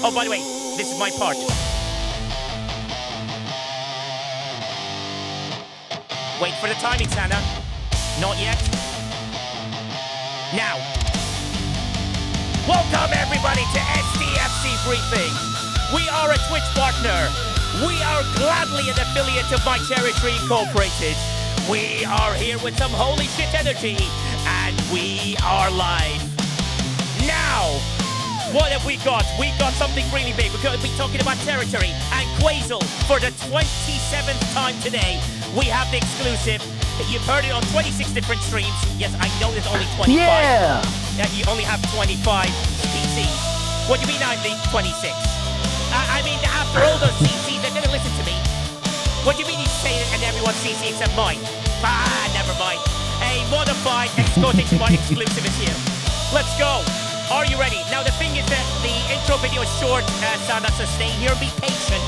Oh, by the way, this is my part. Wait for the timing, Sana. Not yet. Now. Welcome, everybody, to STFC Briefings. We are a Twitch partner. We are gladly an affiliate of My Territory Incorporated. We are here with some holy shit energy, and we are live. Now, what have we got? We got something really big. We're going to be talking about territory and Quasel for the 27th time today. We have the exclusive. You've heard it on 26 different streams. Yes, I know there's only 25. Yeah! You only have 25 PCs. What do you mean I think 26? I mean, after all those CCs, they're going to listen to me. What do you mean you say it and everyone's CC except mine? Never mind. A modified quotation mark exclusive is here. Let's go. Are you ready? Now, the thing is that the intro video is short, Sana, so stay here and be patient.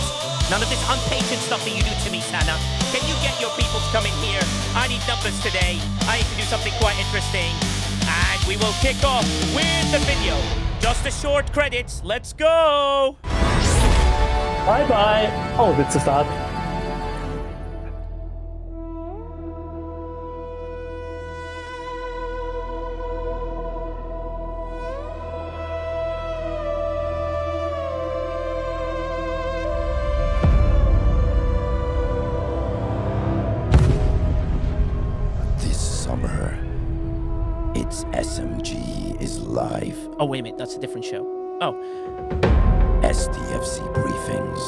None of this unpatient stuff that you do to me, Sana. Can you get your people to come in here? I need numbers today. I need to do something quite interesting. And we will kick off with the video. Just a short credits. Let's go. Bye-bye. Oh, that's a start. SMG is live. Oh, wait a minute. That's a different show. Oh. STFC Briefings.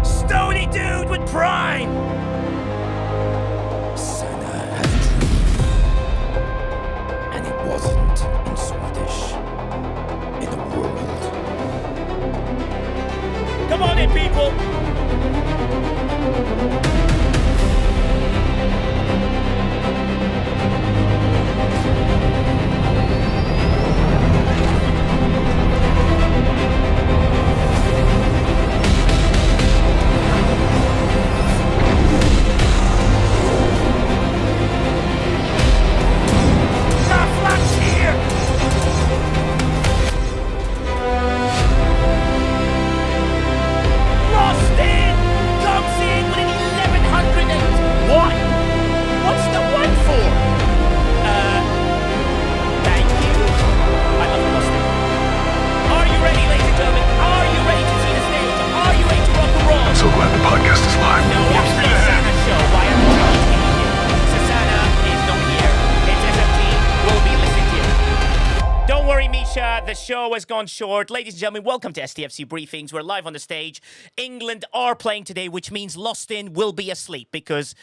Stony dude with prime! Sana had a dream. And it wasn't in Swedish. In the world. Come on in, people! The show has gone short. Ladies and gentlemen, welcome to STFC Briefings. We're live on the stage. England are playing today, which means Lostin will be asleep because,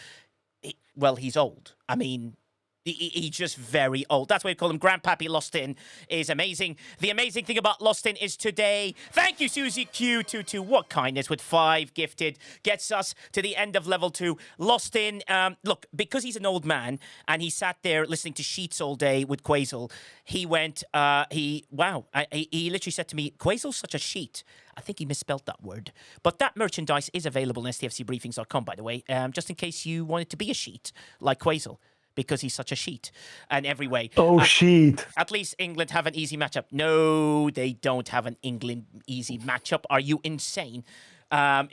well, he's old. I mean, he's just very old. That's why we call him Grandpappy. Lostin is amazing. The amazing thing about Lostin is today, thank you, Susie Q22. What kindness with 5 gifted gets us to the end of level 2. Lostin, look, because he's an old man and he sat there listening to Sheets all day with Quasel, he went, he literally said to me, Quasel's such a sheet. I think he misspelled that word. But that merchandise is available on stfcbriefings.com, by the way, just in case you want it to be a sheet like Quasel. Because he's such a sheet in every way. Oh, sheet. At least England have an easy matchup. No, they don't have an England easy matchup. Are you insane?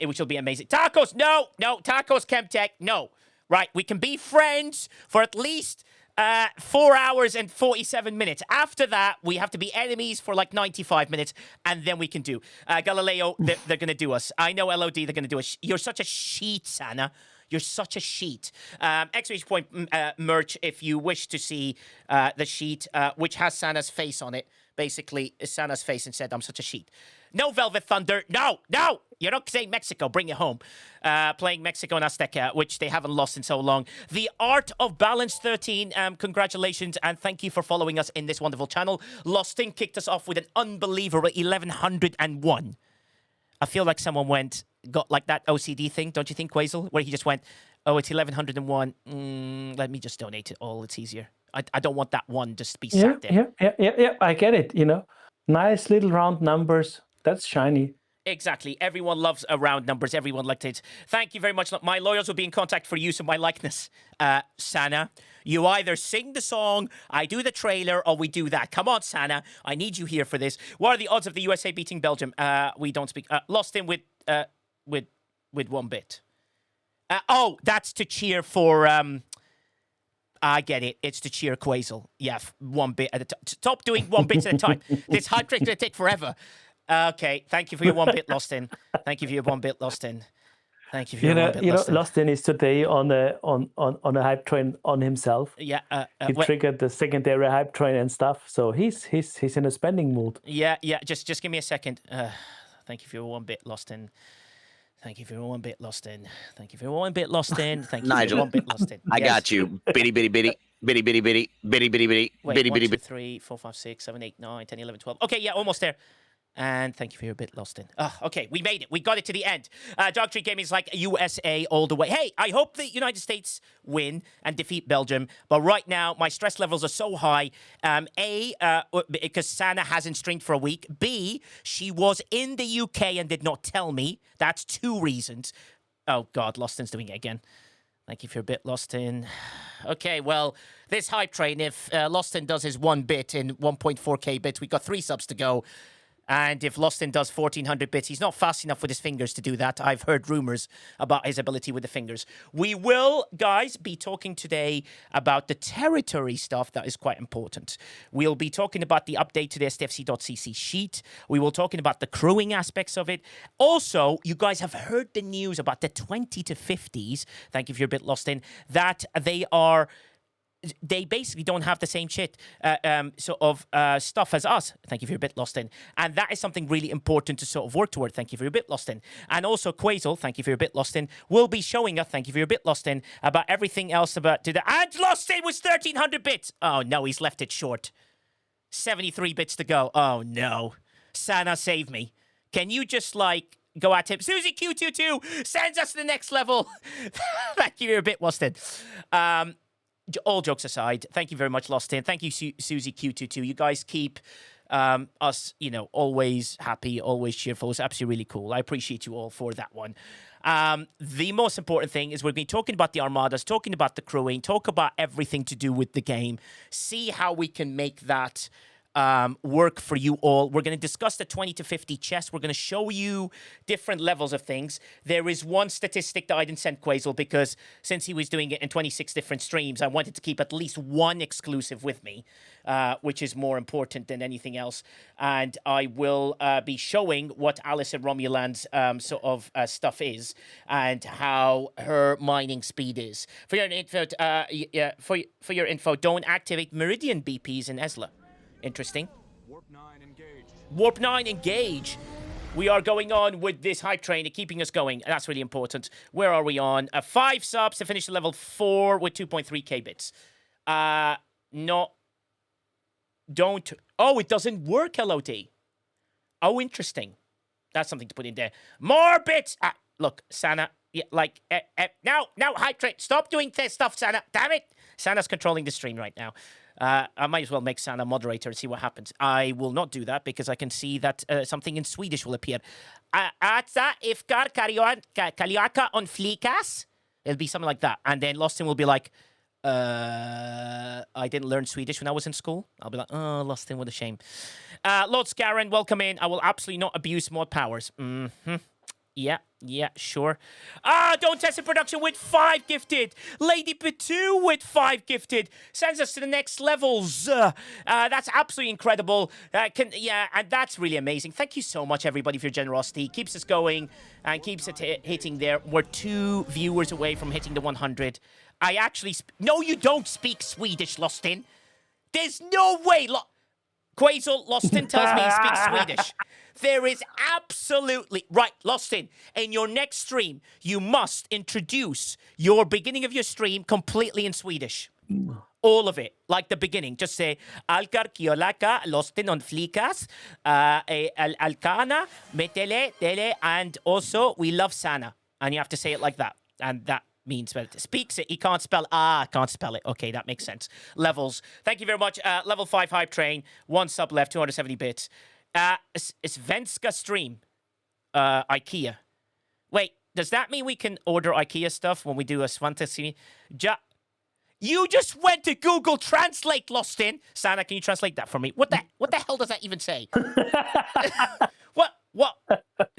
Which will be amazing. Tacos, no. Tacos, Chemtech, no. Right, we can be friends for at least 4 hours and 47 minutes. After that, we have to be enemies for like 95 minutes, and then we can do. Galileo, they're going to do us. I know LOD, they're going to do us. You're such a sheet, Sana. You're such a sheet. X-Reach Point merch, if you wish to see the sheet, which has Sana's face on it. Basically, Sana's face and said, I'm such a sheet. No Velvet Thunder. No. You're not saying Mexico. Bring it home. Playing Mexico and Azteca, which they haven't lost in so long. The Art of Balance 13. Congratulations and thank you for following us in this wonderful channel. Lostin kicked us off with an unbelievable 1101. I feel like someone got like that OCD thing, don't you think, Quasel? Where he just went, oh, it's 1101. Let me just donate it all. It's easier. I don't want that one just to be sat there. Yeah. I get it, Nice little round numbers. That's shiny. Exactly. Everyone loves round numbers. Everyone liked it. Thank you very much. My lawyers will be in contact for use of my likeness. Sana, You either sing the song, I do the trailer, or we do that. Come on, Sana. I need you here for this. What are the odds of the USA beating Belgium? We don't speak. Lost in with 1 bit. That's to cheer for. I get it. It's to cheer Quasel. Yeah, 1 bit at a time. Stop doing 1 bit at a time. This hype train's going to take forever. Okay, thank you for your 1 bit, Lost in. Thank you for your 1 bit, Lost in. Thank you for your 1 bit, Lost in. Lost in is today on a hype train on himself. Yeah, he triggered the secondary hype train and stuff. So he's in a spending mood. Yeah. Just give me a second. Thank you for your 1 bit, Lost in. Thank you for your 1 bit, Lost in. Thank you for your 1 bit, Lost in. Thank you Nigel, for your 1 bit, Lost in. I got you. Bitty, bitty, bitty, bitty, bitty, bitty, bitty, bitty, bitty, Wait, bitty, 1, bitty, 2, bitty. 3, 4, 5, 6, 7, 8, 9, 10, 11, 12. Okay, yeah, almost there. And thank you for your bit, Lost in. Okay, we made it. We got it to the end. Dog Treat Gaming is like USA all the way. Hey, I hope the United States win and defeat Belgium. But right now, my stress levels are so high. Because Sana hasn't streamed for a week. B, she was in the UK and did not tell me. That's 2 reasons. Oh, God, Lostin's doing it again. Thank you for your bit, Lostin. Okay, well, this hype train, if Lostin does his 1 bit in 1.4k bits, we've got 3 subs to go. And if Lostin does 1,400 bits, he's not fast enough with his fingers to do that. I've heard rumors about his ability with the fingers. We will, guys, be talking today about the territory stuff that is quite important. We'll be talking about the update to the STFC.CC sheet. We will talking about the crewing aspects of it. Also, you guys have heard the news about the 20 to 50s. Thank you for your bit, Lostin. That they basically don't have the same shit stuff as us. Thank you for your bit, Lostin. And that is something really important to sort of work toward. Thank you for your bit, Lostin. And also Quasel, thank you for your bit, Lostin, will be showing us, thank you for your bit, Lostin, about everything else about to the... And Lostin was 1,300 bits! Oh no, he's left it short. 73 bits to go. Oh no. Sana, save me. Can you just go at him? Susie Q22 sends us to the next level. Thank you for your bit, Lostin. All jokes aside, thank you very much, Lost In. Thank you, Susie Q22. You guys keep us, always happy, always cheerful. It's absolutely really cool. I appreciate you all for that one. The most important thing is we're going to be talking about the Armadas, talking about the crewing, talk about everything to do with the game, see how we can make that work for you all. We're going to discuss the 20 to 50 chess. We're going to show you different levels of things. There is one statistic that I didn't send Quasel because since he was doing it in 26 different streams, I wanted to keep at least one exclusive with me, which is more important than anything else. And I will be showing what Alice and Romulan's stuff is and how her mining speed is. For your info, for your info, don't activate Meridian BPs in Esla. Interesting. Warp 9 engage. Warp 9 engage. We are going on with this hype train, keeping us going. That's really important. Where are we on? 5 subs to finish level 4 with 2.3k bits. Don't. Oh, it doesn't work, LOD. Oh, interesting. That's something to put in there. More bits. Look, Sana. Yeah, now, hype train. Stop doing this stuff, Sana. Damn it. Sana's controlling the stream right now. I might as well make Sana moderator and see what happens. I will not do that because I can see that something in Swedish will appear. Atsa ifkar kaliaka on flikas. It'll be something like that. And then Lostin will be like, I didn't learn Swedish when I was in school. I'll be like, oh, Lostin, what a shame. Lord Scarron, welcome in. I will absolutely not abuse mod powers. Mm-hmm. Yeah, sure. Don't test in production with 5 gifted. Lady Patu with 5 gifted. Sends us to the next levels. That's absolutely incredible. And that's really amazing. Thank you so much, everybody, for your generosity. Keeps us going and keeps it hitting there. We're 2 viewers away from hitting the 100. I actually... No, you don't speak Swedish, Lostin. There's no way... Quasel, Lostin tells me he speaks Swedish. There is absolutely... Right, Lostin, in your next stream, you must introduce your beginning of your stream completely in Swedish. All of it, like the beginning. Just say, Alkar kiolaka, Lostin on flikas, Alkana, metele, tele, and also, we love Sana. And you have to say it like that. And that means speaks it. He can't spell can't spell it. Okay, that makes sense. Levels. Thank you very much. Level 5 hype train. 1 sub left, 270 bits. Svenska stream. IKEA. Wait, does that mean we can order IKEA stuff when we do a Svenska stream? You just went to Google Translate, Lost in. Sana, can you translate that for me? What the hell does that even say? What?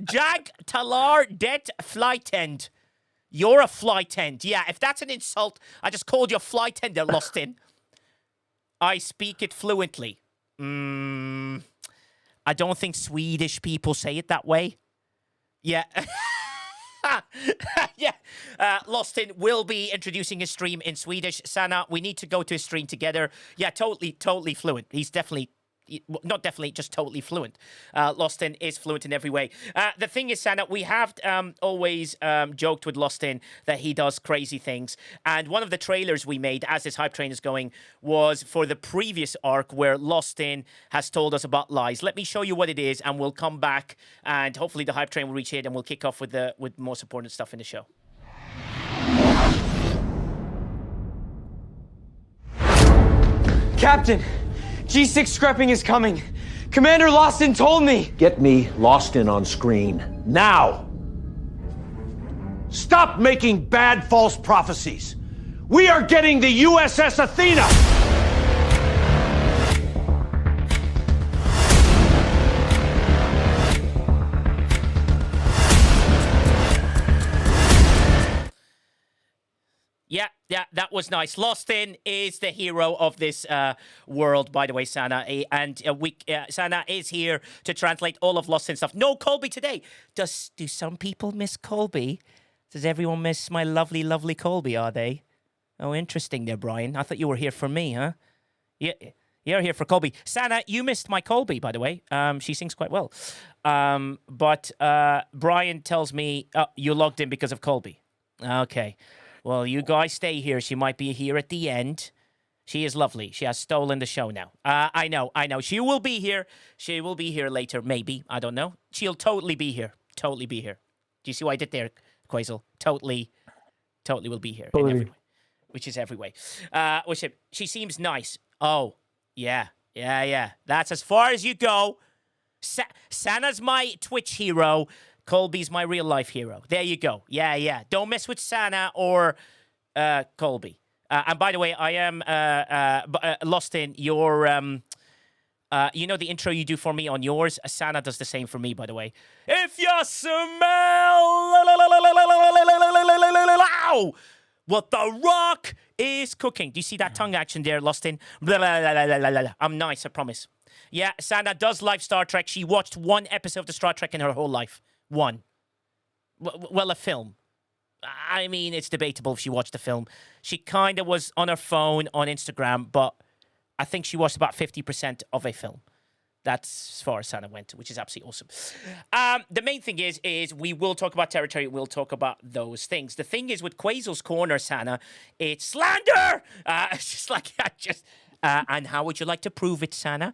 Jag talar det flytend. You're a flytend. Yeah, if that's an insult, I just called you a flytender, Lost in. I speak it fluently. I don't think Swedish people say it that way. Yeah. Yeah. Lost in will be introducing his stream in Swedish. Sana, we need to go to his stream together. Yeah, totally fluent. He's definitely... Not definitely, just totally fluent. Lost in is fluent in every way. The thing is, Sana, we have always joked with Lost in that he does crazy things. And one of the trailers we made as this hype train is going was for the previous arc where Lost in has told us about lies. Let me show you what it is, and we'll come back, and hopefully the hype train will reach it, and we'll kick off with most important stuff in the show. Captain, G6 scrapping is coming. Commander Lawson told me. Get me Lost in on screen now. Stop making bad false prophecies. We are getting the USS Athena. Yeah, that was nice. Lost in is the hero of this world, by the way, Sana. And Sana is here to translate all of Lost in stuff. No Colby today. Do some people miss Colby? Does everyone miss my lovely, lovely Colby, are they? Oh, interesting there, Brian. I thought you were here for me, huh? Yeah, you're here for Colby. Sana, you missed my Colby, by the way. She sings quite well. But Brian tells me you logged in because of Colby. Okay. Well, you guys stay here. She might be here at the end. She is lovely. She has stolen the show now. I know. She will be here. She will be here later, maybe. I don't know. She'll totally be here. Totally be here. Do you see what I did there, Quazel? Totally will be here. Totally. In every way. Which is every way. She seems nice. Oh, yeah. That's as far as you go. Sana's my Twitch hero. Colby's my real life hero. There you go. Yeah. Don't mess with Sana or Colby. And by the way, I am Lost in your. You know the intro you do for me on yours? Sana does the same for me, by the way. If you smell what the rock is cooking. Do you see that tongue action there, Lost in? I'm nice, I promise. Yeah, Sana does like Star Trek. She watched one episode of the Star Trek in her whole life. One. Well, a film. I mean, it's debatable if she watched the film. She kind of was on her phone on Instagram, but I think she watched about 50% of a film. That's as far as Sana went, which is absolutely awesome. The main thing is we will talk about territory. We'll talk about those things. The thing is with Quazel's Corner, Sana, it's slander. It's just like and how would you like to prove it, Sana?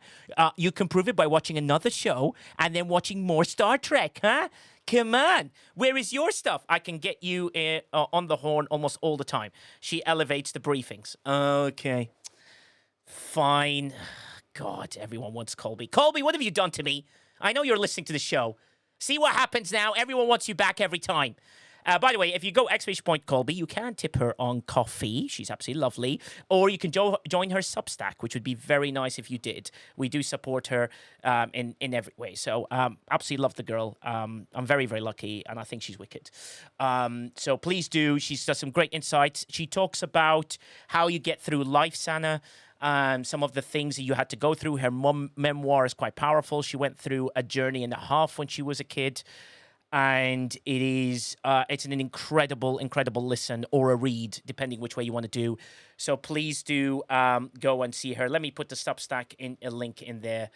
You can prove it by watching another show and then watching more Star Trek, huh? Come on. Where is your stuff? I can get you on the horn almost all the time. She elevates the briefings. Okay. Fine. God, everyone wants Colby. Colby, what have you done to me? I know you're listening to the show. See what happens now? Everyone wants you back every time. By the way, if you go *Colby, you can tip her on coffee. She's absolutely lovely. Or you can join her Substack, which would be very nice if you did. We do support her in every way. So absolutely love the girl. I'm very, very lucky, and I think she's wicked. So please do. She's got some great insights. She talks about how you get through life, Sana. Some of the things that you had to go through. Her memoir is quite powerful. She went through a journey and a half when she was a kid. And it's an incredible listen or a read, depending which way you want to do. So please do go and see her. Let me put the Substack in a link in there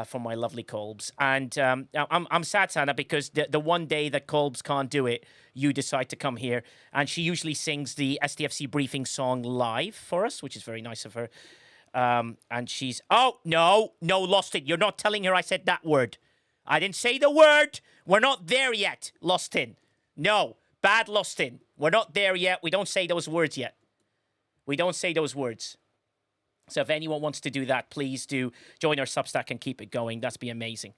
for my lovely Colbs. And I'm sad, Sana, because the one day that Colbs can't do it, you decide to come here. And she usually sings the STFC Briefing song live for us, which is very nice of her. And she's... Oh, no, Lost it. You're not telling her I said that word. I didn't say the word. We're not there yet, Lost in. No, bad Lost in. We're not there yet. We don't say those words yet. We don't say those words. So if anyone wants to do that, please do join our Substack and keep it going. That'd be amazing.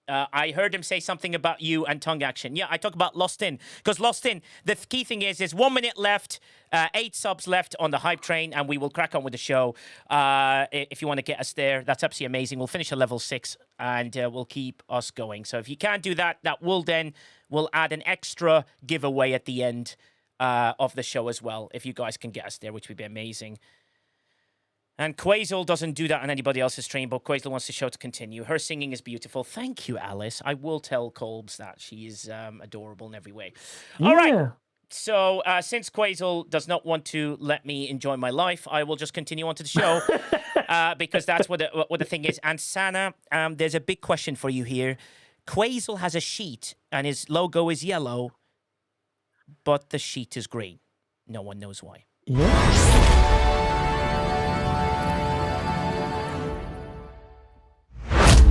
I heard him say something about you and tongue action. Yeah, I talk about Lost In. Because Lost In, the key thing is there's 1 minute left, 8 subs left on the hype train, and we will crack on with the show. If you want to get us there, that's absolutely amazing. We'll finish at level 6, and we'll keep us going. So if you can't do that, we'll add an extra giveaway at the end of the show as well, if you guys can get us there, which would be amazing. And Quazel doesn't do that on anybody else's stream, but Quazel wants the show to continue. Her singing is beautiful. Thank you, Alice. I will tell Colbs that. She is adorable in every way. All right. So since Quazel does not want to let me enjoy my life, I will just continue on to the show because that's what the thing is. And Sana, there's a big question for you here. Quazel has a sheet and his logo is yellow, but the sheet is green. No one knows why.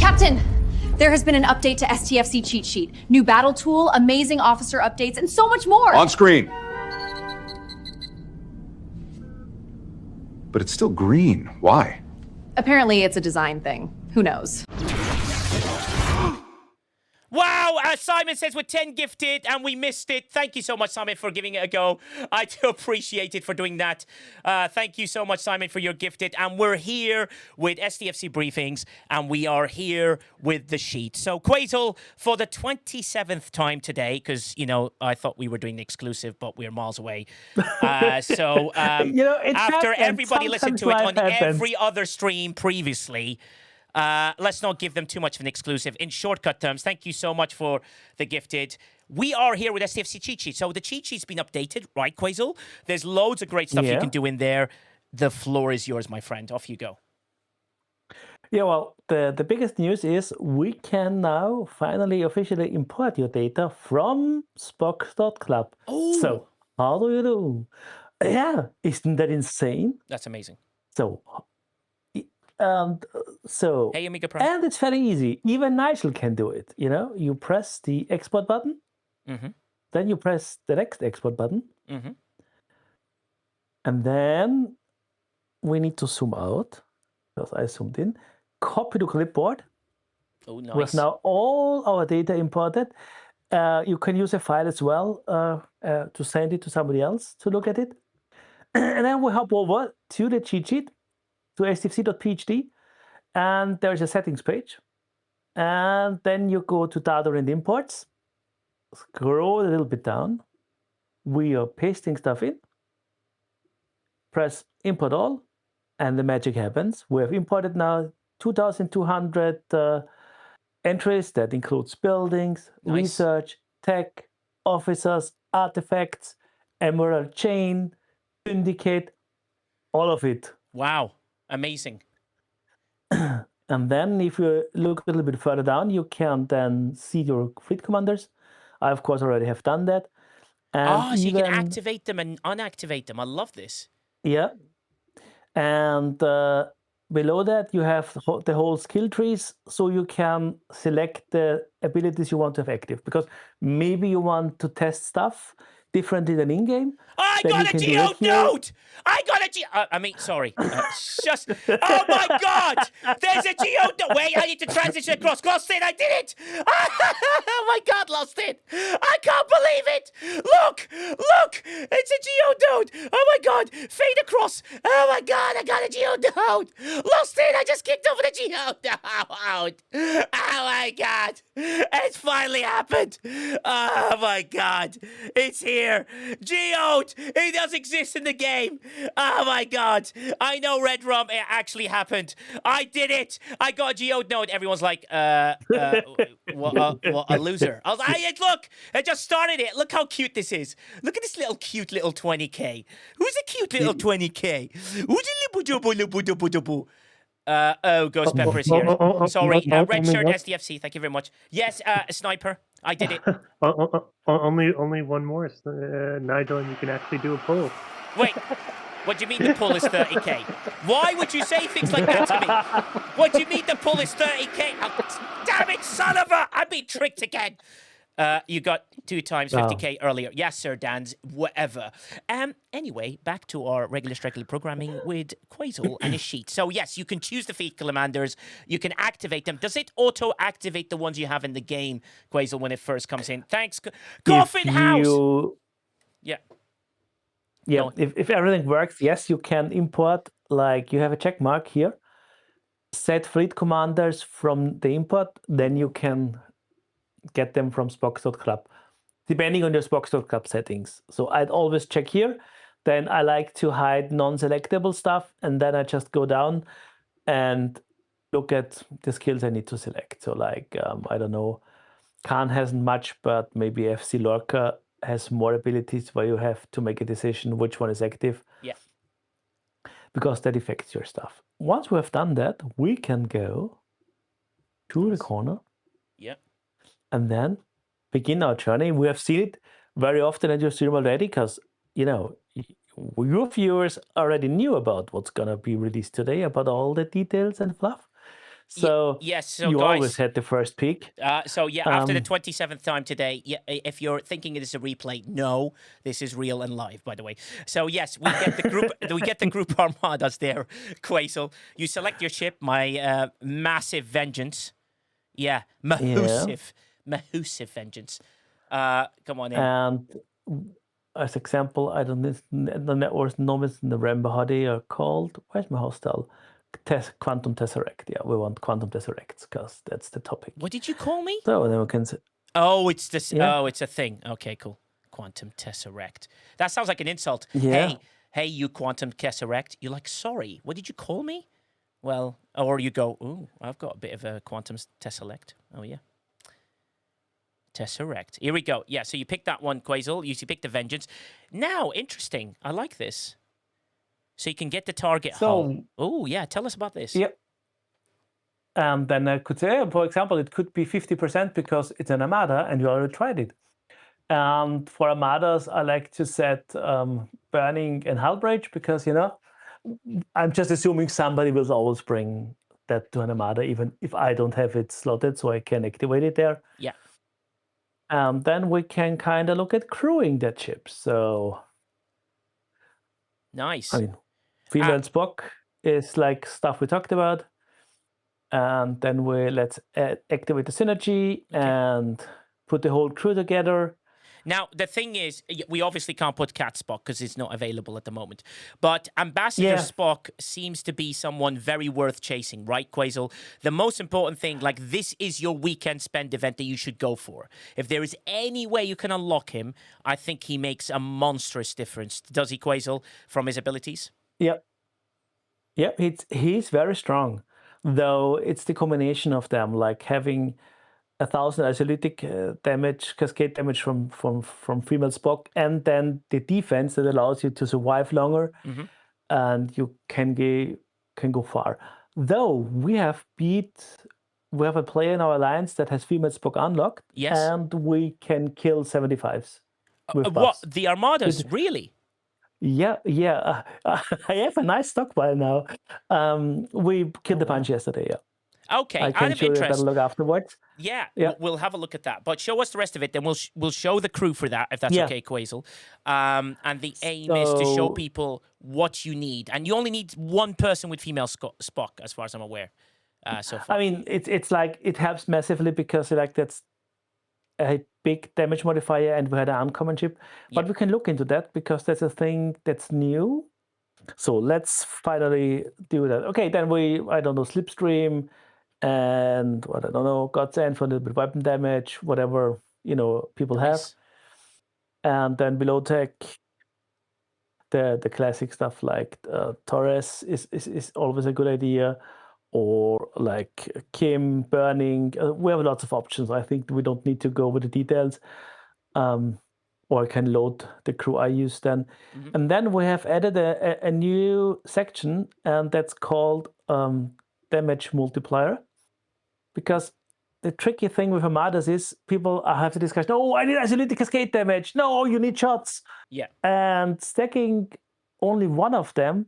Captain, there has been an update to STFC cheat sheet. New battle tool, amazing officer updates, and so much more. On screen. But it's still green. Why? Apparently it's a design thing. Who knows? Wow, Simon says we're 10 gifted and we missed it. Thank you so much, Simon, for giving it a go. I do appreciate it for doing that. Thank you so much, Simon, for your gifted. And we're here with STFC Briefings and we are here with the sheet. So, Quazel, for the 27th time today, because, you know, I thought we were doing the exclusive, but we're miles away. So, after everybody listened to it on every other stream previously, let's not give them too much of an exclusive. In shortcut terms, thank you so much for the gifted. We are here with STFC Cheat Sheet. So the cheat sheet's been updated, right, Quazel? There's loads of great stuff you can do in there. The floor is yours, my friend. Off you go. Yeah, well, the biggest news is we can now finally officially import your data from Spock.club. Oh. So how do you do? Yeah, isn't that insane? That's amazing. So... Hey, Amiga Pro. And it's very easy. Even Nigel can do it. You know, you press the export button, then you press the next export button, and then we need to zoom out because I zoomed in. Copy to clipboard. Oh, nice. We have now all our data imported. You can use a file as well to send it to somebody else to look at it, and then we hop over to the cheat sheet. To stfc.phd, and there's a settings page. And then you go to data and imports, scroll a little bit down. We are pasting stuff in. Press import all, and the magic happens. We have imported now 2,200 entries. That includes buildings, research, tech, officers, artifacts, emerald chain, syndicate, all of it. Wow. Amazing. And then if you look a little bit further down, you can then see your fleet commanders. I, of course, already have done that. And so you can activate them and unactivate them. I love this. Yeah. And below that, you have the whole skill trees, so you can select the abilities you want to have active. Because maybe you want to test stuff differently than in-game. I got a geode! I got a sorry. Just, oh my God! There's a geode! Wait, I need to transition across. Lost it! I did it! Oh my God, lost it! I can't believe it! Look! It's a geode! Oh my God! Fade across! Oh my God, I got a geode! Lost it! I just kicked over the geode! Oh my God! It's finally happened! Oh my God! It's here! Geode! It does exist in the game! Oh my God! I know Red Rum, it actually happened. I did it! I got a geode node. Everyone's like, what a loser. I was like, look! I just started it. Look how cute this is. Look at this cute little 20k. Who's a cute little 20k? Who's a Ghost Pepper is here. Sorry, Red Shirt STFC, thank you very much. Yes, Sniper, I did it. Only one more, Nigel, and you can actually do a poll. Wait, what do you mean the pull is 30k? Why would you say things like that to me? What do you mean the pull is 30k? Oh, damn it, son of a... I'm being tricked again. You got 2 times 50k earlier. Yes, sir, Dan's. Whatever. Anyway, back to our regular programming with Quasel and his sheet. So, yes, you can choose the feat commanders. You can activate them. Does it auto-activate the ones you have in the game, Quasel, when it first comes in? Thanks. Coffin House! Yeah. Yeah, if everything works, yes, you can import, like you have a check mark here. Set fleet commanders from the import, then you can get them from Spox.club, depending on your Spox.club settings. So I'd always check here. Then I like to hide non-selectable stuff, and then I just go down and look at the skills I need to select. So like, I don't know, Khan hasn't much, but maybe FC Lorca has more abilities where you have to make a decision which one is active. Yeah. Because that affects your stuff. Once we have done that, we can go to the corner. Yeah. And then begin our journey. We have seen it very often at your stream already because, you know, your viewers already knew about what's going to be released today, about all the details and fluff. So, yes, so you guys, always had the first peek. So yeah, after the 27th time today, yeah, if you're thinking it is a replay, no, this is real and live, by the way. So yes, we get the group, we get the group armadas there, Quasel. You select your ship, my massive vengeance. Yeah, mahusive vengeance. Come on in. And as example, I don't know, the networks novice in the Rambo Hadi are called. Where's my hostile? Quantum Tesseract. Yeah, we want Quantum Tesseracts because that's the topic. What did you call me? So then we can say, oh, it's this. Yeah. Oh, it's a thing. Okay, cool. Quantum Tesseract. That sounds like an insult. Yeah. Hey, you Quantum Tesseract. You're like, sorry, what did you call me? Well, or you go, ooh, I've got a bit of a Quantum Tesseract. Oh, yeah. Tesseract. Here we go. Yeah, so you pick that one, Quasel. You pick the Vengeance. Now, interesting. I like this. So you can get the target hull. Oh, yeah. Tell us about this. Yep. And then I could say, for example, it could be 50% because it's an Armada and you already tried it. And for Armadas, I like to set burning and hull breach because, you know, I'm just assuming somebody will always bring that to an Armada, even if I don't have it slotted, so I can activate it there. Yeah. And then we can kind of look at crewing that ship. So, nice. I mean, female Spock is like stuff we talked about. And then let's activate the synergy and put the whole crew together. Now, the thing is, we obviously can't put Cat Spock because it's not available at the moment. But Ambassador Spock seems to be someone very worth chasing, right, Quasel? The most important thing, like, this is your weekend spend event that you should go for. If there is any way you can unlock him, I think he makes a monstrous difference. Does he, Quasel, from his abilities? Yep. Yep, he's very strong. Though it's the combination of them, like having 1,000 isolytic damage, cascade damage from female Spock, and then the defense that allows you to survive longer, and you can go far. Though we have a player in our alliance that has female Spock unlocked, and we can kill 75s. With what, the Armadas, really? Yeah. I have a nice stockpile now. We killed a bunch yesterday, yeah. Okay, I can show you a better look afterwards. Yeah, we'll have a look at that. But show us the rest of it, then we'll show the crew for that, if that's okay, Quasel. And the aim is to show people what you need. And you only need one person with female Spock, as far as I'm aware, so far. I mean, it's like, it helps massively because like that's a big damage modifier and we had an uncommon ship. But we can look into that because that's a thing that's new. So let's finally do that. Okay, then I don't know, Slipstream, and what I don't know, Godsend for a little bit of weapon damage, whatever, you know, people have. And then below tech, the classic stuff like Torres is always a good idea, or like Kim, burning. We have lots of options. I think we don't need to go over the details. Or I can load the crew I use then. And then we have added a new section, and that's called damage multiplier. Because the tricky thing with Armadas is people have to discuss, no, I need isolytic cascade damage. No, you need shots. Yeah. And stacking only one of them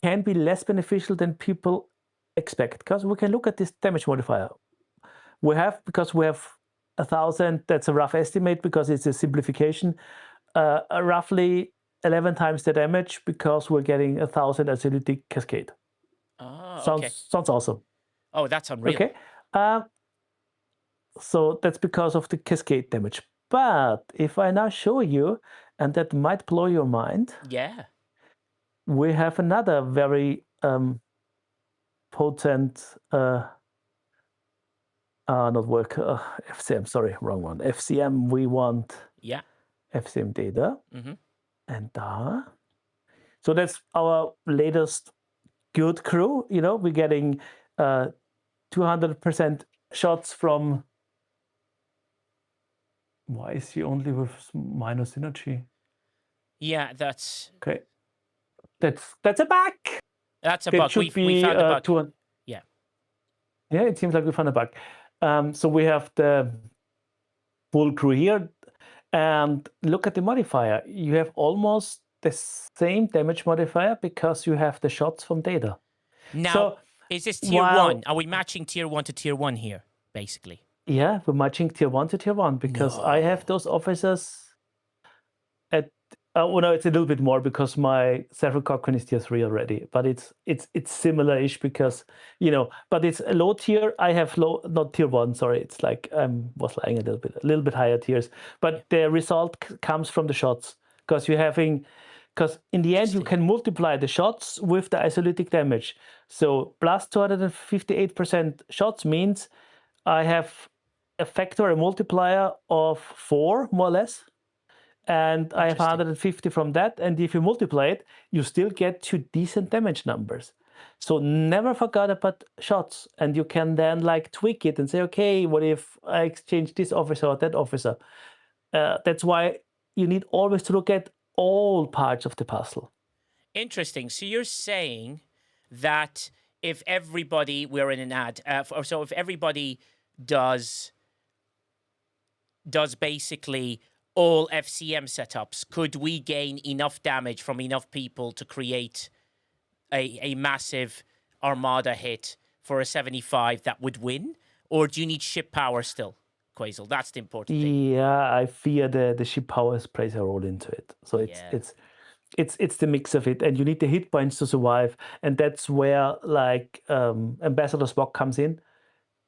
can be less beneficial than people expect. Because we can look at this damage modifier. Because we have 1,000, that's a rough estimate because it's a simplification, roughly 11 times the damage because we're getting 1,000 acyclic cascade. Oh, okay. Sounds awesome. Oh, that's unreal. Okay. So that's because of the cascade damage. But if I now show you, and that might blow your mind, Yeah. we have another very potent not work FCM, sorry, wrong one. FCM, we want Yeah. FCM data. Mm-hmm. And so that's our latest good crew. You know, we're getting 200% shots from. Why is he only with minus energy? Yeah, that's Okay. That's a bug. a It bug. should We be found a bug. 200. Yeah. Yeah, it seems like we found a bug. So we have the full crew here, and look at the modifier. You have almost the same damage modifier because you have the shots from data. Now, So is this tier while- 1? Are we matching tier 1 to tier 1 here, basically? Yeah, we're matching tier 1 to tier 1 because I have those officers at. Well, no, it's a little bit more because my Several Cochran is tier 3 already, but it's similar-ish because, you know, but it's a low tier. I have low, not tier 1, sorry. It's like I was lying a little bit higher tiers. But the result comes from the shots because because in the end you can multiply the shots with the isolytic damage. So plus 258% shots means I have a factor, a multiplier of 4, more or less. And I have 150 from that. And if you multiply it, you still get 2 decent damage numbers. So never forget about shots. And you can then like tweak it and say, okay, what if I exchange this officer or that officer? That's why you need always to look at all parts of the puzzle. Interesting. So you're saying that if everybody, we're in an ad, so if everybody does basically all FCM setups, could we gain enough damage from enough people to create a massive Armada hit for a 75 that would win? Or do you need ship power still, Quasel? That's the important thing. Yeah, I fear the ship powers plays a role into it. So it's the mix of it, and you need the hit points to survive, and that's where like Ambassador Spock comes in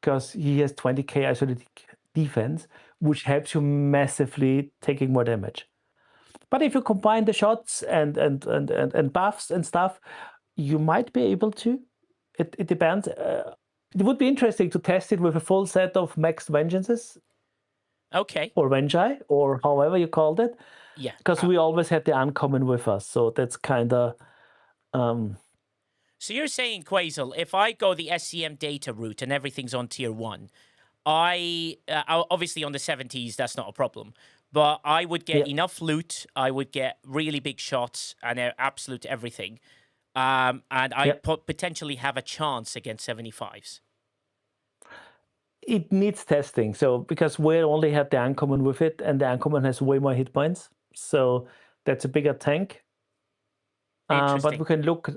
because he has 20k isolytic defense, which helps you massively taking more damage. But if you combine the shots and buffs and stuff, you might be able to. It depends. It would be interesting to test it with a full set of maxed vengeances. Okay. Or Venjai, or however you called it. Yeah. Because we always had the uncommon with us, so that's kind of. So you're saying, Quasel, if I go the SCM data route and everything's on tier 1, I obviously on the 70s that's not a problem, but I would get enough loot, I would get really big shots and absolute everything, and I potentially have a chance against 75s. It needs testing, so because we only had the uncommon with it, and the uncommon has way more hit points, so that's a bigger tank. But we can look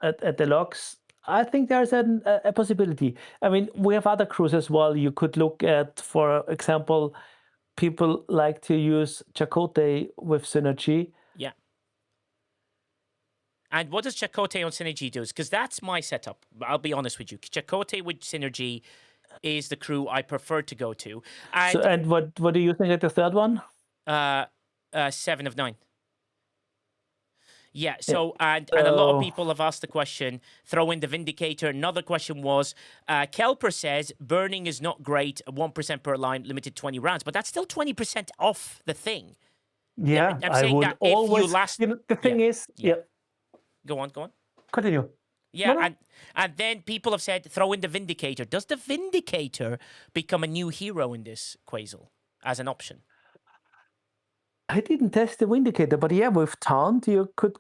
at the logs. I think there's a possibility. I mean, we have other crews as well. You could look at, for example, people like to use Chakotay with synergy. Yeah. And what does Chakotay on synergy do? Because that's my setup. I'll be honest with you. Chakotay with synergy is the crew I prefer to go to. And, what do you think at the third one? 7 of 9. Yeah, so, and a lot of people have asked the question, throw in the Vindicator. Another question was, Kelper says, burning is not great, 1% per line, limited 20 rounds, but that's still 20% off the thing. Yeah, I'm saying I would that always, if you last... You know, the thing is... Go on. Continue. Yeah, no. And then people have said, throw in the Vindicator. Does the Vindicator become a new hero in this, Quasel, as an option? I didn't test the Vindicator, but yeah, with Taunt, you could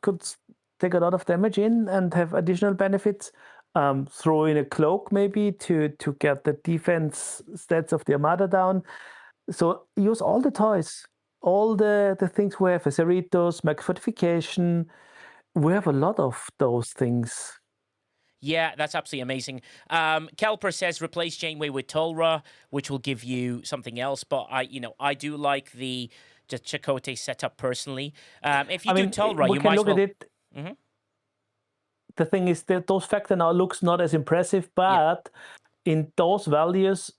take a lot of damage in and have additional benefits. Throw in a Cloak maybe to get the defense stats of the Armada down. So use all the toys, all the things we have, Cerritos, Mag Fortification. We have a lot of those things. Yeah, that's absolutely amazing. Kelper says replace Janeway with Tolra, which will give you something else. But I do like the Chakotay setup personally. If you do Tolra, we you can might look as well. at it. The thing is that those factor now looks not as impressive, but in those values,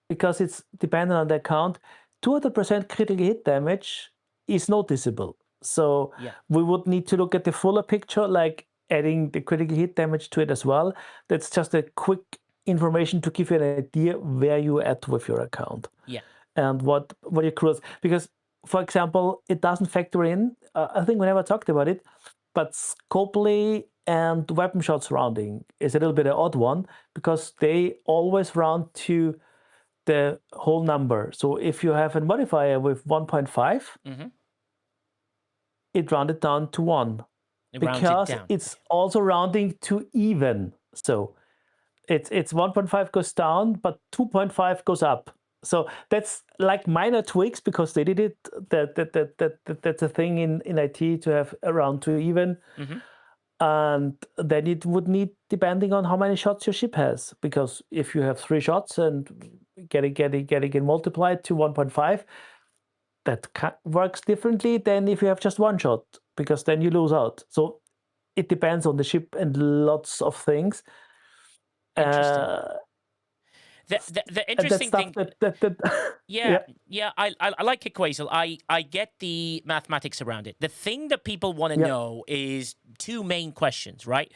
because it's dependent on the account, 200% critical hit damage is noticeable. So we would need to look at the fuller picture, like adding the critical hit damage to it as well. That's just a quick information to give you an idea where you're at with your account. Yeah. And what your crew is. Because, for example, it doesn't factor in, I think we never talked about it, but Scopely and weapon shots rounding is a little bit an odd one because they always round to the whole number. So if you have a modifier with 1.5, it rounded down to 1 because it's also rounding to even. So it's 1.5 goes down, but 2.5 goes up. So that's like minor tweaks because they did it. That's a thing in IT to have around to even. And then it would need, depending on how many shots your ship has, because if you have 3 shots and getting it multiplied to 1.5, that works differently than if you have just 1 shot, because then you lose out. So it depends on the ship and lots of things. Interesting. The interesting thing, I like it, Quasel. I get the mathematics around it. The thing that people want to know is 2 main questions, right?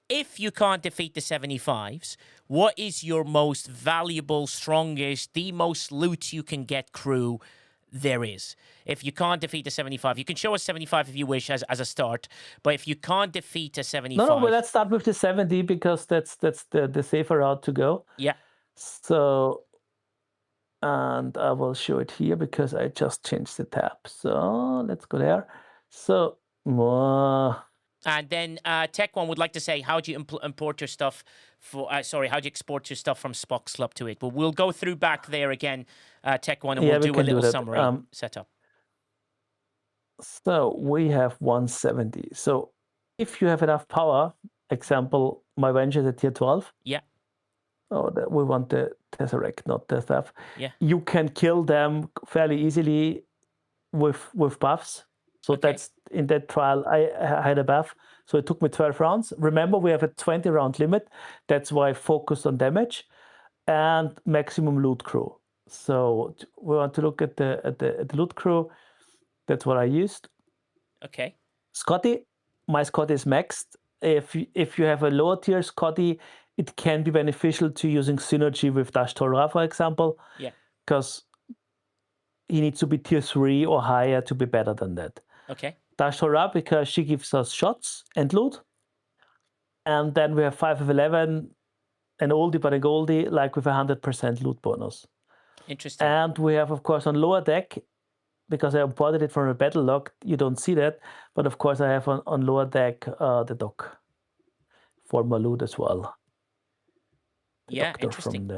If you can't defeat the 75s, what is your most valuable, strongest, the most loot you can get crew there is? If you can't defeat a 75, you can show us 75 if you wish as a start, but if you can't defeat a 75... No, but let's start with the 70 because that's the safer route to go. Yeah. So, and I will show it here because I just changed the tab. So let's go there. So, and then Tech One would like to say, how do you import your stuff for? How do you export your stuff from Spock's Club to it? But we'll go through back there again, Tech One, and we'll do a little summary setup. So we have 170. So if you have enough power, example, my Venture is at tier 12. Yeah. Oh, we want the Tesseract, not the stuff. Yeah. You can kill them fairly easily with buffs. So that's in that trial, I had a buff. So it took me 12 rounds. Remember, we have a 20 round limit. That's why I focused on damage and maximum loot crew. So we want to look at the loot crew. That's what I used. Okay. Scotty, my Scotty is maxed. If you have a lower tier Scotty, it can be beneficial to using synergy with Dash Torah, for example. Yeah. Because he needs to be tier 3 or higher to be better than that. Okay. Dash Torah, because she gives us shots and loot. And then we have 5 of 11, an oldie but a goldie, like with 100% loot bonus. Interesting. And we have, of course, on lower deck, because I imported it from a battle log, you don't see that. But of course, I have on lower deck the dock for my loot as well. Yeah, interesting.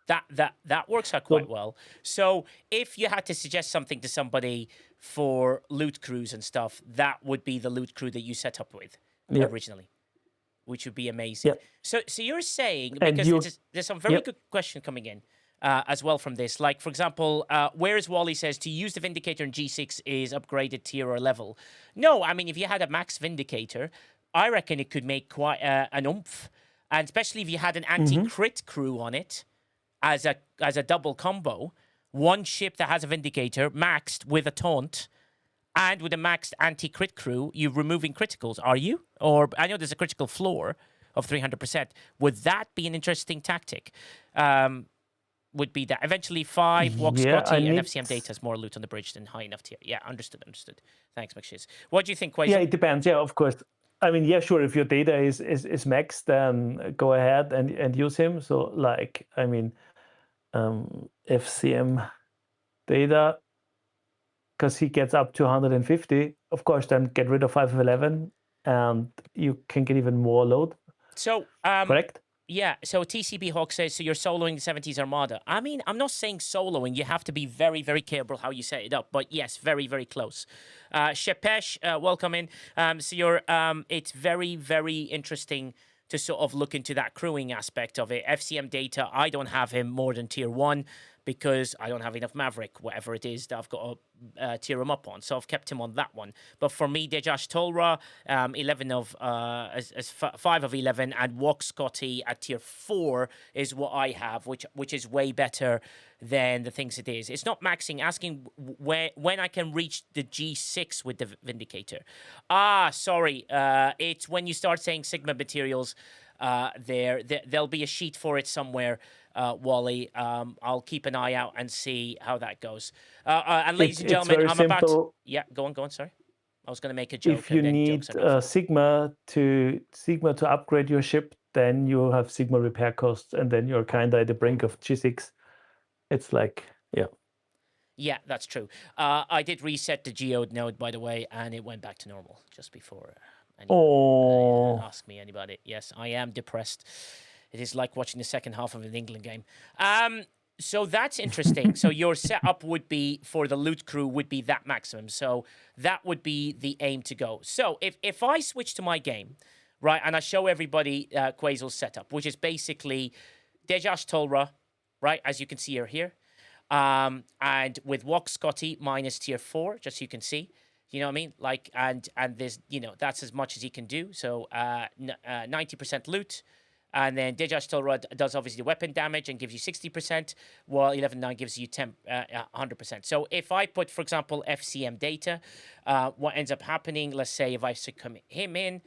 That works out quite well. So if you had to suggest something to somebody for loot crews and stuff, that would be the loot crew that you set up with originally, which would be amazing. So you're saying, because there's some very good question coming in as well from this. Like, for example, whereas Wally says to use the Vindicator in G6 is upgraded tier or level. No, I mean, if you had a max Vindicator, I reckon it could make quite an oomph. And especially if you had an anti-crit crew on it as a double combo, one ship that has a Vindicator maxed with a taunt and with a maxed anti-crit crew, you're removing criticals, are you? Or I know there's a critical floor of 300%. Would that be an interesting tactic? Would be that eventually 5 walk Scotty and FCM data has more loot on the bridge than high enough tier. Yeah, understood. Thanks, McShiz. What do you think, Quasar? Yeah, it depends. Yeah, of course. I mean, yeah, sure. If your data is maxed, then go ahead and use him. So, like, I mean, FCM data, because he gets up to 150. Of course, then get rid of 5 of 11, and you can get even more load. So, correct? Yeah. So TCB Hawk says, so you're soloing the 70s Armada. I mean, I'm not saying soloing. You have to be very, very careful how you set it up. But yes, very, very close. Shepesh, welcome in. So you're, it's very, very interesting to sort of look into that crewing aspect of it. FCM data, I don't have him more than tier 1 because I don't have enough Maverick, whatever it is that I've got to tier him up on. So I've kept him on that one. But for me, Dejash Tolra, 5 of 11, and Walk Scotty at tier 4 is what I have, which is way better than the things it is. It's not maxing, asking when I can reach the G6 with the Vindicator. Sorry. It's when you start saying Sigma materials, there'll be a sheet for it somewhere, Wally. I'll keep an eye out and see how that goes. And ladies and gentlemen, I'm about to... Yeah, go on, sorry. I was going to make a joke. If you need Sigma to upgrade your ship, then you have Sigma repair costs, and then you're kind of at the brink of G6. It's like, yeah. Yeah, that's true. I did reset the geode node, by the way, and it went back to normal just before anyone ask me anybody. Yes, I am depressed. It is like watching the second half of an England game. So that's interesting. So your setup would be for the loot crew would be that maximum. So that would be the aim to go. So if I switch to my game, right, and I show everybody Quazel's setup, which is basically Dejash Tolra, right, as you can see here. And with Walk Scotty minus tier 4, just so you can see. You know what I mean? Like, and there's, that's as much as he can do. So 90% loot. And then Dejash Tolra does obviously the weapon damage and gives you 60%, while 11.9 gives you 100%. So if I put, for example, FCM data, what ends up happening, let's say if I commit him in,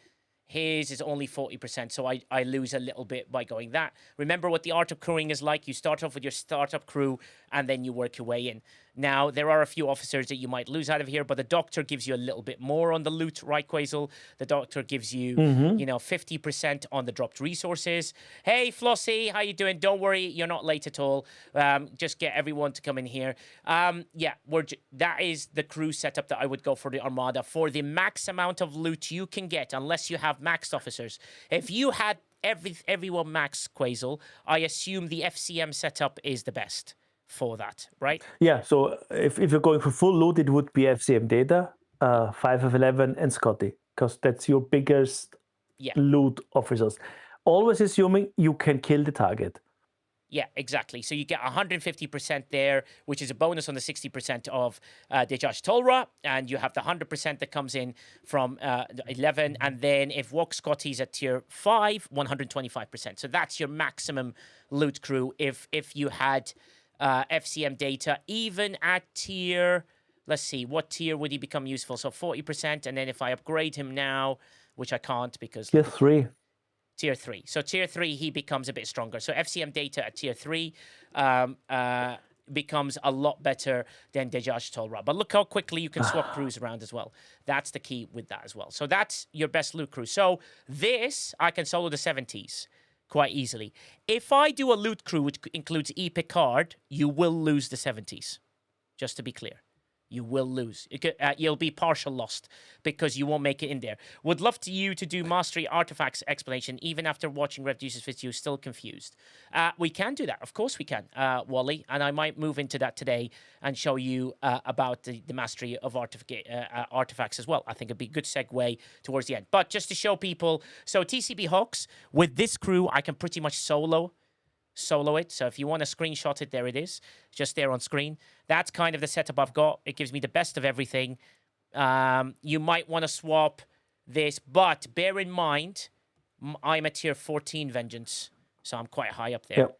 his is only 40%, so I lose a little bit by going that. Remember what the art of crewing is like. You start off with your startup crew, and then you work your way in. Now, there are a few officers that you might lose out of here, but the Doctor gives you a little bit more on the loot, right, Quazel? The Doctor gives you, 50% on the dropped resources. Hey, Flossie, how you doing? Don't worry, you're not late at all. Just get everyone to come in here. That is the crew setup that I would go for the Armada. For the max amount of loot you can get, unless you have maxed officers. If you had everyone max, Quazel, I assume the FCM setup is the best for that, right? Yeah, so if you're going for full loot, it would be FCM data, 5 of 11, and Scotty, because that's your biggest loot officers. Always assuming you can kill the target. Yeah, exactly. So you get 150% there, which is a bonus on the 60% of Dejash Tolra, and you have the 100% that comes in from 11, and then if Walk Scotty's at tier 5, 125%. So that's your maximum loot crew if you had FCM data, even at tier, let's see, what tier would he become useful? So 40%, and then if I upgrade him now, which I can't because... Tier 3. Tier 3. So tier 3, he becomes a bit stronger. So FCM data at tier 3 becomes a lot better than Dejash Tolra. But look how quickly you can swap crews around as well. That's the key with that as well. So that's your best loot crew. So this, I can solo the 70s quite easily. If I do a loot crew, which includes E-Picard, you will lose the 70s. Just to be clear. You will lose. You'll be partial lost because you won't make it in there. Would love you to do Mastery Artifacts explanation even after watching Reduce's video, still confused. We can do that. Of course we can, Wally. And I might move into that today and show you about the Mastery of Artifacts as well. I think it'd be a good segue towards the end. But just to show people, so TCB Hawks, with this crew, I can pretty much solo it. So if you want to screenshot it, there it is, just there on screen. That's kind of the setup I've got. It gives me the best of everything. You might want to swap this, but bear in mind, I'm a tier 14 Vengeance, so I'm quite high up there,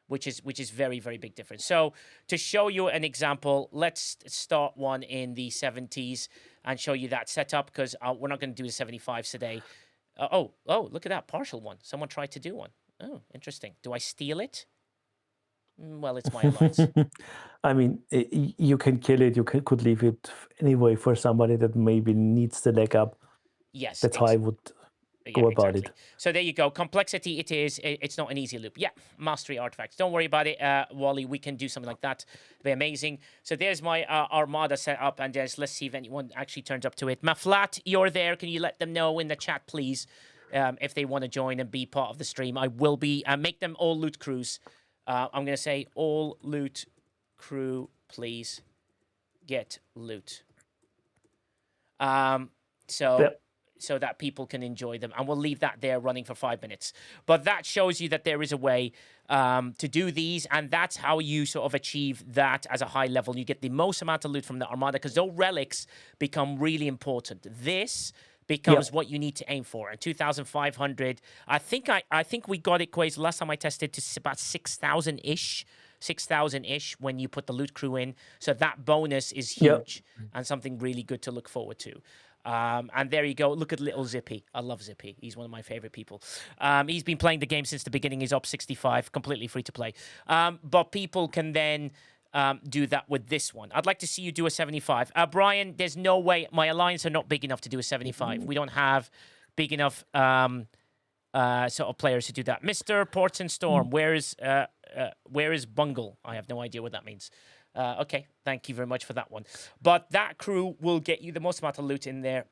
which is very, very big difference. So to show you an example, let's start one in the 70s and show you that setup, because we're not going to do the 75s today. Oh, look at that partial one. Someone tried to do one. Oh, interesting. Do I steal it? Well, it's my alliance. I mean, you can kill it. You could leave it anyway for somebody that maybe needs the leg up. Yes. That's how I would go about it. So there you go. Complexity it is. It's not an easy loop. Yeah, Mastery Artifacts. Don't worry about it, Wally. We can do something like that. It'll be amazing. So there's my Armada set up, and let's see if anyone actually turns up to it. Maflat, you're there. Can you let them know in the chat, please? If they want to join and be part of the stream, I will be. Make them all loot crews. I'm going to say all loot crew, please get loot. So so that people can enjoy them. And we'll leave that there running for 5 minutes. But that shows you that there is a way to do these, and that's how you sort of achieve that as a high level. You get the most amount of loot from the Armada, because those relics become really important. This becomes what you need to aim for. And 2,500, I think we got it, Quays, last time I tested, to about 6,000-ish. 6,000-ish when you put the loot crew in. So that bonus is huge and something really good to look forward to. And there you go. Look at little Zippy. I love Zippy. He's one of my favorite people. He's been playing the game since the beginning. He's up 65, completely free to play. But people can then do that with this one. I'd like to see you do a 75. Brian, there's no way. My alliance are not big enough to do a 75. We don't have big enough sort of players to do that. Mr. Ports and Storm, where is Bungle? I have no idea what that means. Okay, thank you very much for that one. But that crew will get you the most amount of loot in there.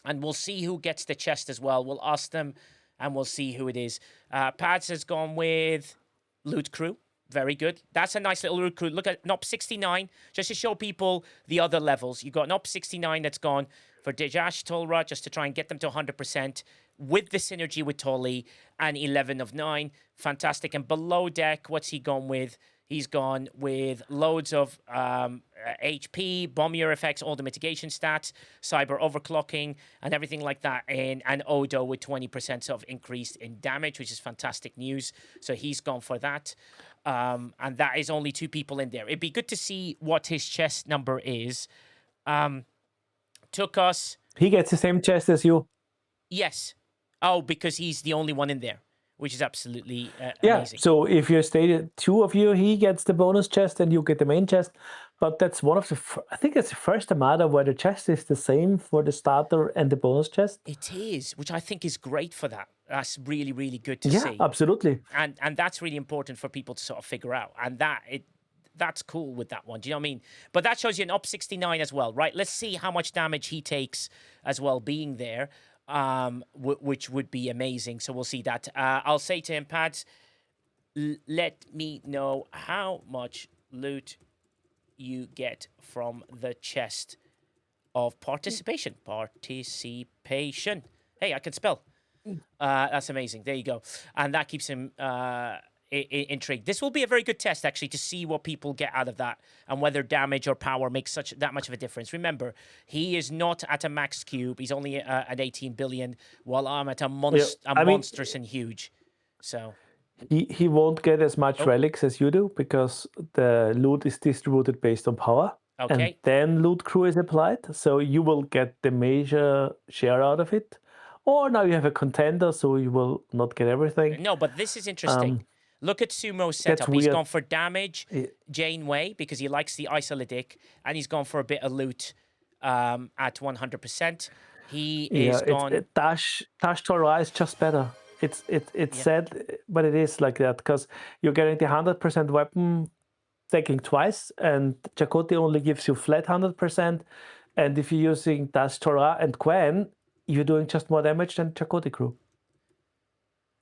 And we'll see who gets the chest as well. We'll ask them, and we'll see who it is. Pads has gone with loot crew. Very good. That's a nice little loot crew. Look at NOP 69, just to show people the other levels. You've got NOP 69 that's gone for Dejash Tolra, just to try and get them to 100%, with the synergy with Tolly, and 11 of 9. Fantastic. And below deck, what's he gone with? He's gone with loads of HP, bomb-year effects, all the mitigation stats, cyber overclocking, and everything like that. And Odo with 20% of increase in damage, which is fantastic news. So he's gone for that. And that is only 2 people in there. It'd be good to see what his chest number is. Took us... He gets the same chest as you. Yes. Oh, because he's the only one in there, which is absolutely yeah, amazing. So if you stated 2 of you, he gets the bonus chest and you get the main chest. But that's one of the, I think it's the first Armada where the chest is the same for the starter and the bonus chest. It is, which I think is great for that. That's really, really good to see. Yeah, absolutely. And that's really important for people to sort of figure out. And that's cool with that one. Do you know what I mean? But that shows you an up 69 as well, right? Let's see how much damage he takes as well being there. Which would be amazing. So we'll see that. I'll say to him, Pads, let me know how much loot you get from the chest of participation. Participation. Hey, I can spell. That's amazing. There you go. And that keeps him intrigued. This will be a very good test, actually, to see what people get out of that and whether damage or power makes that much of a difference. Remember, he is not at a max cube. He's only at 18 billion, while I'm at a monstrous and huge. So he won't get as much relics as you do, because the loot is distributed based on power. Okay. And then loot crew is applied. So you will get the major share out of it. Or now you have a contender, so you will not get everything. No, but this is interesting. Look at Sumo's setup. He's gone for damage, Janeway, because he likes the Isolidic, and he's gone for a bit of loot at 100%. He is gone... Dash Torah is just better. It's sad, but it is like that, because you're getting the 100% weapon stacking twice, and Chakotay only gives you flat 100%. And if you're using Dash Torah and Quen, you're doing just more damage than Chakotay crew.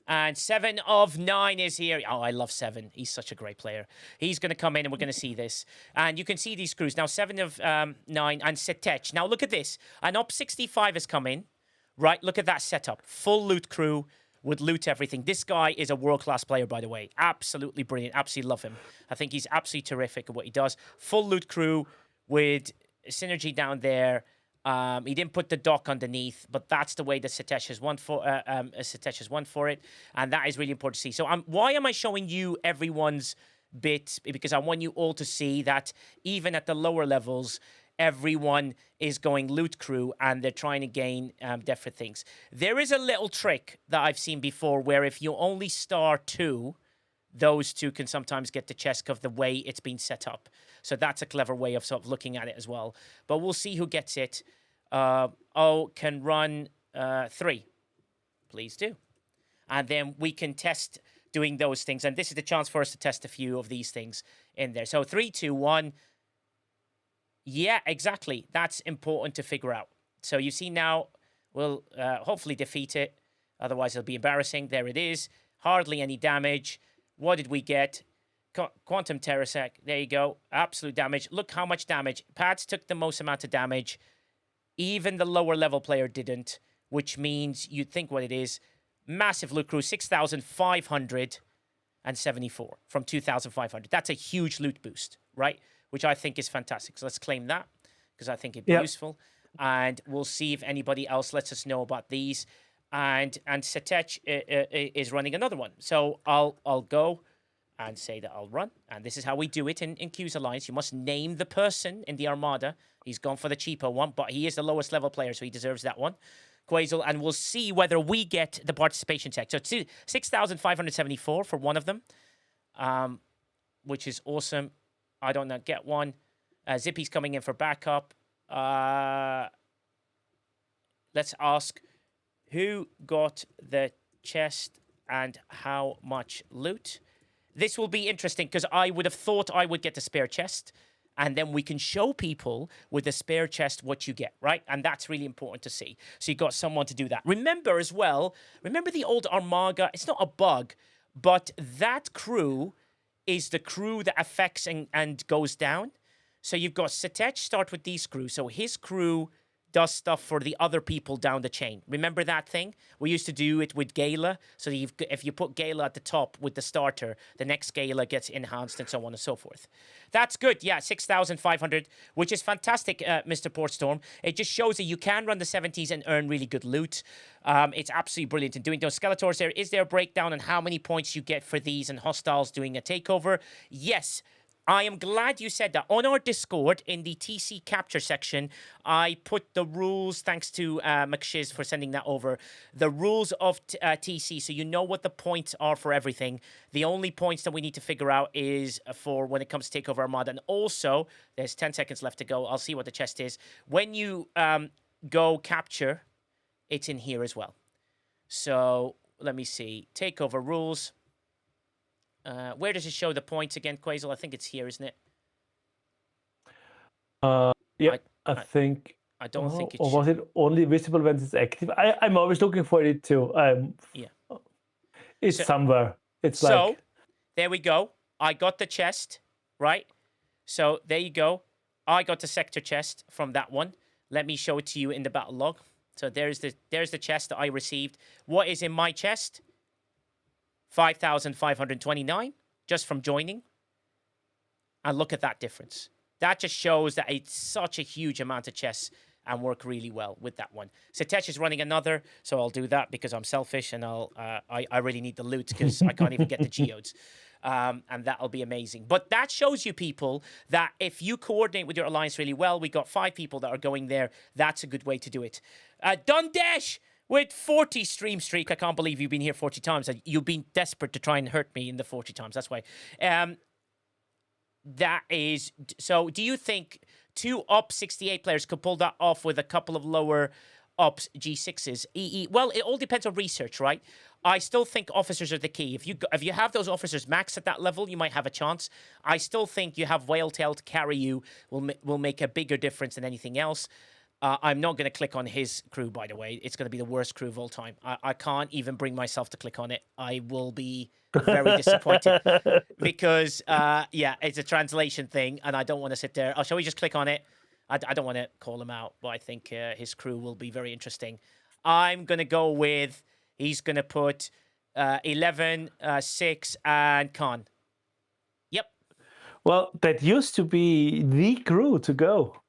And 7 of 9 is here. Oh, I love 7. He's such a great player. He's going to come in and we're going to see this. And you can see these crews. Now, 7 of 9 and Setech. Now, look at this. An Op 65 has come in. Right? Look at that setup. Full loot crew would loot everything. This guy is a world-class player, by the way. Absolutely brilliant. Absolutely love him. I think he's absolutely terrific at what he does. Full loot crew with synergy down there. He didn't put the dock underneath, but that's the way that Setech has won for it, and that is really important to see. So why am I showing you everyone's bit? Because I want you all to see that even at the lower levels, everyone is going loot crew, and they're trying to gain different things. There is a little trick that I've seen before where if you only star 2, those 2 can sometimes get the chest of the way it's been set up. So that's a clever way of sort of looking at it as well. But we'll see who gets it. Can run 3. Please do. And then we can test doing those things. And this is the chance for us to test a few of these things in there. So 3, 2, 1. Yeah, exactly. That's important to figure out. So you see now, we'll hopefully defeat it. Otherwise, it'll be embarrassing. There it is. Hardly any damage. What did we get? Quantum Terrasec. There you go. Absolute damage. Look how much damage. Pads took the most amount of damage. Even the lower level player didn't. which means you'd think what it is. Massive loot crew, 6,574 from 2,500. That's a huge loot boost, right? Which I think is fantastic. So let's claim that because I think it'd be useful. And we'll see if anybody else lets us know about these. And Satech is running another one. So I'll go and say that I'll run. And this is how we do it in Q's Alliance. You must name the person in the Armada. He's gone for the cheaper one, but he is the lowest level player, so he deserves that one. Quasel, and we'll see whether we get the participation check. So it's 6,574 for one of them, which is awesome. I don't know, get one. Zippy's coming in for backup. Let's ask who got the chest and how much loot. This will be interesting because I would have thought I would get the spare chest. And then we can show people with the spare chest what you get, right? And that's really important to see. So you got someone to do that. Remember as well, remember the old Armada? It's not a bug, but that crew is the crew that affects and goes down. So you've got Satech start with these crew. So his crew does stuff for the other people down the chain. Remember that thing? We used to do it with Gala. So if you put Gala at the top with the starter, the next Gala gets enhanced and so on and so forth. That's good. Yeah, 6,500, which is fantastic, Mr. Portstorm. It just shows that you can run the 70s and earn really good loot. It's absolutely brilliant. And doing those Skeletors there, is there a breakdown on how many points you get for these and hostiles doing a takeover? Yes. I am glad you said that. On our Discord, in the TC capture section, I put the rules, thanks to McShiz for sending that over, the rules of TC, so you know what the points are for everything. The only points that we need to figure out is for when it comes to Takeover Armada. And also, there's 10 seconds left to go. I'll see what the chest is. When you go capture, it's in here as well. So, let me see. Takeover rules. Where does it show the points again, Quasel? I think it's here, isn't it? Yeah, I think. I don't think it or was it only visible when it's active? I'm always looking for it too. Yeah. It's somewhere. It's so, like. There we go. I got the chest, right? So there you go. I got the sector chest from that one. Let me show it to you in the battle log. So there's the chest that I received. What is in my chest? 5,529 just from joining. And look at that difference. That just shows that it's such a huge amount of chests and work really well with that one. Satech is running another, so I'll do that because I'm selfish and I really need the loot because I can't even get the geodes. And that'll be amazing. But that shows you, people, that if you coordinate with your alliance really well, we got 5 people that are going there. That's a good way to do it. Dundesh! With 40 stream streak, I can't believe you've been here 40 times. You've been desperate to try and hurt me in the 40 times. That's why. That is... So, do you think 2 up 68 players could pull that off with a couple of lower ups G6s? Well, it all depends on research, right? I still think officers are the key. If you have those officers max at that level, you might have a chance. I still think you have Whaletail to carry you will make a bigger difference than anything else. I'm not going to click on his crew, by the way. It's going to be the worst crew of all time. I can't even bring myself to click on it. I will be very disappointed because, yeah, it's a translation thing, and I don't want to sit there. Shall we just click on it? I don't want to call him out, but I think his crew will be very interesting. I'm going to go with, he's going to put 11, 6, and Khan. Yep. Well, that used to be the crew to go.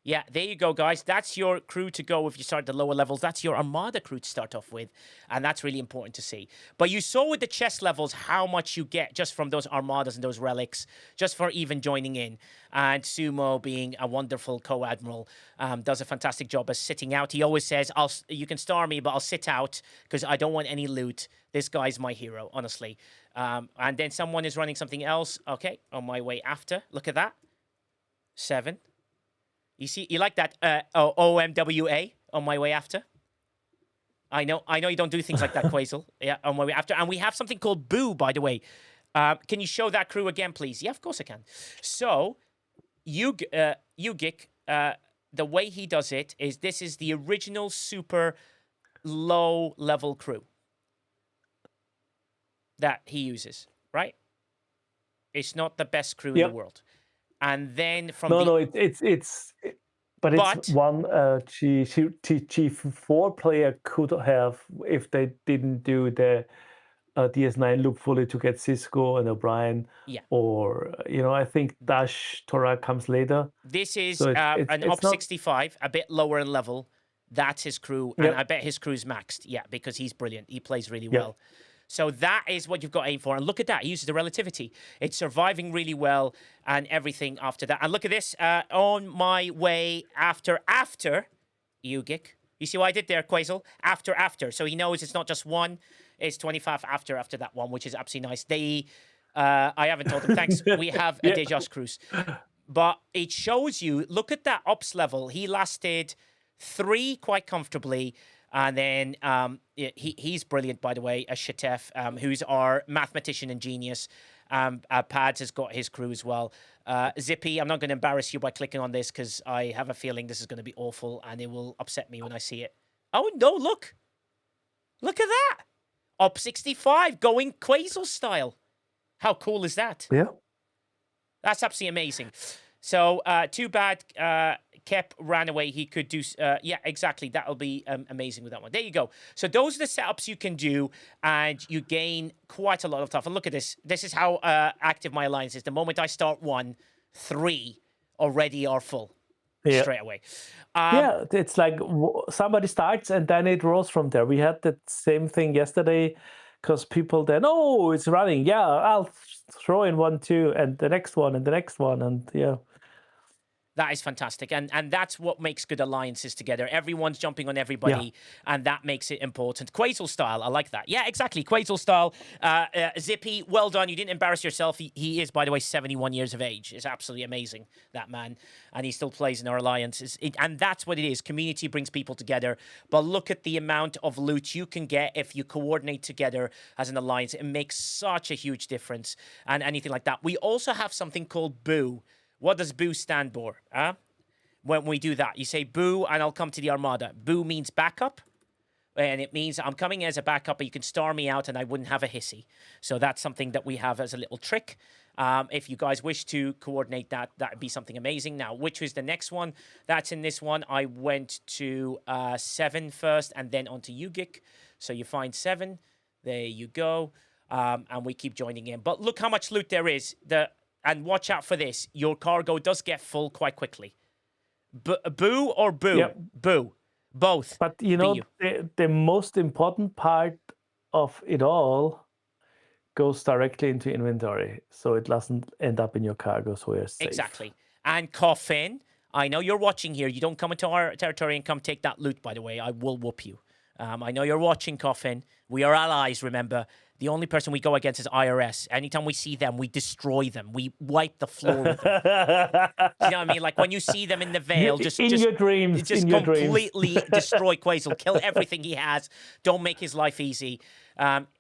Yeah, there you go, guys. That's your crew to go if you start at the lower levels. That's your Armada crew to start off with, and that's really important to see. But you saw with the chest levels how much you get just from those Armadas and those relics, just for even joining in. And Sumo, being a wonderful co-admiral, does a fantastic job as sitting out. He always says, you can star me, but I'll sit out because I don't want any loot. This guy's my hero, honestly. And then someone is running something else. Okay, on my way after. Look at that. 7. You see, you like that OMWA on my way after? I know you don't do things like that, Quasel. Yeah, on my way after. And we have something called Boo, by the way. Can you show that crew again, please? Yeah, of course I can. So, Yugik, the way he does it is this is the original super low-level crew that he uses, right? It's not the best crew in the world. And then from But it's one G4 player could have if they didn't do the DS9 loop fully to get Cisco and O'Brien. Yeah. Or, I think Dash Torah comes later. This is So an it's Op not- 65, a bit lower in level. That's his crew. And Yep. I bet his crew's maxed. Yeah, because he's brilliant. He plays really well. So that is what you've got to aim for. And look at that. He uses the relativity. It's surviving really well and everything after that. And look at this. On my way after Ugik. You see what I did there, Quasel? After. So he knows it's not just one. It's 25 after that one, which is absolutely nice. I haven't told them, thanks. We have a Dejas Cruz. But it shows you, look at that ops level. He lasted 3 quite comfortably. And then he's brilliant, by the way, Shatef, who's our mathematician and genius. Pads has got his crew as well. Zippy, I'm not going to embarrass you by clicking on this because I have a feeling this is going to be awful and it will upset me when I see it. Oh, no, look. Look at that. Op 65 going Quasel style. How cool is that? Yeah. That's absolutely amazing. So, too bad Kep ran away. He could do... yeah, exactly. That'll be amazing with that one. There you go. So those are the setups you can do, and you gain quite a lot of stuff. And look at this. This is how active my alliance is. The moment I start 1, 3 already are full. Yeah. Straight away. Yeah, it's like somebody starts and then it rolls from there. We had that same thing yesterday because people then, oh, it's running. Yeah, I'll throw in 1, 2, and the next one, and the next one. And yeah. That is fantastic. And that's what makes good alliances together. Everyone's jumping on everybody, and that makes it important. Quasel style, I like that. Yeah, exactly. Quasel style. Zippy, well done. You didn't embarrass yourself. He is, by the way, 71 years of age. It's absolutely amazing, that man. And he still plays in our alliance. And that's what it is. Community brings people together. But look at the amount of loot you can get if you coordinate together as an alliance. It makes such a huge difference. And anything like that. We also have something called Boo. What does Boo stand for? When we do that, you say Boo and I'll come to the Armada. Boo means backup. And it means I'm coming as a backup, but you can star me out and I wouldn't have a hissy. So that's something that we have as a little trick. If you guys wish to coordinate that, that would be something amazing. Now, which was the next one? That's in this one. I went to 7 first and then onto Ugik. So you find 7. There you go. And we keep joining in. But look how much loot there is. And watch out for this. Your cargo does get full quite quickly. Boo or Boo? Yep. Boo. Both. But, the most important part of it all goes directly into inventory. So it doesn't end up in your cargo, so you're safe. Exactly. And Coffin, I know you're watching here. You don't come into our territory and come take that loot, by the way. I will whoop you. I know you're watching, Coffin. We are allies, remember. The only person we go against is IRS. Anytime we see them, we destroy them. We wipe the floor with them. You know what I mean? Like when you see them in the Vale, just your dreams, just completely destroy Quasel. Kill everything he has. Don't make his life easy.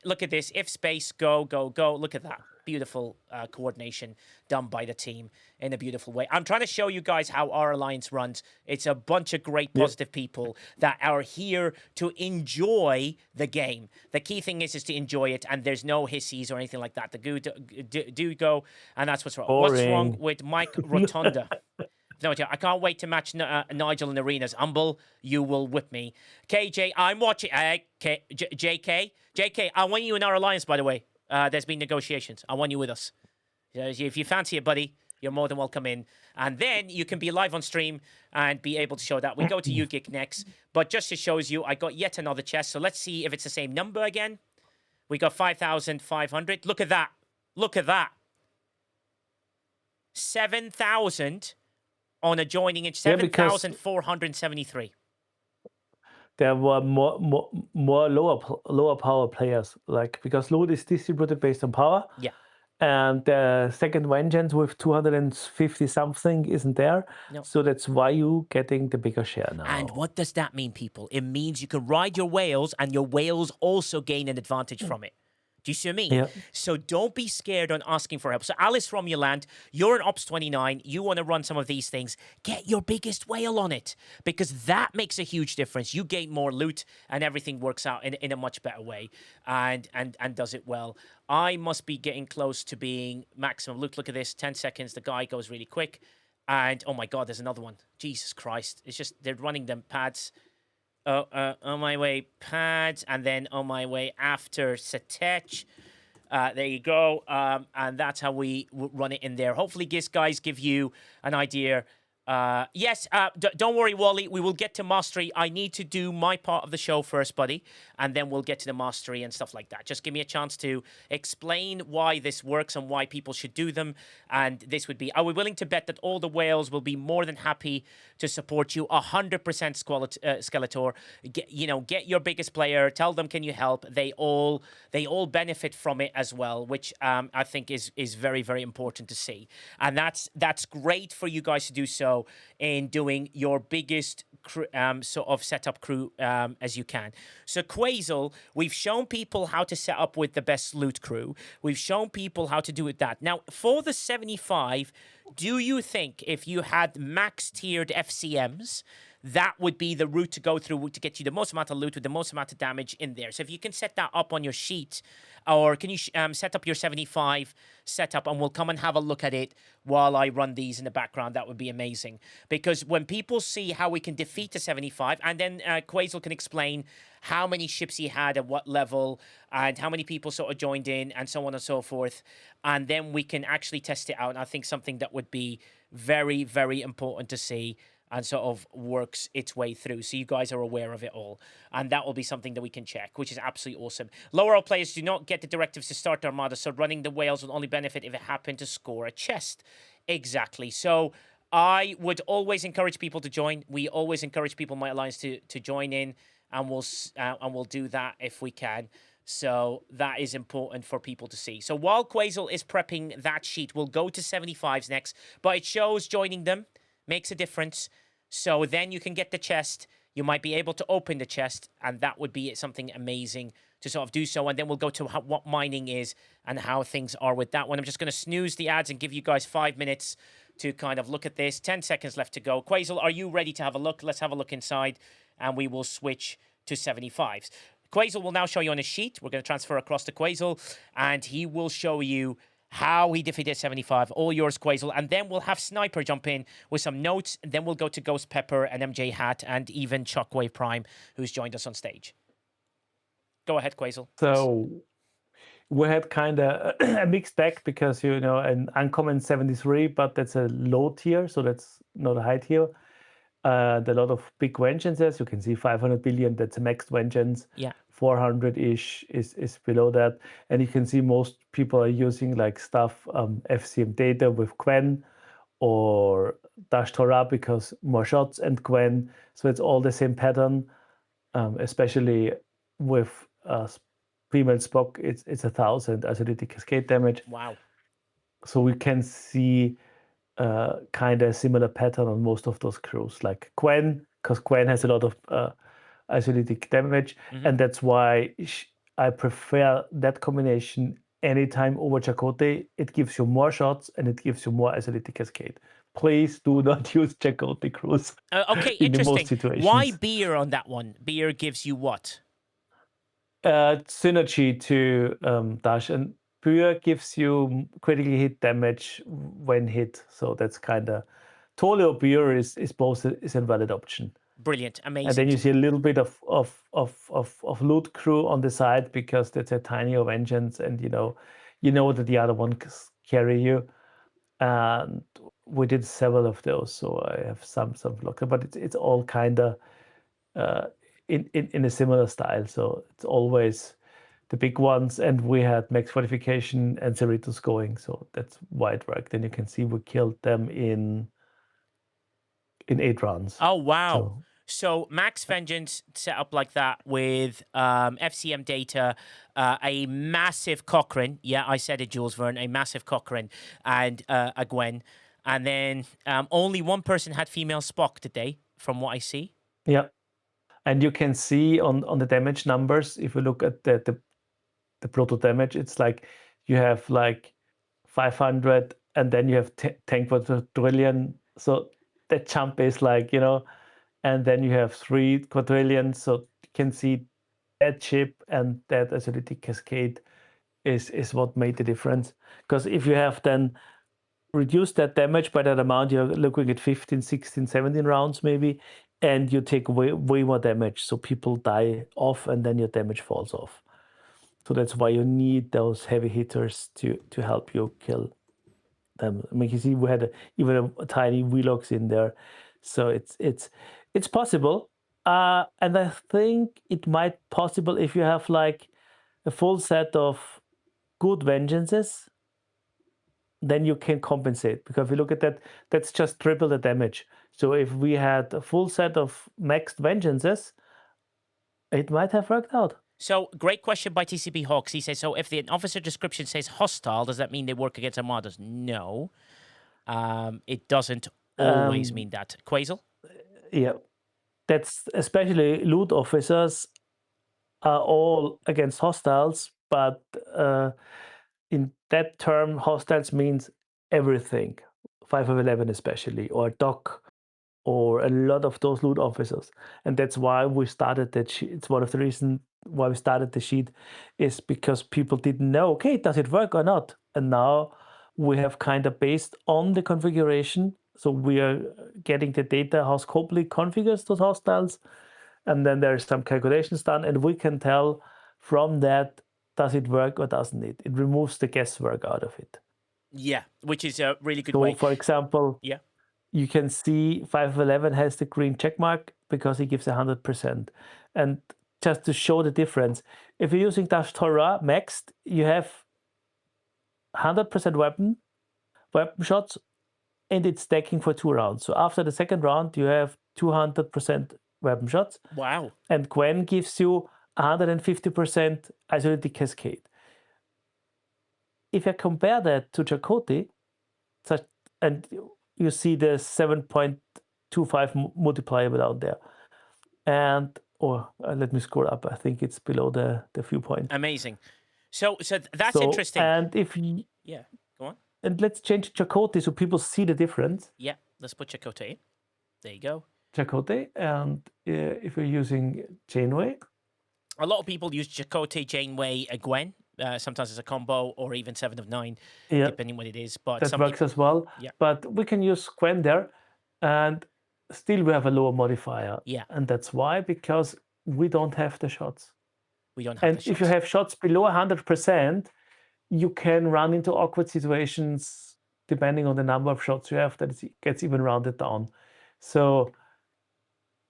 Look at this. If space, go, go, go. Look at that. Beautiful coordination done by the team in a beautiful way. I'm trying to show you guys how our alliance runs. It's a bunch of great positive people that are here to enjoy the game. The key thing is to enjoy it, and there's no hissies or anything like that. The goo do go, and that's what's wrong. Boring. What's wrong with Mike Rotunda? No, I can't wait to match Nigel in arenas. Humble, you will whip me. KJ, I'm watching. JK, I want you in our alliance, by the way. There's been negotiations. I want you with us. If you fancy it, buddy, you're more than welcome in. And then you can be live on stream and be able to show that. We go to Ugik next. But just to show you, I got yet another chest. So let's see if it's the same number again. We got 5,500. Look at that. Look at that. 7,000 on adjoining inch. 7,473. There were more lower power players, like because loot is distributed based on power. Yeah. And the second vengeance with 250 something isn't there. No. So that's why you getting the bigger share now. And what does that mean, people? It means you can ride your whales and your whales also gain an advantage from it. Do you see what I mean? Yeah. So don't be scared on asking for help. So Alice from Yoland, you're an Ops 29. You want to run some of these things. Get your biggest whale on it because that makes a huge difference. You gain more loot and everything works out in a much better way and does it well. I must be getting close to being maximum loot. Look at this, 10 seconds. The guy goes really quick. And oh my God, there's another one. Jesus Christ. It's just, they're running them pads. On my way, pads. And then on my way after Satech. There you go. And that's how we run it in there. Hopefully, this guys give you an idea. Yes, don't worry, Wally. We will get to mastery. I need to do my part of the show first, buddy, and then we'll get to the mastery and stuff like that. Just give me a chance to explain why this works and why people should do them. And this would be, are we willing to bet that all the whales will be more than happy to support you? 100% Skeletor. Get your biggest player. Tell them, can you help? They all benefit from it as well, which I think is very, very important to see. And that's great for you guys to do so in doing your biggest sort of setup crew as you can. So Quasel, we've shown people how to set up with the best loot crew. We've shown people how to do it that. Now, for the 75, do you think if you had max tiered FCMs, that would be the route to go through to get you the most amount of loot with the most amount of damage in there? So if you can set that up on your sheet, or can you set up your 75 setup, and we'll come and have a look at it while I run these in the background, that would be amazing. Because when people see how we can defeat a 75, and then Quasel can explain how many ships he had at what level, and how many people sort of joined in, and so on and so forth, and then we can actually test it out. And I think something that would be very, very important to see, and sort of works its way through. So you guys are aware of it all. And that will be something that we can check, which is absolutely awesome. Lower roll players do not get the directives to start Armada, so running the whales will only benefit if it happened to score a chest. Exactly. So I would always encourage people to join. We always encourage people in my alliance to join in, and we'll do that if we can. So that is important for people to see. So while Quasel is prepping that sheet, we'll go to 75s next, but it shows joining them makes a difference. So then you can get the chest. You might be able to open the chest, and that would be something amazing to sort of do so. And then we'll go to what mining is and how things are with that one. I'm just going to snooze the ads and give you guys 5 minutes to kind of look at this. 10 seconds left to go. Quasel, are you ready to have a look? Let's have a look inside, and we will switch to 75s. Quasel will now show you on his sheet. We're going to transfer across to Quasel, and he will show you how he defeated 75. All yours, Quasel. And then we'll have Sniper jump in with some notes. And then we'll go to Ghost Pepper and MJ Hat and even Shockwave Prime, who's joined us on stage. Go ahead, Quasel. So we had kind of a mixed bag because, an uncommon 73, but that's a low tier, so that's not a high tier. A lot of big vengeances. You can see 500 billion, that's a max vengeance. Yeah. 400-ish is below that. And you can see most people are using like stuff, FCM data with Gwen or Dash Torah because more shots and Gwen. So it's all the same pattern, especially with female Spock, it's 1,000 isolated cascade damage. Wow. So we can see kind of a similar pattern on most of those crews, like Gwen, because Gwen has a lot of isolated damage, and that's why I prefer that combination anytime over Chakotay. It gives you more shots and it gives you more isolated cascade. Please do not use Chakotay crews. Okay, in interesting. most situations. Why beer on that one? Beer gives you what? Synergy to Dash, and Beer gives you critical hit damage when hit. So that's kind of Tolio Beer is both is a valid option. Brilliant, amazing. And then you see a little bit of loot crew on the side because that's a tiny vengeance, and you know that the other one carry you. And we did several of those, so I have some blocker, but it's all kind of in a similar style. So it's always the big ones, and we had max fortification and Cerritos going, so that's why it worked. And you can see we killed them in 8 rounds. Oh wow! So Max Vengeance set up like that with FCM data, a massive Cochrane. Yeah, I said it, Jules Verne, a massive Cochrane, and a Gwen. And then only one person had female Spock today, from what I see. Yeah. And you can see on the damage numbers, if you look at the proto damage, it's like you have like 500 and then you have 10 quadrillion. So that jump is like, and then you have 3 quadrillion. So you can see that chip and that isolated cascade is what made the difference. Because if you have then reduce that damage by that amount, you're looking at 15, 16, 17 rounds maybe, and you take way more damage. So people die off and then your damage falls off. So that's why you need those heavy hitters to help you kill them. I mean, you see, we had even a tiny Velox in there, so it's possible. And I think it might possible if you have like a full set of good vengeances, then you can compensate. Because if you look at that, that's just triple the damage. So if we had a full set of maxed vengeances, it might have worked out. So, great question by TCB Hawks. He says, so if the officer description says hostile, does that mean they work against Armadas? No. It doesn't always mean that. Quasel? Yeah. That's especially loot officers are all against hostiles, but in that term, hostiles means everything. 5 of 11 especially, or doc, or a lot of those loot officers. And that's why we started that sheet. It's one of the reasons why we started the sheet, is because people didn't know, okay, does it work or not? And now we have kind of based on the configuration. So we are getting the data how Scopely configures those hostiles. And then there's some calculations done, and we can tell from that, does it work or doesn't it? It removes the guesswork out of it. Yeah, which is a really good So, way. for example, Yeah. you can see 5 of 11 has the green check mark because it gives 100%. And just to show the difference, if you're using Dash Torah maxed, you have 100% weapon shots, and it's stacking for 2 rounds. So after the second round, you have 200% weapon shots. Wow. And Gwen gives you 150% isolated cascade. If I compare that to Chakotay, and you see the 7.25 multiplier down there. And, let me scroll up. I think it's below the viewpoint. Amazing. So that's interesting. And yeah, go on. And let's change Chakotay so people see the difference. Yeah, let's put Chakotay in. There you go. Chakotay, and if you're using Janeway. A lot of people use Chakotay, Janeway, Gwen. Sometimes it's a combo, or even 7 of 9, depending what it is. But that works as well. Yeah. But we can use Gwen there, and still we have a lower modifier. Yeah. And that's why, because we don't have the shots. We don't have the shots. And if you have shots below 100%, you can run into awkward situations depending on the number of shots you have, that it gets even rounded down. So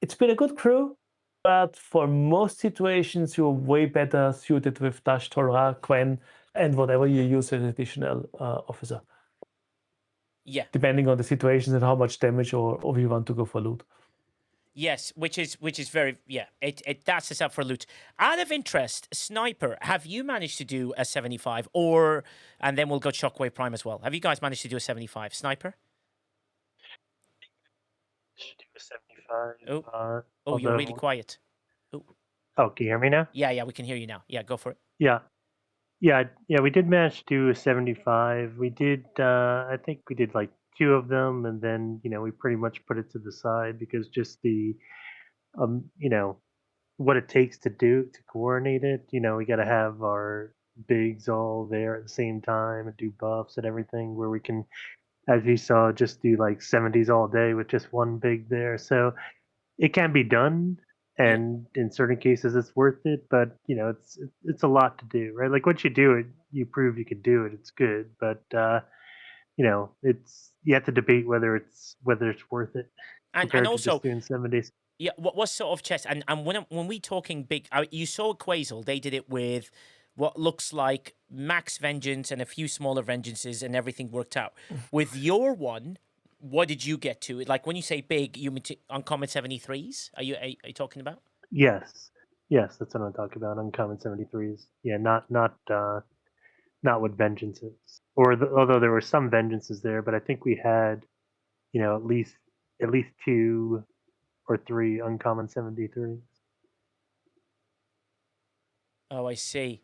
it's been a good crew, but for most situations, you're way better suited with Dash Torah, Gwen, and whatever you use as an additional officer. Yeah. Depending on the situations and how much damage or you want to go for loot. Yes, which is very, that's the stuff for loot. Out of interest, Sniper, have you managed to do a 75 and then we'll go Shockwave Prime as well. Have you guys managed to do a 75? Sniper? Should do a 75. You're really quiet. Oh, can you hear me now? Yeah, we can hear you now. Yeah, go for it. Yeah, we did manage to do a 75. We did, I think we did like 2 of them, and then, we pretty much put it to the side because just the, what it takes to coordinate it, we got to have our bigs all there at the same time and do buffs and everything, where we can, as you saw, just do like 70s all day with just one big there. So it can be done. And in certain cases, it's worth it, but it's a lot to do, right? Like once you do it, you prove you can do it. It's good, but it's you have to debate whether it's worth it. And to also just doing 70s. Yeah, what sort of chess? And when we talking big, you saw Quasel. They did it with what looks like max vengeance and a few smaller vengeances, and everything worked out. With your one, what did you get to? Like when you say big, you mean uncommon 73s? Are you talking about? Yes, that's what I'm talking about. Uncommon 73s. Yeah, not with vengeances. Although there were some vengeances there, but I think we had, at least 2 or 3 uncommon 73s. Oh, I see.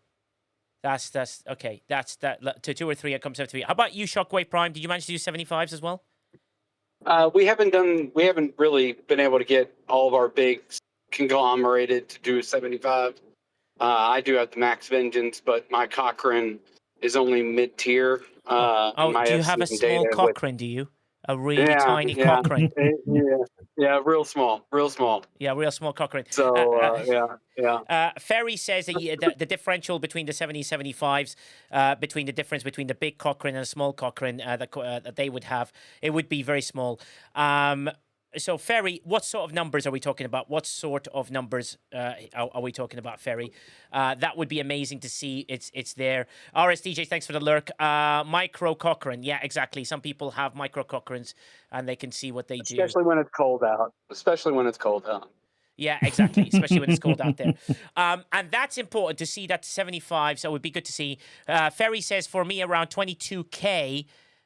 That's okay. That's that to 2 or 3 uncommon 73. How about you, Shockwave Prime? Did you manage to do 75s as well? We haven't really been able to get all of our bigs conglomerated to do a 75. I do have the max vengeance, but my Cochrane is only mid-tier, My do you have a estimating small data with Cochrane, do you? A really tiny Cochrane. real small. Yeah, real small Cochrane. So yeah. Ferry says that the differential between the 70s, 75s, between the difference between the big Cochrane and a small Cochrane that they would have, it would be very small. So, Ferry, what sort of numbers are we talking about? What sort of numbers are we talking about, Ferry? That would be amazing to see. It's there. RSDJ, thanks for the lurk. Micro Cochrane. Yeah, exactly. Some people have micro Cochranes and they can see what they do. Especially when it's cold out. Yeah, exactly. Especially when it's cold out there. And that's important to see that 75. So it would be good to see. Ferry says, for me, around 22K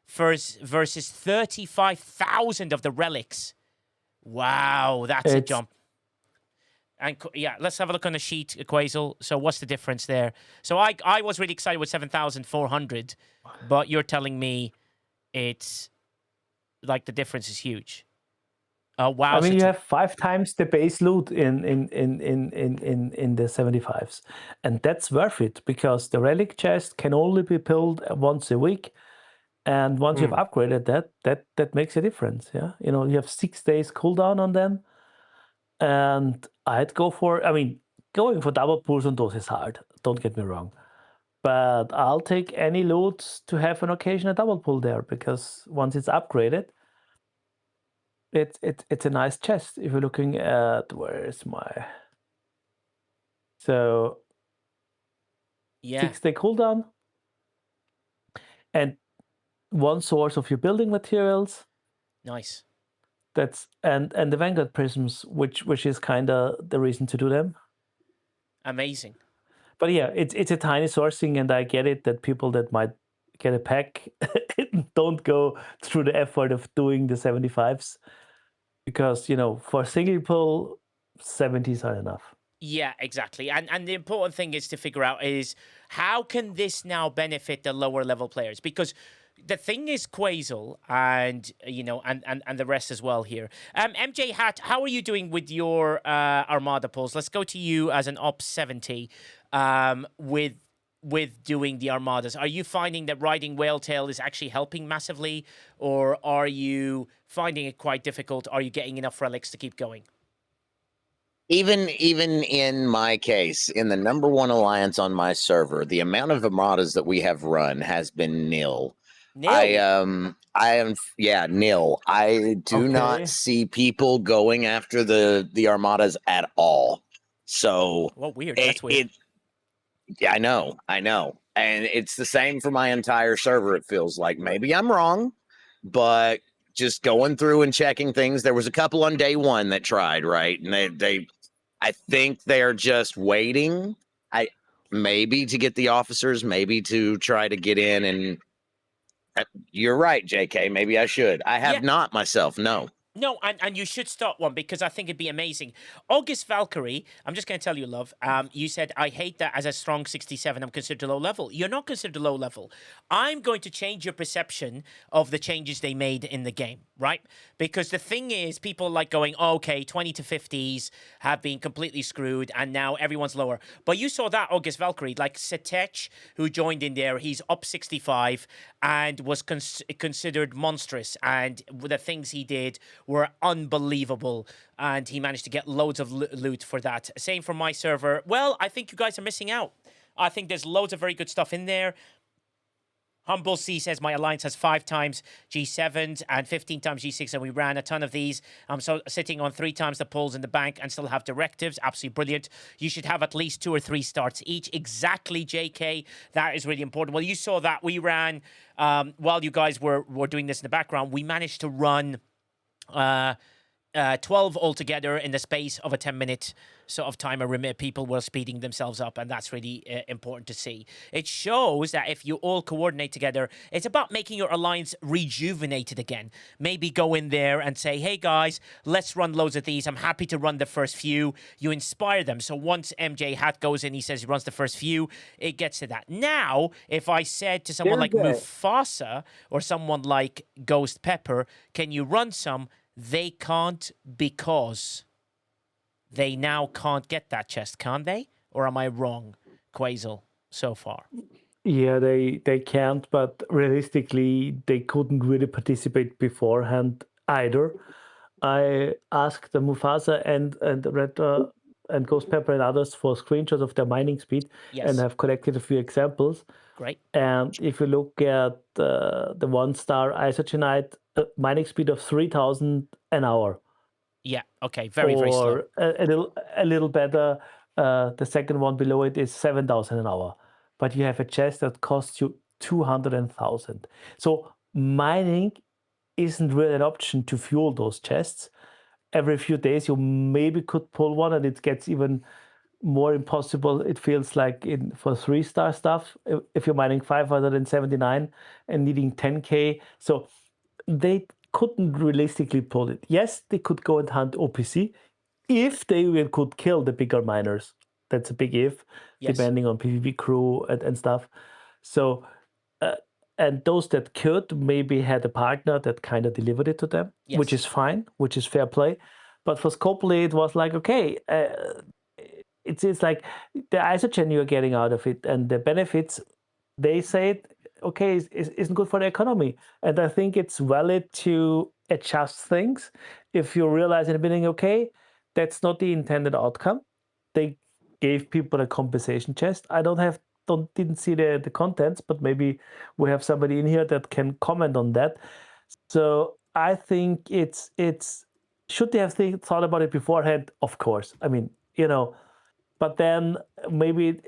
versus 35,000 of the relics. Wow, that's a jump. And yeah, let's have a look on the sheet, Quasel. So what's the difference there? So I was really excited with 7,400, but you're telling me it's like the difference is huge. Oh wow! I mean, you have 5 times the base loot in the 75s, and that's worth it because the relic chest can only be pulled once a week, and once you've upgraded that makes a difference. Yeah, you know, you have 6 days cooldown on them, and I'd go for. I mean, going for double pulls on those is hard. Don't get me wrong, but I'll take any loot to have an occasional double pull there because once it's upgraded. It's a nice chest. If you're looking at where's my 6-day cooldown and 1 source of your building materials. Nice. That's and the Vanguard prisms, which is kind of the reason to do them. Amazing. But yeah, it's a tiny sourcing, and I get it that people that might get a pack don't go through the effort of doing the 75s. Because, you know, for single pull, 70s are enough. Yeah, exactly. And the important thing is to figure out is how can this now benefit the lower level players? Because the thing is, Quasel and, you know, and the rest as well here. MJ Hat, how are you doing with your Armada pulls? Let's go to you as an Ops 70 with doing the Armadas. Are you finding that riding Whaletail is actually helping massively, or are you finding it quite difficult? Are you getting enough relics to keep going? Even in my case, in the number 1 alliance on my server, the amount of Armadas that we have run has been nil. I am nil. I do not see people going after the Armadas at all. So well, weird. That's weird. Yeah, I know. And it's the same for my entire server, it feels like. Maybe I'm wrong, but just going through and checking things. There was a couple on day 1 that tried, right? And I think they're just waiting. Maybe to get the officers, maybe to try to get in and you're right, JK. Maybe I should. I have not myself, no. No, and you should start one because I think it'd be amazing. August Valkyrie, I'm just going to tell you, love. You said, I hate that as a strong 67, I'm considered low level. You're not considered low level. I'm going to change your perception of the changes they made in the game, right? Because the thing is, people like going, oh, okay, 20 to 50s have been completely screwed and now everyone's lower. But you saw that, August Valkyrie, like Setech, who joined in there, he's up 65 and was considered monstrous. And the things he did were unbelievable, and he managed to get loads of loot for that. Same for my server. Well, I think you guys are missing out. I think there's loads of very good stuff in there. Humble C says, my alliance has 5 times G7s and 15 times G6, and we ran a ton of these. I'm so sitting on 3 times the pulls in the bank and still have directives. Absolutely brilliant. You should have at least 2 or 3 starts each. Exactly, JK. That is really important. Well, you saw that we ran, while you guys were doing this in the background, we managed to run 12 altogether in the space of a 10-minute sort of timer. People were speeding themselves up, and that's really important to see. It shows that if you all coordinate together, it's about making your alliance rejuvenated again. Maybe go in there and say, hey guys, let's run loads of these. I'm happy to run the first few. You inspire them. So once MJ Hat goes in, he says he runs the first few, it gets to that. Now, if I said to someone like Mufasa or someone like Ghost Pepper, can you run some? They can't because they now can't get that chest, can't they? Or am I wrong, Quasel, so far? Yeah, they can't, but realistically, they couldn't really participate beforehand either. I asked the Mufasa and Red and Ghost Pepper and others for screenshots of their mining speed, and Yes. have collected a few examples. Great. And if you look at the 1-star isogenite, mining speed of 3,000 an hour, Yeah. Okay. Very, very slow. or a little better. The second one below it is 7,000 an hour, but you have a chest that costs you 200,000. So mining isn't really an option to fuel those chests. Every few days you maybe could pull one, and it gets even more impossible. It feels like for 3-star stuff, if you're mining 579 and needing 10k. So they couldn't realistically pull it. Yes, they could go and hunt OPC if they even could kill the bigger miners. That's a big if, Yes. depending on PvP crew and stuff. So, and those that could maybe had a partner that kind of delivered it to them, which Yes. is fine, which is fair play. But for Scopely, it was like, okay, it's like the isogen you're getting out of it and the benefits, they say it, okay, isn't good for the economy. And I think it's valid to adjust things if you realize in the beginning, okay, that's not the intended outcome. They gave people a compensation chest. I didn't see the contents, but maybe we have somebody in here that can comment on that. So I think it's should they have thought about it beforehand? Of course. I mean, but then maybe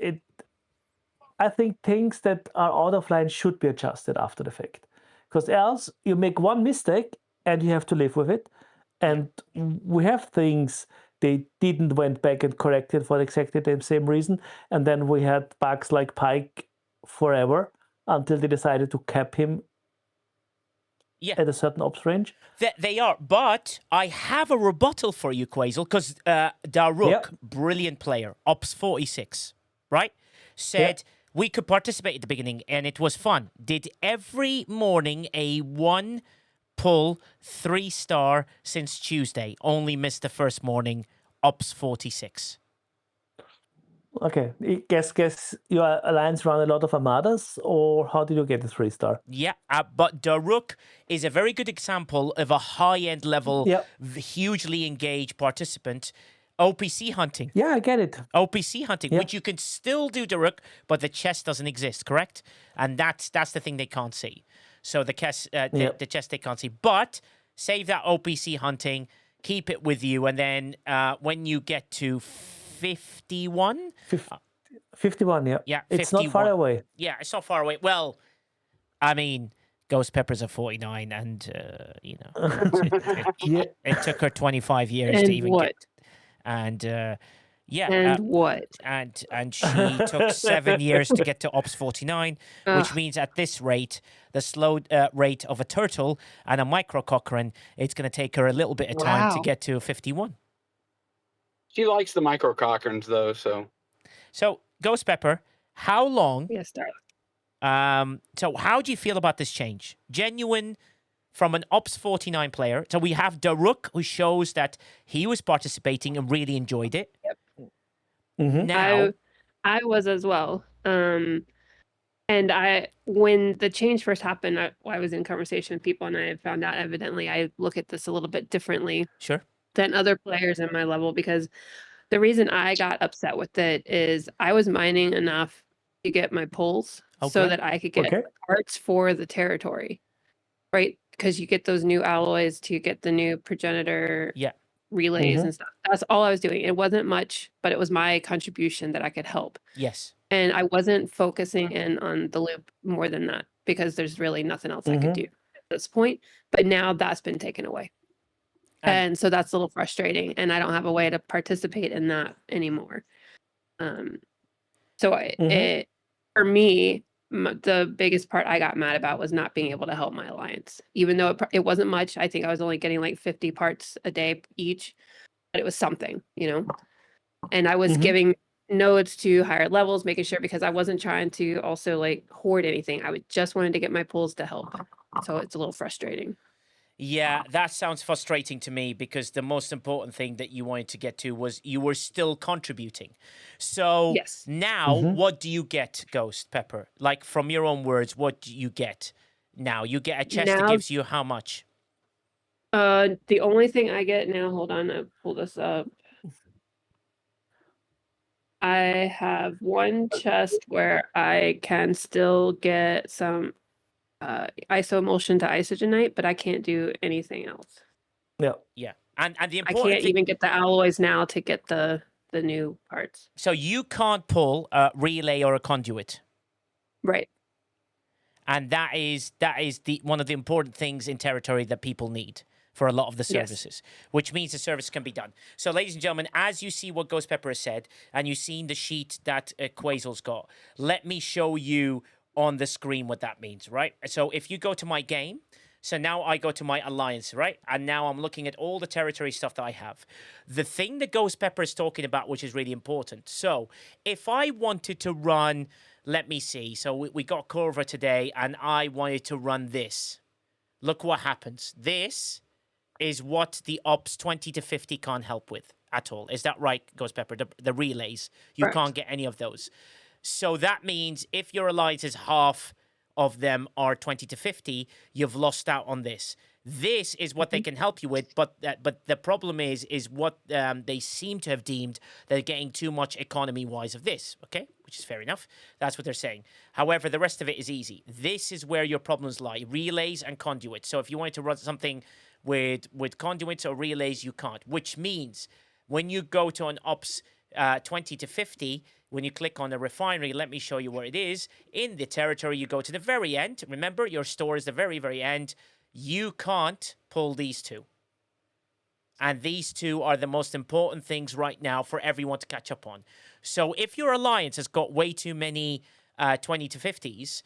I think things that are out of line should be adjusted after the fact, because else you make one mistake and you have to live with it. And we have things they didn't went back and corrected for exactly the same reason, and then we had bugs like Pike forever until they decided to cap him at a certain ops range. They are, but I have a rebuttal for you, Quasel, because Daruk, brilliant player, Ops 46, right, said we could participate at the beginning and it was fun. Did every morning a 1 pull 3-star since Tuesday. Only missed the first morning, Ops 46. Okay, guess your alliance ran a lot of Armadas, or how did you get the 3-star? Yeah, but Daruk is a very good example of a high-end level, hugely engaged participant. OPC hunting. Yeah, I get it. OPC hunting, which you can still do, Daruk, but the chest doesn't exist, correct? And that's the thing they can't see. So the chest they can't see. But save that OPC hunting, keep it with you, and then when you get to 51? 51, yeah. Yeah, it's 51. not far away. Yeah, it's not far away. Well, I mean, Ghost Pepper's at 49, and, it took her 25 years to even get... And, And she took 7 years to get to Ops 49, which means at this rate, the slow rate of a turtle and a micro cochrane, it's going to take her a little bit of time to get to 51. She likes the micro cochranes, though, so. So, Ghost Pepper, how long... Yes, darling. So how do you feel about this change? Genuine from an Ops 49 player. So we have Daruk, who shows that he was participating and really enjoyed it. Yep. Mm-hmm. Now, I was as well. And when the change first happened, I was in conversation with people, and I found out evidently I look at this a little bit differently than other players in my level, because the reason I got upset with it is I was mining enough to get my pulls so that I could get parts for the territory, right? Because you get those new alloys to get the new progenitor relays and stuff. That's all I was doing. It wasn't much, but it was my contribution that I could help. Yes. And I wasn't focusing in on the loop more than that, because there's really nothing else I could do at this point. But now that's been taken away. And so that's a little frustrating, and I don't have a way to participate in that anymore. So for me, the biggest part I got mad about was not being able to help my alliance, even though it wasn't much. I think I was only getting like 50 parts a day each, but it was something, and I was giving nodes to higher levels, making sure, because I wasn't trying to also like hoard anything. I just wanted to get my pulls to help. So it's a little frustrating. Yeah, that sounds frustrating to me because the most important thing that you wanted to get to was you were still contributing. So Yes. now, what do you get, Ghost Pepper? Like, from your own words, what do you get now? You get a chest that Now- gives you how much? The only thing I get now, hold on, I pull this up. I have one chest where I can still get some iso-emulsion to isogenite, but I can't do anything else. Yeah. Yeah. And the I important can't thing, even get the alloys now to get the new parts. so you can't pull a relay or a conduit. Right. And that is the one of the important things in territory that people need for a lot of the Yes. services, which means the service can be done. So, ladies and gentlemen, as you see what Ghost Pepper has said, and you've seen the sheet that Quazel's got, let me show you on the screen what that means, right? So if you go to my game, so now I go to my alliance, right? And now I'm looking at all the territory stuff that I have. The thing that Ghost Pepper is talking about, which is really important. So if I wanted to run, let me see. So we got Corva today, and I wanted to run this. Look what happens. This is what the ops 20 to 50 can't help with at all. Is that right, Ghost Pepper? The relays. You Correct. can't get any of those. So that means if your alliance is half of them are 20 to 50, you've lost out on this. This is what they can help you with, but the problem is what they seem to have deemed they're getting too much economy-wise of this, okay? Which is fair enough. That's what they're saying. However, the rest of it is easy. This is where your problems lie, relays and conduits. So if you wanted to run something with conduits or relays, you can't, which means when you go to an ops 20 to 50, when you click on the refinery, let me show you where it is. In the territory, you go to the very end. Remember, your store is the very, very end. You can't pull these two. And these two are the most important things right now for everyone to catch up on. So if your alliance has got way too many 20 to 50s,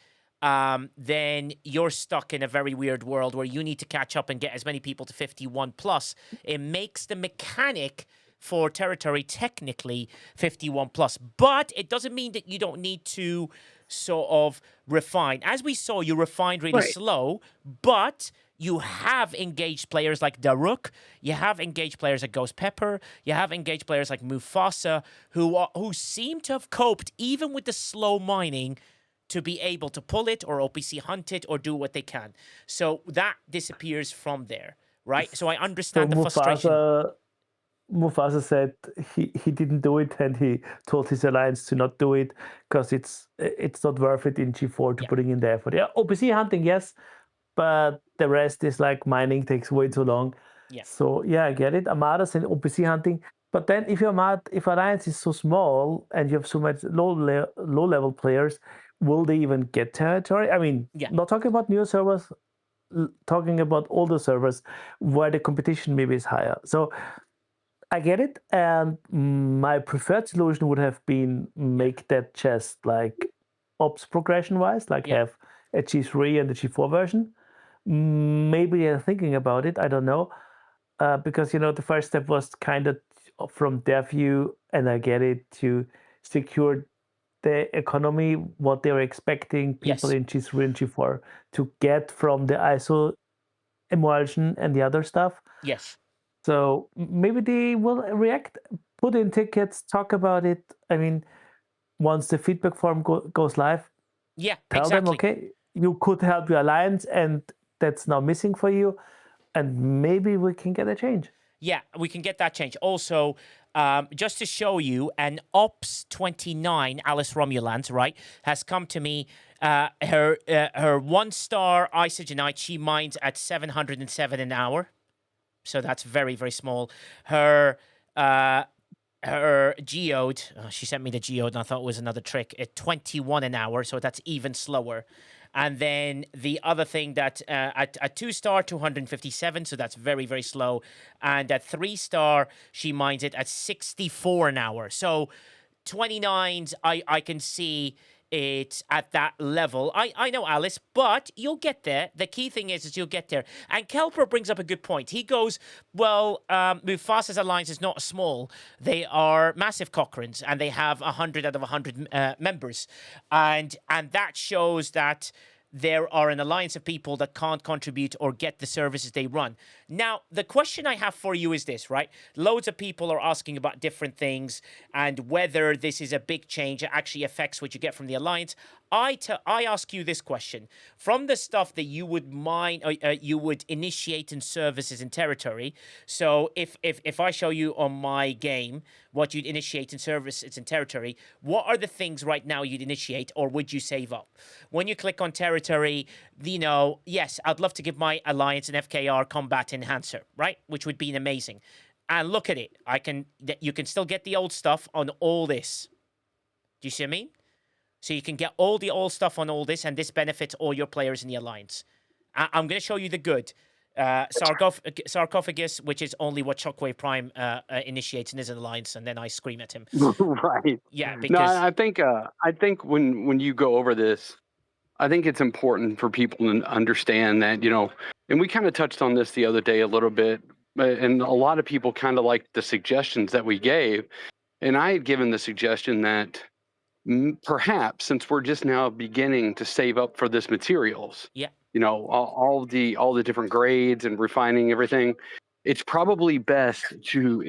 then you're stuck in a very weird world where you need to catch up and get as many people to 51 plus. It makes the mechanic for territory technically 51 plus, but it doesn't mean that you don't need to sort of refine. As we saw, you refined really slow, but you have engaged players like Daruk, you have engaged players like Ghost Pepper, you have engaged players like Mufasa, who seem to have coped even with the slow mining to be able to pull it or OPC hunt it or do what they can. So that disappears from there, right? So I understand the frustration. Mufasa said he didn't do it, and he told his alliance to not do it because it's not worth it in G4 to putting in the effort. Yeah, OPC hunting, yes, but the rest is like mining takes way too long. Yeah. So yeah, I get it. Armadas and OPC hunting, but then if alliance is so small and you have so much low level players, will they even get territory? I mean, not talking about new servers, talking about older servers where the competition maybe is higher. So I get it, and my preferred solution would have been make that chest like ops progression wise, like have a G3 and a G4 version. Maybe they're thinking about it. I don't know, because the first step was kind of from their view, and I get it, to secure the economy, what they were expecting people in G3 and G4 to get from the ISO emulsion and the other stuff. Yes. So maybe they will react, put in tickets, talk about it. I mean, once the feedback form goes live, tell them, okay, you could help your alliance, and that's now missing for you, and maybe we can get a change. Yeah, we can get that change. Also, just to show you, an Ops 29, Alice Romulans, right, has come to me. Her 1-star isogenite, she mines at 707 an hour. So that's very, very small. Her geode, she sent me the geode and I thought it was another trick, at 21 an hour, so that's even slower. And then the other thing that at 2-star, 257, so that's very, very slow. And at 3-star, she mines it at 64 an hour. So 29s, I can see it's at that level. I know, Alice, but you'll get there. The key thing is you'll get there. And Kelper brings up a good point. He goes, well, Mufasa's alliance is not small. They are massive Cochranes, and they have 100 out of 100 members. And that shows that there are an alliance of people that can't contribute or get the services they run. Now, the question I have for you is this, right? Loads of people are asking about different things and whether this is a big change that actually affects what you get from the alliance. I ask you this question. From the stuff that you would you would initiate in services in territory, so if I show you on my game what you'd initiate in services in territory, what are the things right now you'd initiate, or would you save up? When you click on territory, yes, I'd love to give my alliance an FKR combat enhancer, right? Which would be amazing. And look at it. You can still get the old stuff on all this. Do you see what I mean? So you can get all the old stuff on all this, and this benefits all your players in the alliance. I'm going to show you the good. Sarcophagus, which is only what Shockwave Prime initiates in his alliance, and then I scream at him. Right. Yeah, No, because I think when you go over this, I think it's important for people to understand that, and we kind of touched on this the other day a little bit, and a lot of people kind of liked the suggestions that we gave. And I had given the suggestion that perhaps, since we're just now beginning to save up for this materials, all the different grades and refining everything, it's probably best to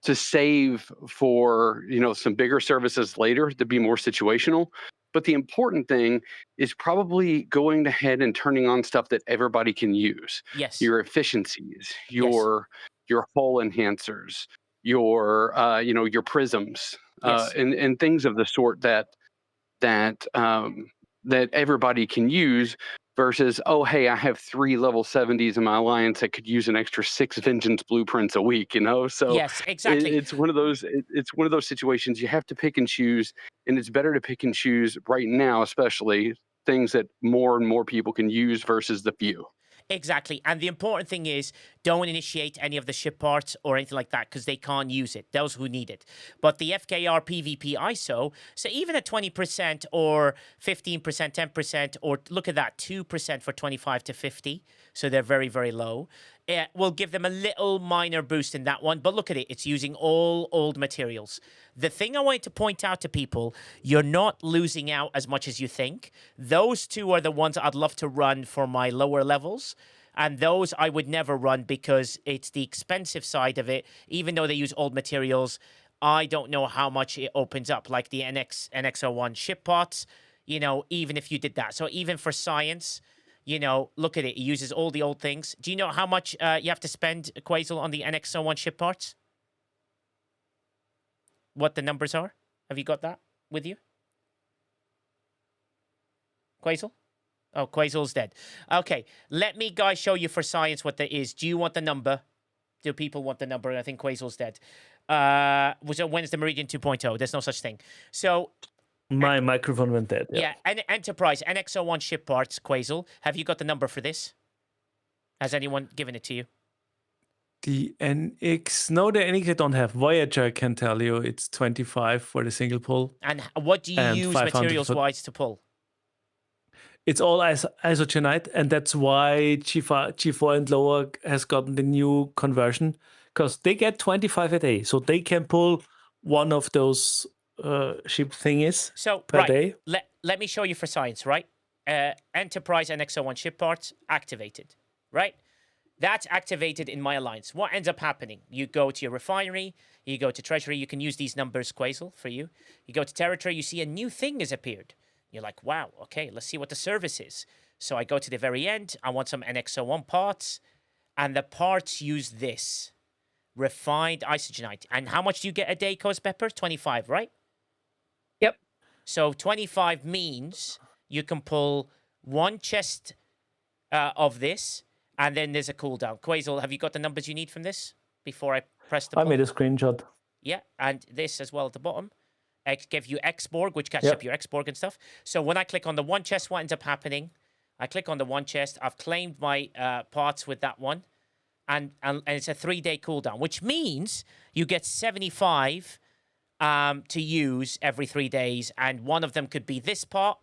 save for some bigger services later to be more situational. But the important thing is probably going ahead and turning on stuff that everybody can use. Yes. Your efficiencies, your hull enhancers, your prisms, and things of the sort that everybody can use, versus, oh, hey, I have 3 level 70s in my alliance that could use an extra 6 vengeance blueprints a week, So yes, exactly. It's one of those situations you have to pick and choose, and it's better to pick and choose right now, especially things that more and more people can use versus the few. Exactly. And the important thing is, don't initiate any of the ship parts or anything like that, because they can't use it, those who need it. But the FKR PvP ISO, so even at 20% or 15%, 10%, or look at that, 2% for 25 to 50, so they're very, very low, will give them a little minor boost in that one. But look at it, it's using all old materials. The thing I wanted to point out to people, you're not losing out as much as you think. Those two are the ones I'd love to run for my lower levels. And those I would never run because it's the expensive side of it. Even though they use old materials, I don't know how much it opens up. Like the NX01 ship pots, even if you did that. So even for science, look at it. It uses all the old things. Do you know how much you have to spend, Quasel, on the NX01 ship parts? What the numbers are? Have you got that with you? Quasel? Oh, Quasel's dead. Okay, let me, guys, show you for science what there is. Do you want the number? Do people want the number? I think Quasel's dead. When is the Meridian 2.0? There's no such thing. So... My microphone went dead. Yeah, and Enterprise, NX01 ship parts, Quasel. Have you got the number for this? Has anyone given it to you? The NX, no, the NX I don't have. Voyager, I can tell you, it's 25 for the single pull. And what do you use materials-wise to pull? It's all isogenite, and that's why G4 and lower has gotten the new conversion, because they get 25 a day, so they can pull one of those ship thingies per day. Let me show you for science, right? Enterprise NX01 ship parts activated, right? That's activated in my alliance. What ends up happening? You go to your refinery, you go to treasury, you can use these numbers, Quasel, for you. You go to territory, you see a new thing has appeared. You're like, wow, okay, let's see what the service is. So I go to the very end, I want some NX01 parts, and the parts use this. Refined isogenite. And how much do you get a day, Coast Pepper? 25, right? Yep. So 25 means you can pull one chest of this, and then there's a cooldown. Quasel, have you got the numbers you need from this before I press the I made a screenshot. Yeah, and this as well at the bottom. Give you Xborg, which catches up your Xborg and stuff. So when I click on the one chest, what ends up happening? I click on the one chest. I've claimed my parts with that one. And it's a 3-day cooldown, which means you get 75 to use every 3 days. And one of them could be this part.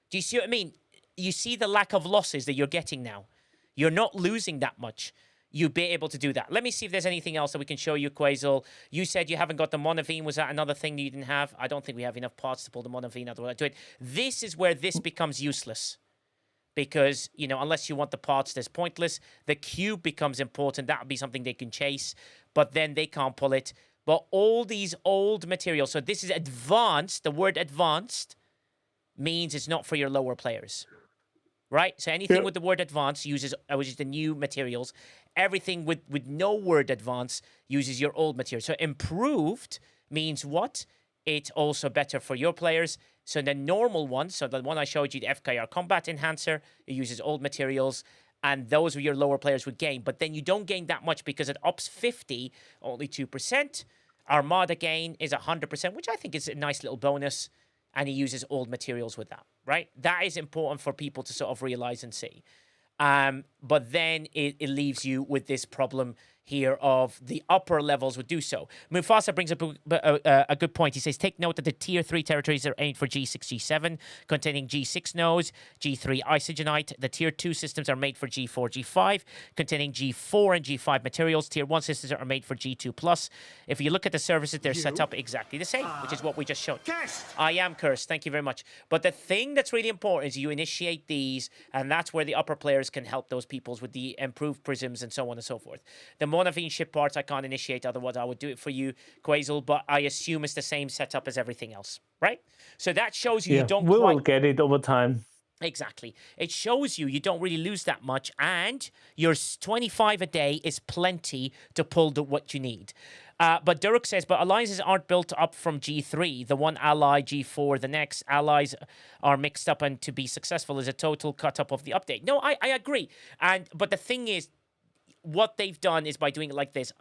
Do you see what I mean? You see the lack of losses that you're getting now. You're not losing that much. you'd be able to do that. Let me see if there's anything else that we can show you, Quasel. You said you haven't got the Monavine. Was that another thing that you didn't have? I don't think we have enough parts to pull the Monavine otherwise do it. This is where this becomes useless. Because, you know, unless you want the parts, that's pointless. The cube becomes important. That would be something they can chase. But then they can't pull it. But all these old materials. So this is advanced. The word advanced means it's not for your lower players. Right? So anything with the word advanced uses the new materials. Everything with no word advanced uses your old materials. So improved means what? It's also better for your players. So the normal one, so the one I showed you, the FKR Combat Enhancer, it uses old materials, and those are your lower players would gain. But then you don't gain that much because at Ops 50, only 2%. Armada gain is 100%, which I think is a nice little bonus. And he uses old materials with that, right? That is important for people to sort of realize and see. But then it leaves you with this problem here of the upper levels would do so. Mufasa brings up a good point. He says, take note that the tier 3 territories are aimed for G6, G7, containing G6 nodes, G3 isogenite. The tier 2 systems are made for G4, G5, containing G4 and G5 materials. Tier 1 systems are made for G2+. If you look at the services, they're set up exactly the same, which is what we just showed. I am cursed. Thank you very much. But the thing that's really important is you initiate these, and that's where the upper players can help those peoples with the improved prisms and so on and so forth. The Monavine ship parts I can't initiate, otherwise I would do it for you, Quasel, but I assume it's the same setup as everything else, right? So that shows you don't we will get it over time. Exactly. It shows you don't really lose that much, and your 25 a day is plenty to pull what you need. But Durek says, but alliances aren't built up from G3. The one ally, G4, the next allies are mixed up, and to be successful is a total cut up of the update. No, I agree. But the thing is, what they've done is by doing it like this.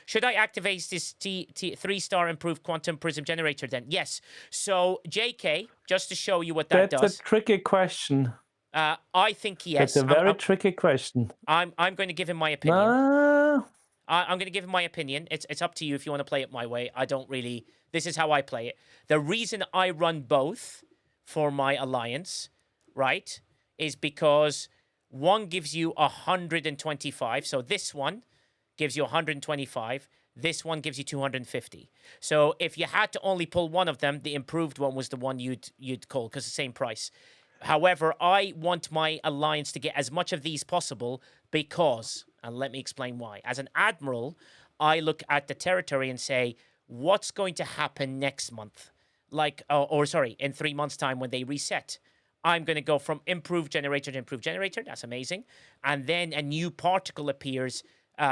Should I activate this 3-star improved quantum prism generator then? Yes. So, JK, just to show you what that does. That's a tricky question. I think yes. That's a very tricky question. I'm going to give him my opinion. I'm going to give him my opinion. It's up to you if you want to play it my way. I don't really... This is how I play it. The reason I run both for my alliance, right, is because... one gives you 125. So this one gives you 125. This one gives you 250. So if you had to only pull one of them, the improved one was the one you'd call because the same price. However, I want my alliance to get as much of these possible because, and let me explain why. As an admiral, I look at the territory and say, what's going to happen next month? In 3 months' time when they reset. I'm going to go from improved generator to improved generator. That's amazing. And then a new particle appears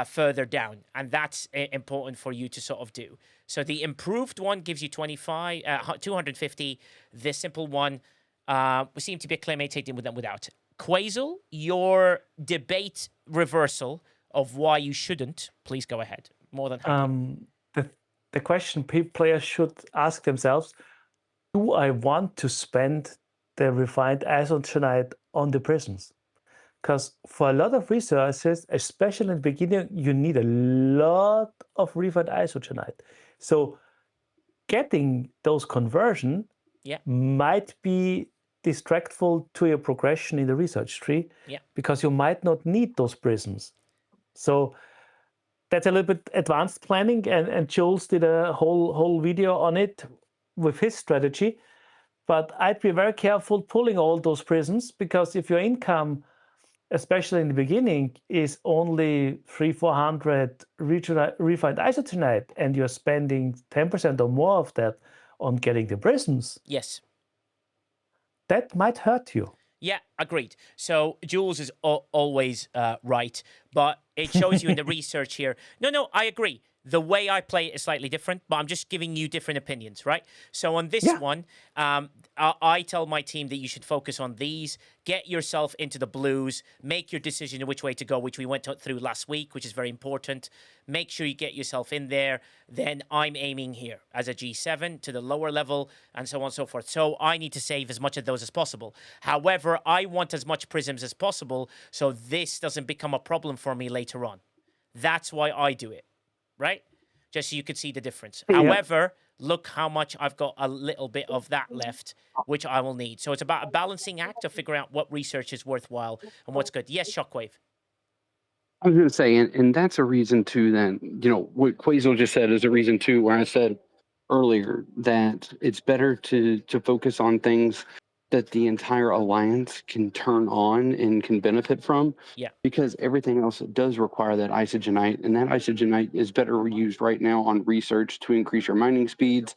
further down. And that's important for you to sort of do. So the improved one gives you 250. The simple one, we seem to be acclimating with them without. Quasel, your debate reversal of why you shouldn't, please go ahead. More than happy. The question players should ask themselves, do I want to spend the refined isogenite on the prisms? Because for a lot of researchers, especially in the beginning, you need a lot of refined isogenite. So getting those conversion might be distractful to your progression in the research tree because you might not need those prisms. So that's a little bit advanced planning, and Jules did a whole video on it with his strategy. But I'd be very careful pulling all those prisms, because if your income, especially in the beginning, is only 300-400 refined isogenite, and you're spending 10% or more of that on getting the prisms, that might hurt you. Yeah, agreed. So Jules is always right, but it shows you in the research here. No, I agree. The way I play it is slightly different, but I'm just giving you different opinions, right? So on this one, I tell my team that you should focus on these, get yourself into the blues, make your decision of which way to go, which we went through last week, which is very important. Make sure you get yourself in there. Then I'm aiming here as a G7 to the lower level and so on and so forth. So I need to save as much of those as possible. However, I want as much prisms as possible so this doesn't become a problem for me later on. That's why I do it. Right? Just so you could see the difference. However, look how much I've got a little bit of that left, which I will need. So it's about a balancing act of figuring out what research is worthwhile and what's good. Yes, Shockwave. I was going to say, and that's a reason too. Then what Quasel just said is a reason too, where I said earlier that it's better to focus on things that the entire alliance can turn on and can benefit from. Yeah. Because everything else does require that isogenite, and that isogenite is better used right now on research to increase your mining speeds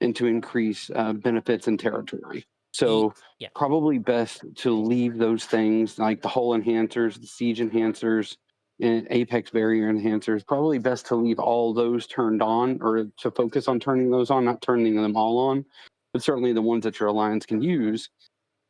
and to increase benefits and territory. So Yeah. probably best to leave those things like the hull enhancers, the siege enhancers, and apex barrier enhancers. Probably best to leave all those turned on, or to focus on turning those on, not turning them all on, but certainly the ones that your alliance can use,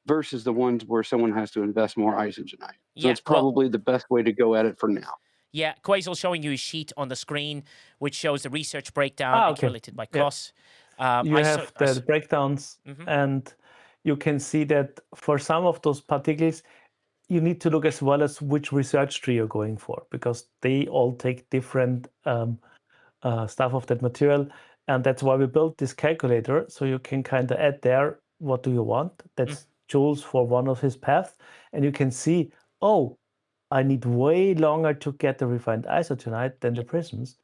versus the ones where someone has to invest more isogenite. So it's probably the best way to go at it for now. Yeah, Quasel showing you a sheet on the screen which shows the research breakdown accumulated by costs. You have the breakdowns, and you can see that for some of those particles, you need to look as well as which research tree you're going for, because they all take different stuff of that material. And that's why we built this calculator, so you can kind of add there, what do you want? That's joules for one of his paths. And you can see, oh, I need way longer to get the refined isotonite than the prisms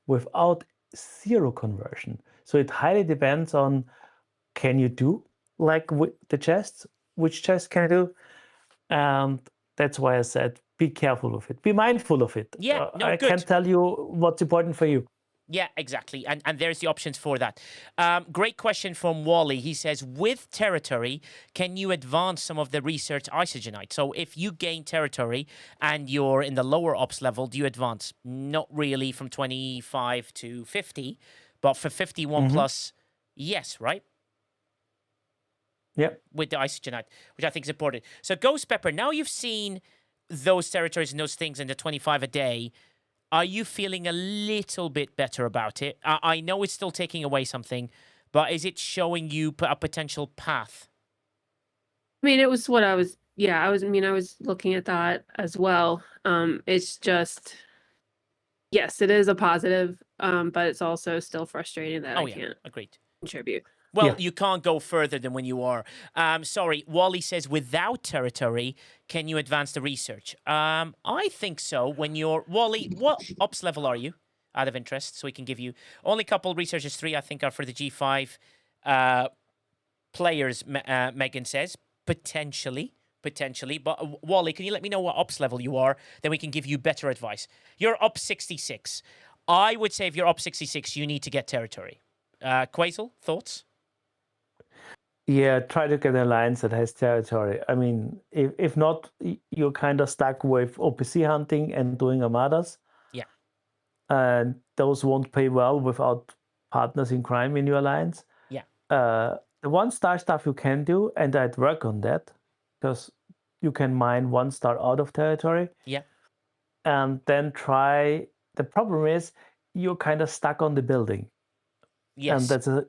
without zero conversion. So it highly depends on, can you do like with the chests? Which chest can I do? And that's why I said, be careful with it. Be mindful of it. Yeah, I can't tell you what's important for you. Yeah, exactly. And there's the options for that. Great question from Wally. He says, with territory, can you advance some of the research isogenite? So if you gain territory and you're in the lower ops level, do you advance? Not really from 25 to 50, but for 51 plus, yes, right? Yeah. With the isogenite, which I think is important. So Ghost Pepper, now you've seen those territories and those things in the 25 a day, are you feeling a little bit better about it? I know it's still taking away something, but is it showing you a potential path? I mean, it was what I was, I was looking at that as well. It's just, yes, it is a positive, but it's also still frustrating that I can't contribute. Well, you can't go further than when you are. Sorry, Wally says, without territory, can you advance the research? I think so. When you're... Wally, what ops level are you, out of interest? So we can give you... Only couple researchers, 3, I think, are for the G5 players, Megan says. Potentially. But Wally, can you let me know what ops level you are? Then we can give you better advice. You're up 66. I would say if you're up 66, you need to get territory. Quasel, thoughts? Yeah, try to get an alliance that has territory. I mean, if not, you're kind of stuck with OPC hunting and doing Armadas. Yeah. And those won't pay well without partners in crime in your alliance. Yeah. The 1-star stuff you can do, and I'd work on that, because you can mine 1-star out of territory. Yeah. And then try... The problem is, you're kind of stuck on the building. Yes. And that's a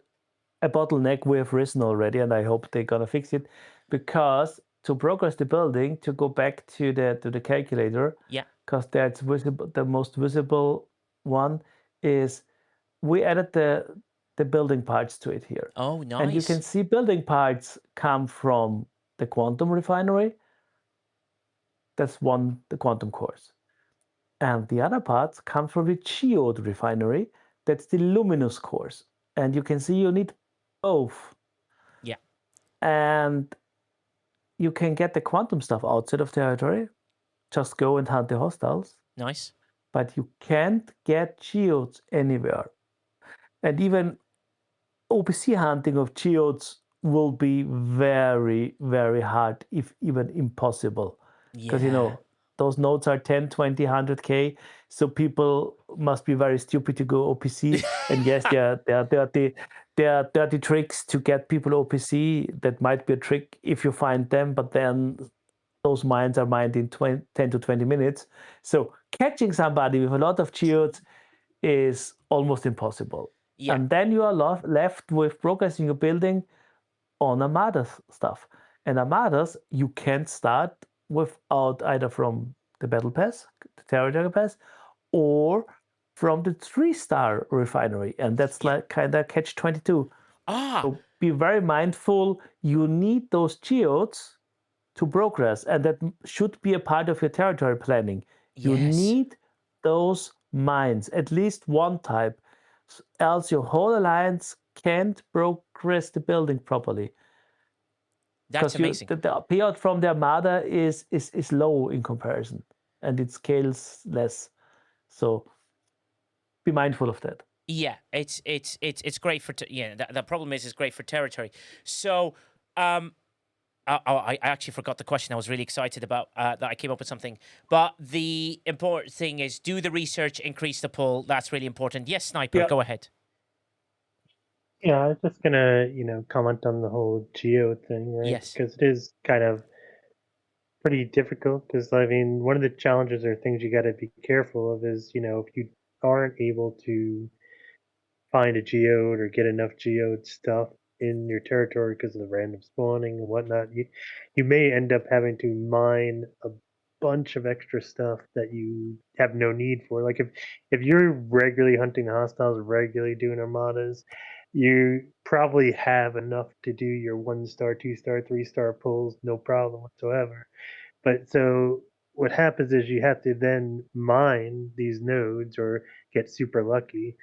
bottleneck we have risen already, and I hope they're gonna fix it, because to progress the building, to go back to the calculator, because that's visible, the most visible one is we added the building parts to it here. Oh, nice. And you can see building parts come from the quantum refinery. That's the quantum cores. And the other parts come from the geode refinery. That's the luminous cores. And you can see you need both. Yeah. And you can get the quantum stuff outside of territory. Just go and hunt the hostiles. Nice. But you can't get geodes anywhere. And even OPC hunting of geodes will be very, very hard, if even impossible. Because, those nodes are 10, 20, 100K. So people must be very stupid to go OPC. And yes, there are dirty tricks to get people OPC. That might be a trick if you find them, but then those mines are mined in 10 to 20 minutes. So catching somebody with a lot of geodes is almost impossible. Yeah. And then you are left with progressing your building on Armadas stuff. And Armadas, you can't start without either from the battle pass, the territory pass, or from the 3-star refinery. And that's like kind of catch-22. So be very mindful. You need those geodes to progress, and that should be a part of your territory planning. You need those mines, at least one type, else your whole alliance can't progress the building properly. That's amazing. The payout from the Armada is low in comparison, and it scales less. So be mindful of that. Yeah, it's great for the problem is it's great for territory. So I actually forgot the question. I was really excited about that. I came up with something, but the important thing is do the research, increase the pull. That's really important. Yes, Sniper, go ahead. Yeah, I was just gonna, comment on the whole geo thing, right? Yes. Because it is kind of pretty difficult. Because I mean, one of the challenges or things you got to be careful of is, if you aren't able to find a geode or get enough geode stuff in your territory because of the random spawning and whatnot, you may end up having to mine a bunch of extra stuff that you have no need for. Like if you're regularly hunting hostiles, regularly doing armadas, you probably have enough to do your 1-star, 2-star, 3-star pulls, no problem whatsoever. But so what happens is you have to then mine these nodes or get super lucky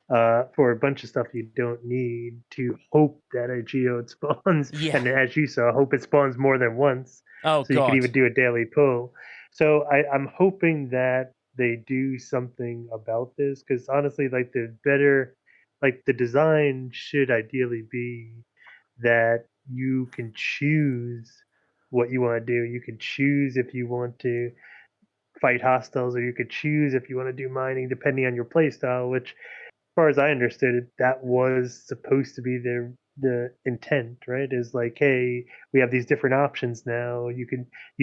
for a bunch of stuff you don't need to hope that a geode spawns. Yeah. And as you saw, hope it spawns more than once. Oh, so God. You can even do a daily pull. So I'm hoping that they do something about this because honestly, like the design should ideally be that you can choose what you want to do. You can choose if you want to fight hostiles, or you could choose if you want to do mining, depending on your playstyle. Which, as far as I understood it, that was supposed to be the intent, right? Is like, hey, we have these different options now. You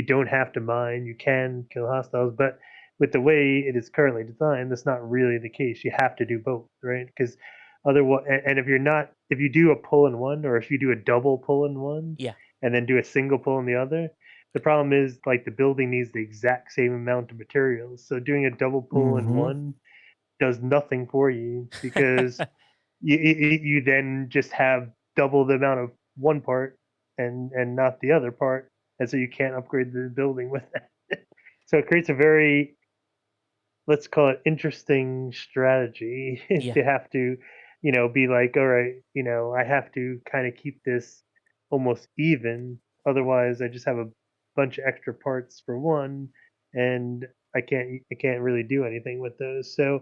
don't have to mine. You can kill hostiles, but with the way it is currently designed, that's not really the case. You have to do both, right? Because otherwise, and if you do a pull in one, or if you do a double pull in one, and then do a single pull in the other, the problem is like the building needs the exact same amount of materials. So doing a double pull in one does nothing for you because you then just have double the amount of one part and not the other part, and so you can't upgrade the building with that. So it creates a very, let's call it, interesting strategy to have to, be like, all right, I have to kind of keep this almost even. Otherwise, I just have a bunch of extra parts for one, and I can't really do anything with those. So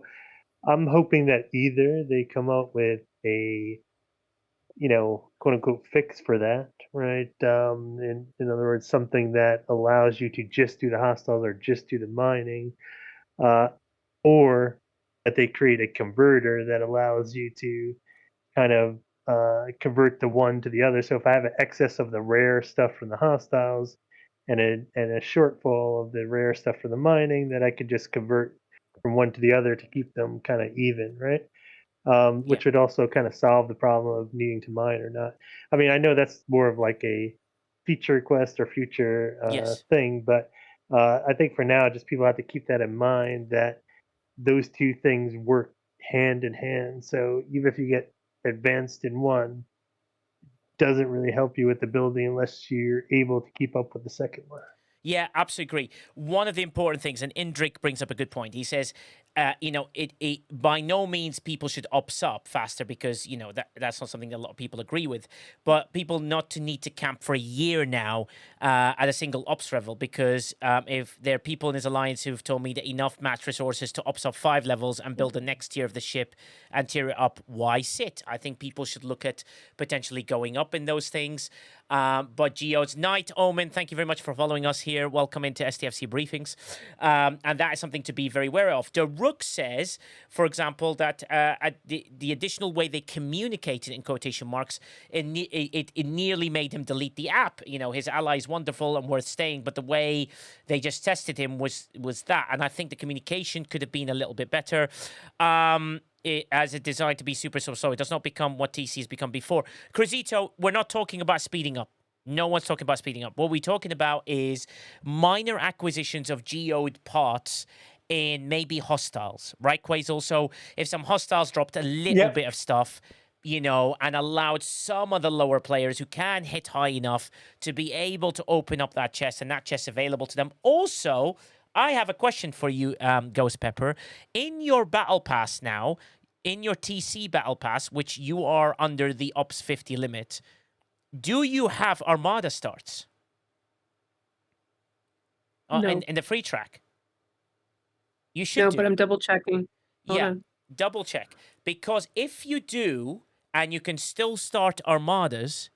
I'm hoping that either they come up with a, quote unquote fix for that, right? In other words, something that allows you to just do the hostiles or just do the mining, or that they create a converter that allows you to kind of convert the one to the other. So if I have an excess of the rare stuff from the hostiles and a shortfall of the rare stuff from the mining, that I could just convert from one to the other to keep them kind of even, right? Which would also kind of solve the problem of needing to mine or not. I mean, I know that's more of like a feature request or future thing, but I think for now, just people have to keep that in mind, that those two things work hand in hand. So even if you get advanced in one, doesn't really help you with the building unless you're able to keep up with the second one. Yeah, absolutely agree. One of the important things, and Indrik brings up a good point. He says, it by no means people should ops up faster because, that's not something that a lot of people agree with. But people not to need to camp for a year now at a single ops level, because if there are people in his alliance who've told me that enough match resources to ops up 5 levels and build the next tier of the ship and tier it up, why sit? I think people should look at potentially going up in those things. But Geodes, Night Omen, thank you very much for following us here. Welcome into STFC Briefings. And that is something to be very wary of. The Rook says, for example, that the additional way they communicated, in quotation marks, it nearly made him delete the app. His ally is wonderful and worth staying, but the way they just tested him was that. And I think the communication could have been a little bit better. As it's designed to be super so it does not become what TC has become before. Cruzito, we're not talking about speeding up. No one's talking about speeding up. What we're talking about is minor acquisitions of geode parts in maybe hostiles, right, Quasel? So if some hostiles dropped a little bit of stuff, and allowed some of the lower players who can hit high enough to be able to open up that chest, and that chest available to them. Also, I have a question for you, Ghost Pepper. In your battle pass now, in your TC battle pass, which you are under the Ops 50 limit, do you have Armada starts? No. In the free track? You should No, do. but I'm double checking. Hold Yeah, on. double check. Because if you do, and you can still start Armadas,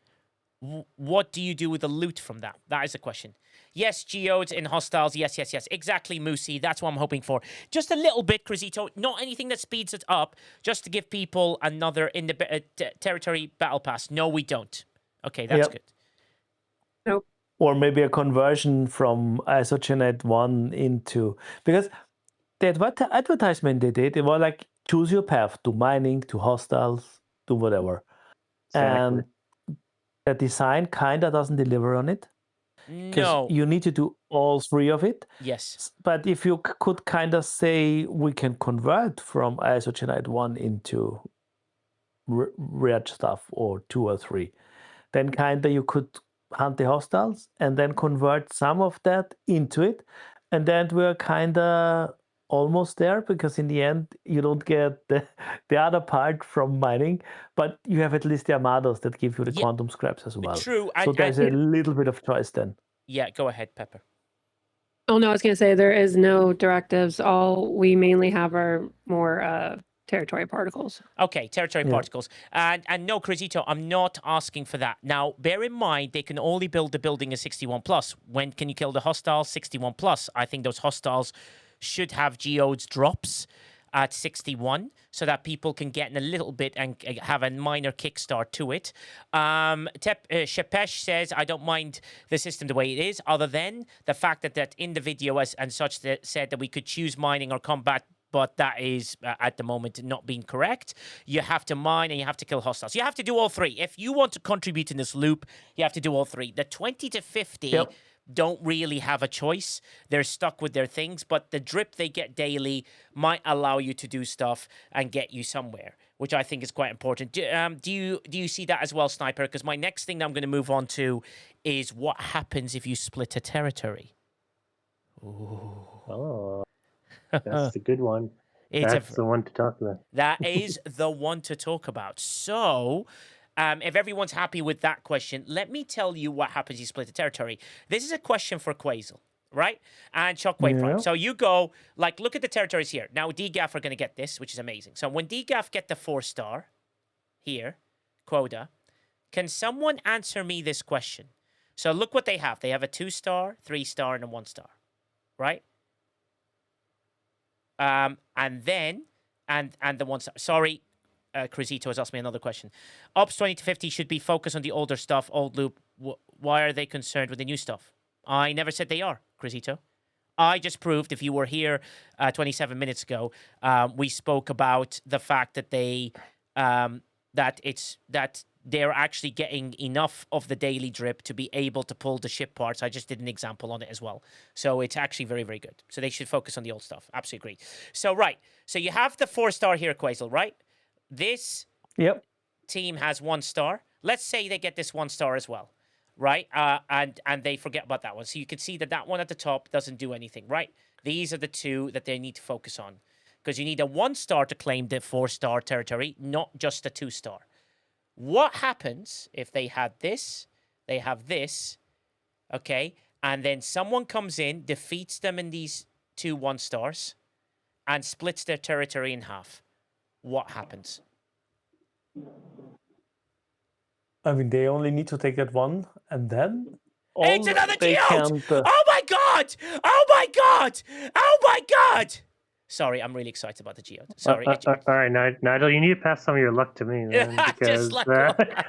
what do you do with the loot from that? That is a question. Yes, geodes in hostiles. Yes. Exactly, Moosey. That's what I'm hoping for. Just a little bit, Crisito. Not anything that speeds it up. Just to give people another in the territory battle pass. No, we don't. Okay, that's good. Nope. Or maybe a conversion from Isogenet 1 into... Because the advertisement they did, it was like, choose your path to mining, to hostiles, to whatever. Exactly. And the design kind of doesn't deliver on it. Because No. you need to do all three of it. Yes. But if you could kind of say we can convert from Isogenite 1 into red stuff, or 2 or 3, then kind of you could hunt the hostiles and then convert some of that into it. And then we're kind of almost there, because in the end you don't get the other part from mining, but you have at least the Armadas that give you the quantum scraps as well. True. So there's a little bit of choice then. Yeah, go ahead, Pepper. Oh no, I was gonna say there is no directives. All we mainly have are more territory particles. Okay, territory particles. And no, Crisito, I'm not asking for that. Now, bear in mind, they can only build the building at 61 plus. When can you kill the hostiles? 61 plus. I think those hostiles should have geodes drops at 61, so that people can get in a little bit and have a minor kickstart to it. Shepesh says, I don't mind the system the way it is, other than the fact that in the video and such that said that we could choose mining or combat, but that is, at the moment, not being correct. You have to mine and you have to kill hostiles. You have to do all three. If you want to contribute in this loop, you have to do all three. The 20 to 50... don't really have a choice. They're stuck with their things, but the drip they get daily might allow you to do stuff and get you somewhere, which I think is quite important. Do you see that as well, Sniper? Because my next thing that I'm going to move on to is what happens if you split a territory. Ooh. Oh, that's a good one. That's the one to talk about. That is the one to talk about. So... if everyone's happy with that question, let me tell you what happens if you split the territory. This is a question for Quasel, right? And Shockwave Prime. So you go, like, look at the territories here. Now, DGAF are going to get this, which is amazing. So when DGAF get the 4-star here, quota, can someone answer me this question? So look what they have. They have a 2-star, 3-star, and a 1-star, right? And then, and the 1-star. Sorry. Crisito has asked me another question. Ops 20 to 50 should be focused on the older stuff, old loop. Why are they concerned with the new stuff? I never said they are, Crisito. I just proved, if you were here 27 minutes ago, we spoke about the fact that they that they're actually getting enough of the daily drip to be able to pull the ship parts. I just did an example on it as well. So it's actually very, very good. So they should focus on the old stuff. Absolutely agree. So, right. So you have the 4-star here, Quasel, right? This team has 1-star. Let's say they get this 1-star as well, right? And they forget about that one. So you can see that one at the top doesn't do anything, right? These are the two that they need to focus on, because you need a 1-star to claim the 4-star territory, not just a 2-star. What happens if they had this, they have this, okay, and then someone comes in, defeats them in these 2 1-stars, and splits their territory in half? What happens? I mean, they only need to take that one, and then it's another geode! Oh my god! Oh my god! Oh my god! Sorry, I'm really excited about the geode. Sorry. All right, Nigel, you need to pass some of your luck to me, man, because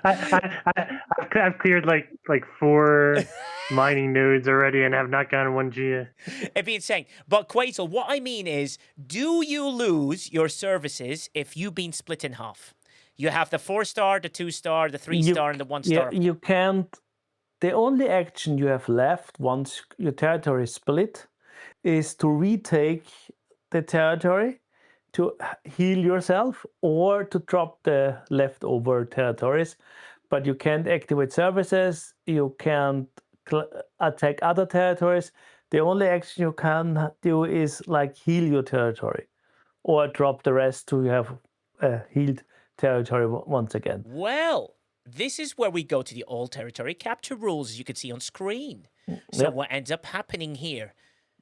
I've cleared like 4 mining nodes already and have not gotten 1 geo. It'd be insane. But Quasel, what I mean is, do you lose your services if you've been split in half? You have the 4-star, the 2-star, the 3-star, and the 1-star. You can't. The only action you have left once your territory is split is to retake the territory, to heal yourself, or to drop the leftover territories. But you can't activate services, you can't attack other territories, The only action you can do is like heal your territory, or drop the rest to have healed territory once again. Well, this is where we go to the all territory capture rules, as you can see on screen. So what ends up happening here?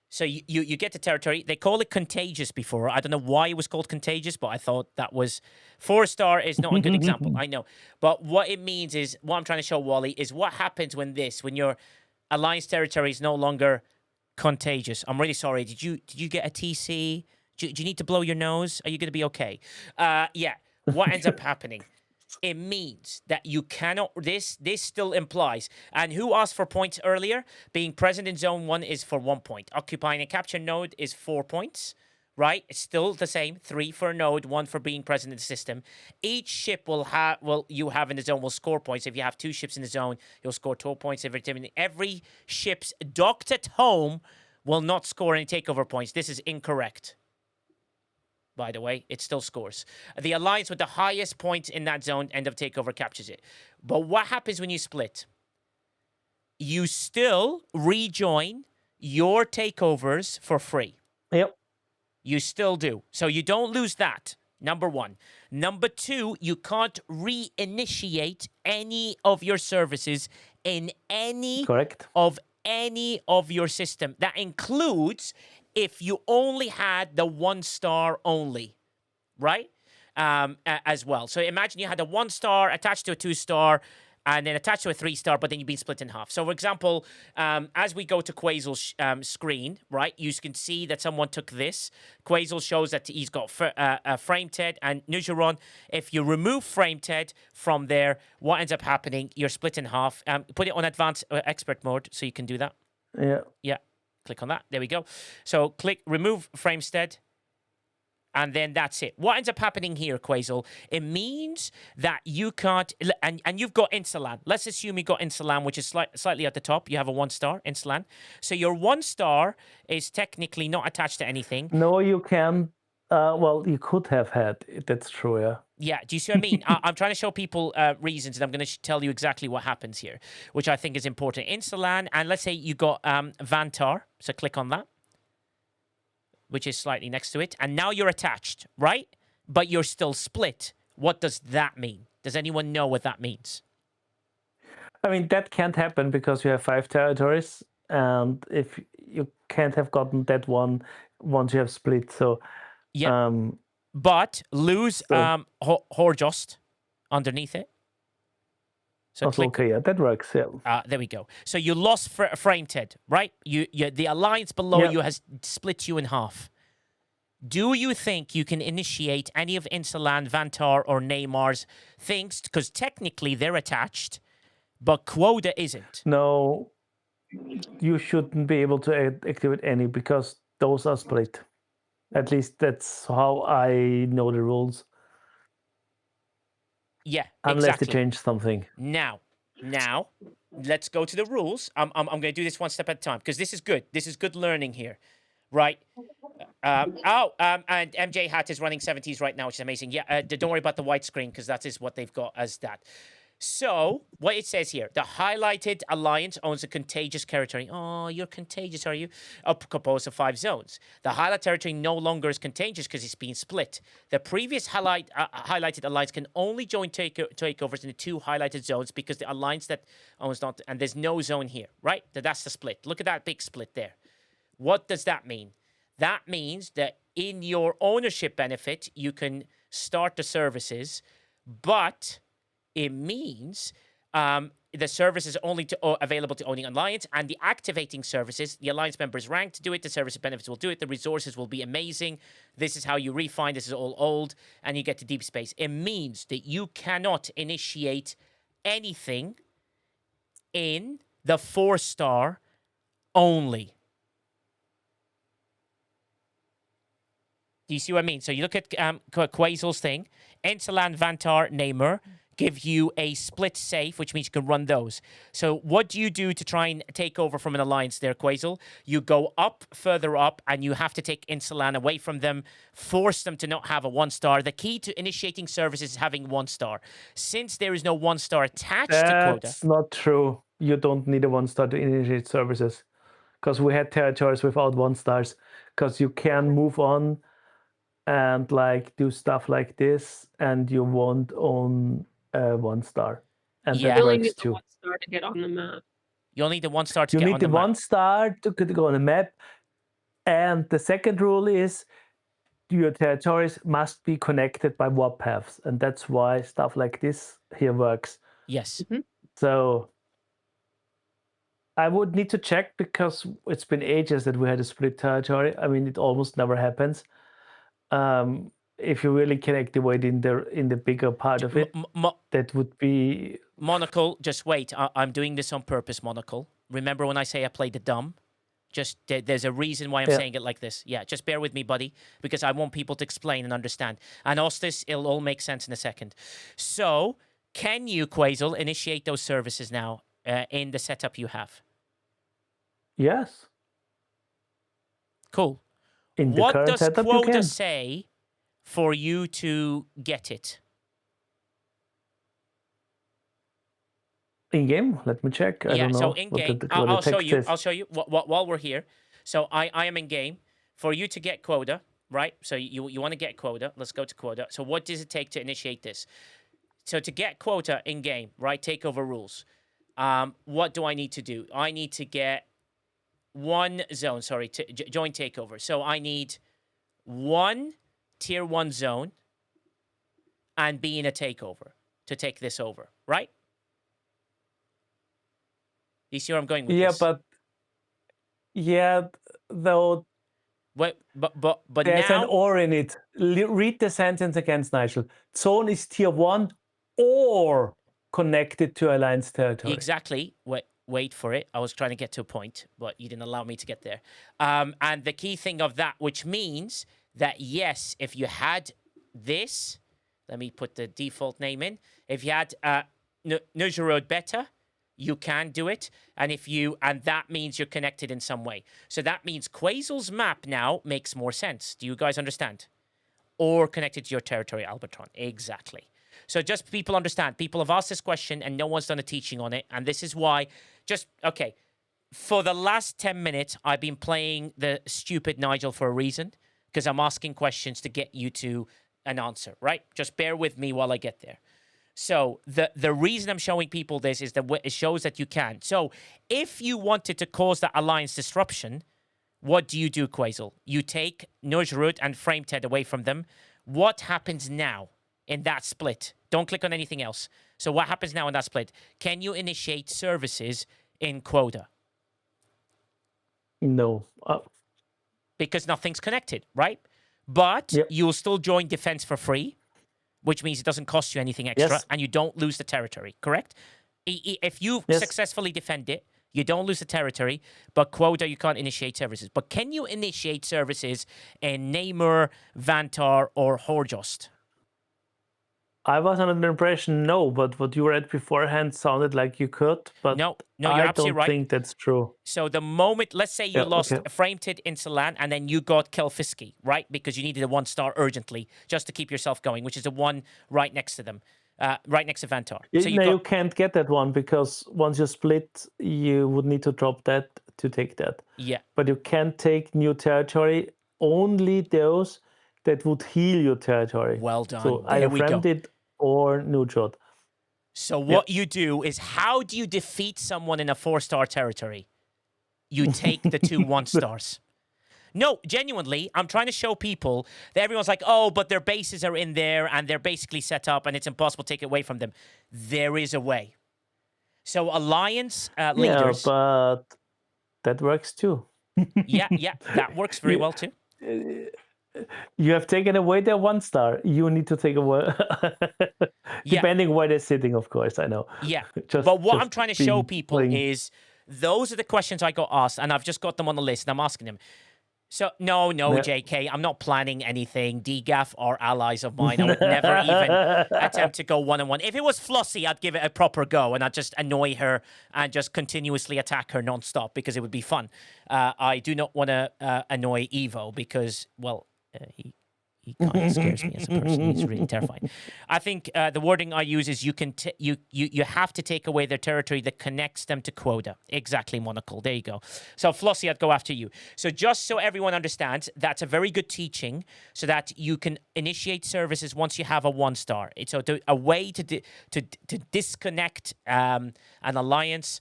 So you get the territory. They call it contagious before. I don't know why it was called contagious, but I thought that was 4-star is not a good example. I know. But what it means is, what I'm trying to show Wally is what happens when your alliance territory is no longer contagious. I'm really sorry. Did you get a TC? Do you need to blow your nose? Are you going to be okay? Yeah. What ends up happening? It means that you cannot, this still implies, and who asked for points earlier? Being present in zone 1 is for 1 point. Occupying a capture node is 4 points, right? It's still the same, 3 for a node, 1 for being present in the system. Each ship you have in the zone will score points. If you have 2 ships in the zone, you'll score 12 points. Every ship's docked at home will not score any takeover points. This is incorrect. By the way, it still scores. The alliance with the highest points in that zone, end of takeover, captures it. But what happens when you split? You still rejoin your takeovers for free. Yep. You still do. So you don't lose that, number 1. Number 2, you can't reinitiate any of your services in any of your system. That includes if you only had the 1-star only, right? As well. So imagine you had a 1-star attached to a 2-star and then attached to a 3-star, but then you've been split in half. So for example, as we go to Quazel's screen, right, you can see that someone took this. Quazel shows that he's got FrameTed and Nugeron. If you remove FrameTed from there, what ends up happening? You're split in half. Put it on advanced expert mode so you can do that. Yeah. Yeah. Click on that. There we go. So click remove FrameTed. And then that's it. What ends up happening here, Quazel? It means that you can't, and you've got Insulan. Let's assume you got Insulan, which is slightly at the top. You have a 1-star, Insulan. So your 1-star is technically not attached to anything. No, you can. Well, you could have had. That's true, yeah. Yeah, do you see what I mean? I'm trying to show people reasons, and I'm going to tell you exactly what happens here, which I think is important. Insulan, and let's say you got Vantar. So click on that, which is slightly next to it. And now you're attached, right? But you're still split. What does that mean? Does anyone know what that means? I mean, that can't happen because you have 5 territories. And if you can't have gotten that one once you have split. So, yeah. But lose Horjost underneath it. So okay, yeah, that works. Yeah. There we go. So you lost FrameTed, right? The alliance below you has split you in half. Do you think you can initiate any of Insulan, Vantar, or Neymar's things? Because technically they're attached, but Quota isn't. No, you shouldn't be able to activate any because those are split. At least that's how I know the rules. Yeah, unless they change something. Now, let's go to the rules. I'm going to do this one step at a time because this is good. This is good learning here, right? And MJ Hat is running 70s right now, which is amazing. Yeah, don't worry about the white screen because that is what they've got as that. So, what it says here, the highlighted alliance owns a contagious territory. Oh, you're contagious, are you? Composed of 5 zones. The highlighted territory no longer is contagious because it's been split. The previous highlighted alliance can only join takeovers in the 2 highlighted zones because the alliance that owns not, and there's no zone here, right? That's the split. Look at that big split there. What does that mean? That means that in your ownership benefit, you can start the services, but it means the service is only available to owning alliance, and the activating services, the alliance members rank to do it, the service benefits will do it, the resources will be amazing. This is how you refine, this is all old, and you get to deep space. It means that you cannot initiate anything in the 4-star only. Do you see what I mean? So you look at Quazel's thing, Insulan, Vantar, Neymar, give you a split safe, which means you can run those. So what do you do to try and take over from an alliance there, Quazel? You go further up, and you have to take Insulan away from them, force them to not have a 1-star. The key to initiating services is having 1-star. Since there is no 1-star attached to Quota. That's not true. You don't need a 1-star to initiate services. because we had territories without 1-stars, because you can move on and like do stuff like this, and you won't own 1-star, and Yeah. that You only works need the too. 1-star to get on the map. You'll need the 1-star to You get need on the the map. 1-star to go on the map, and the second rule is your territories must be connected by warp paths, and that's why stuff like this here works. Yes. So I would need to check, because it's been ages that we had a split territory. I mean, it almost never happens. If you really can activate in the bigger part of it, that would be Monocle. Just wait. I'm doing this on purpose, Monocle. Remember when I say I played the dumb? Just there's a reason why I'm saying it like this. Yeah, just bear with me, buddy, because I want people to explain and understand. And Ostis, it'll all make sense in a second. So, can you, Quasel, initiate those services now in the setup you have? Yes. Cool. In the What current does setup, you quota can. say for you to get it? In game, let me check. I don't know. So in what game, the I'll show text you. is. I'll show you while we're here. So I am in game. For you to get quota, right? So you want to get quota. Let's go to quota. So what does it take to initiate this? So to get quota in game, right? Takeover rules. What do I need to do? I need to get one zone. Sorry, to join takeover. So I need one tier 1 zone and be in a takeover to take this over, right? You see where I'm going with this? Though. But there's now an or in it. Read the sentence against Nigel. Zone is tier 1 or connected to alliance territory. Exactly. Wait for it. I was trying to get to a point, but you didn't allow me to get there. And the key thing of that, which means that yes, if you had this, let me put the default name in. If you had Nujurod Beta, you can do it, and that means you're connected in some way. So that means Quasel's map now makes more sense. Do you guys understand? Or connected to your territory, Albatron. Exactly. So just people understand. People have asked this question, and no one's done a teaching on it, and this is why. Okay. For the last 10 minutes, I've been playing the stupid Nigel for a reason, because I'm asking questions to get you to an answer, right? Just bear with me while I get there. So the reason I'm showing people this is that it shows that you can. So if you wanted to cause that alliance disruption, what do you do, Quasel? You take Nujrud and Frameted away from them. What happens now in that split? Don't click on anything else. So what happens now in that split? Can you initiate services in quota? No. Because nothing's connected, right? But you'll still join defense for free, which means it doesn't cost you anything extra, and you don't lose the territory, correct? If you successfully defend it, you don't lose the territory, but quota, you can't initiate services. But can you initiate services in Namur, Vantar, or Horjost? I was under the impression no, but what you read beforehand sounded like you could, but no, you're absolutely right. I don't think that's true. So the moment, let's say you lost Frameted in Salan, and then you got Kelfiski, right? Because you needed a 1-star urgently just to keep yourself going, which is the one right next to them, right next to Vantar. So you can't get that one, because once you split, you would need to drop that to take that. Yeah. But you can't take new territory, only those that would heal your territory. Well done. So either Frameted or Nujrod. So what you do is, how do you defeat someone in a 4-star territory? You take the 2 1-stars. No, genuinely, I'm trying to show people that everyone's like, oh, but their bases are in there and they're basically set up and it's impossible to take it away from them. There is a way. So alliance leaders. Yeah, but that works too. yeah, that works very well too. You have taken away their 1-star. You need to take away, depending where they're sitting, of course. I know. Yeah, but what I'm trying to show people is those are the questions I got asked, and I've just got them on the list, and I'm asking them. So, no, JK, I'm not planning anything. DGAF are allies of mine. I would never even attempt to go one-on-one. If it was Flossie, I'd give it a proper go, and I'd just annoy her and just continuously attack her non-stop because it would be fun. I do not want to annoy Evo because, well, He kind of scares me as a person. He's really terrifying. I think the wording I use is you have to take away their territory that connects them to quota. Exactly, Monocle. There you go. So Flossie, I'd go after you. So just so everyone understands, that's a very good teaching so that you can initiate services once you have a 1-star. It's a way to disconnect an alliance.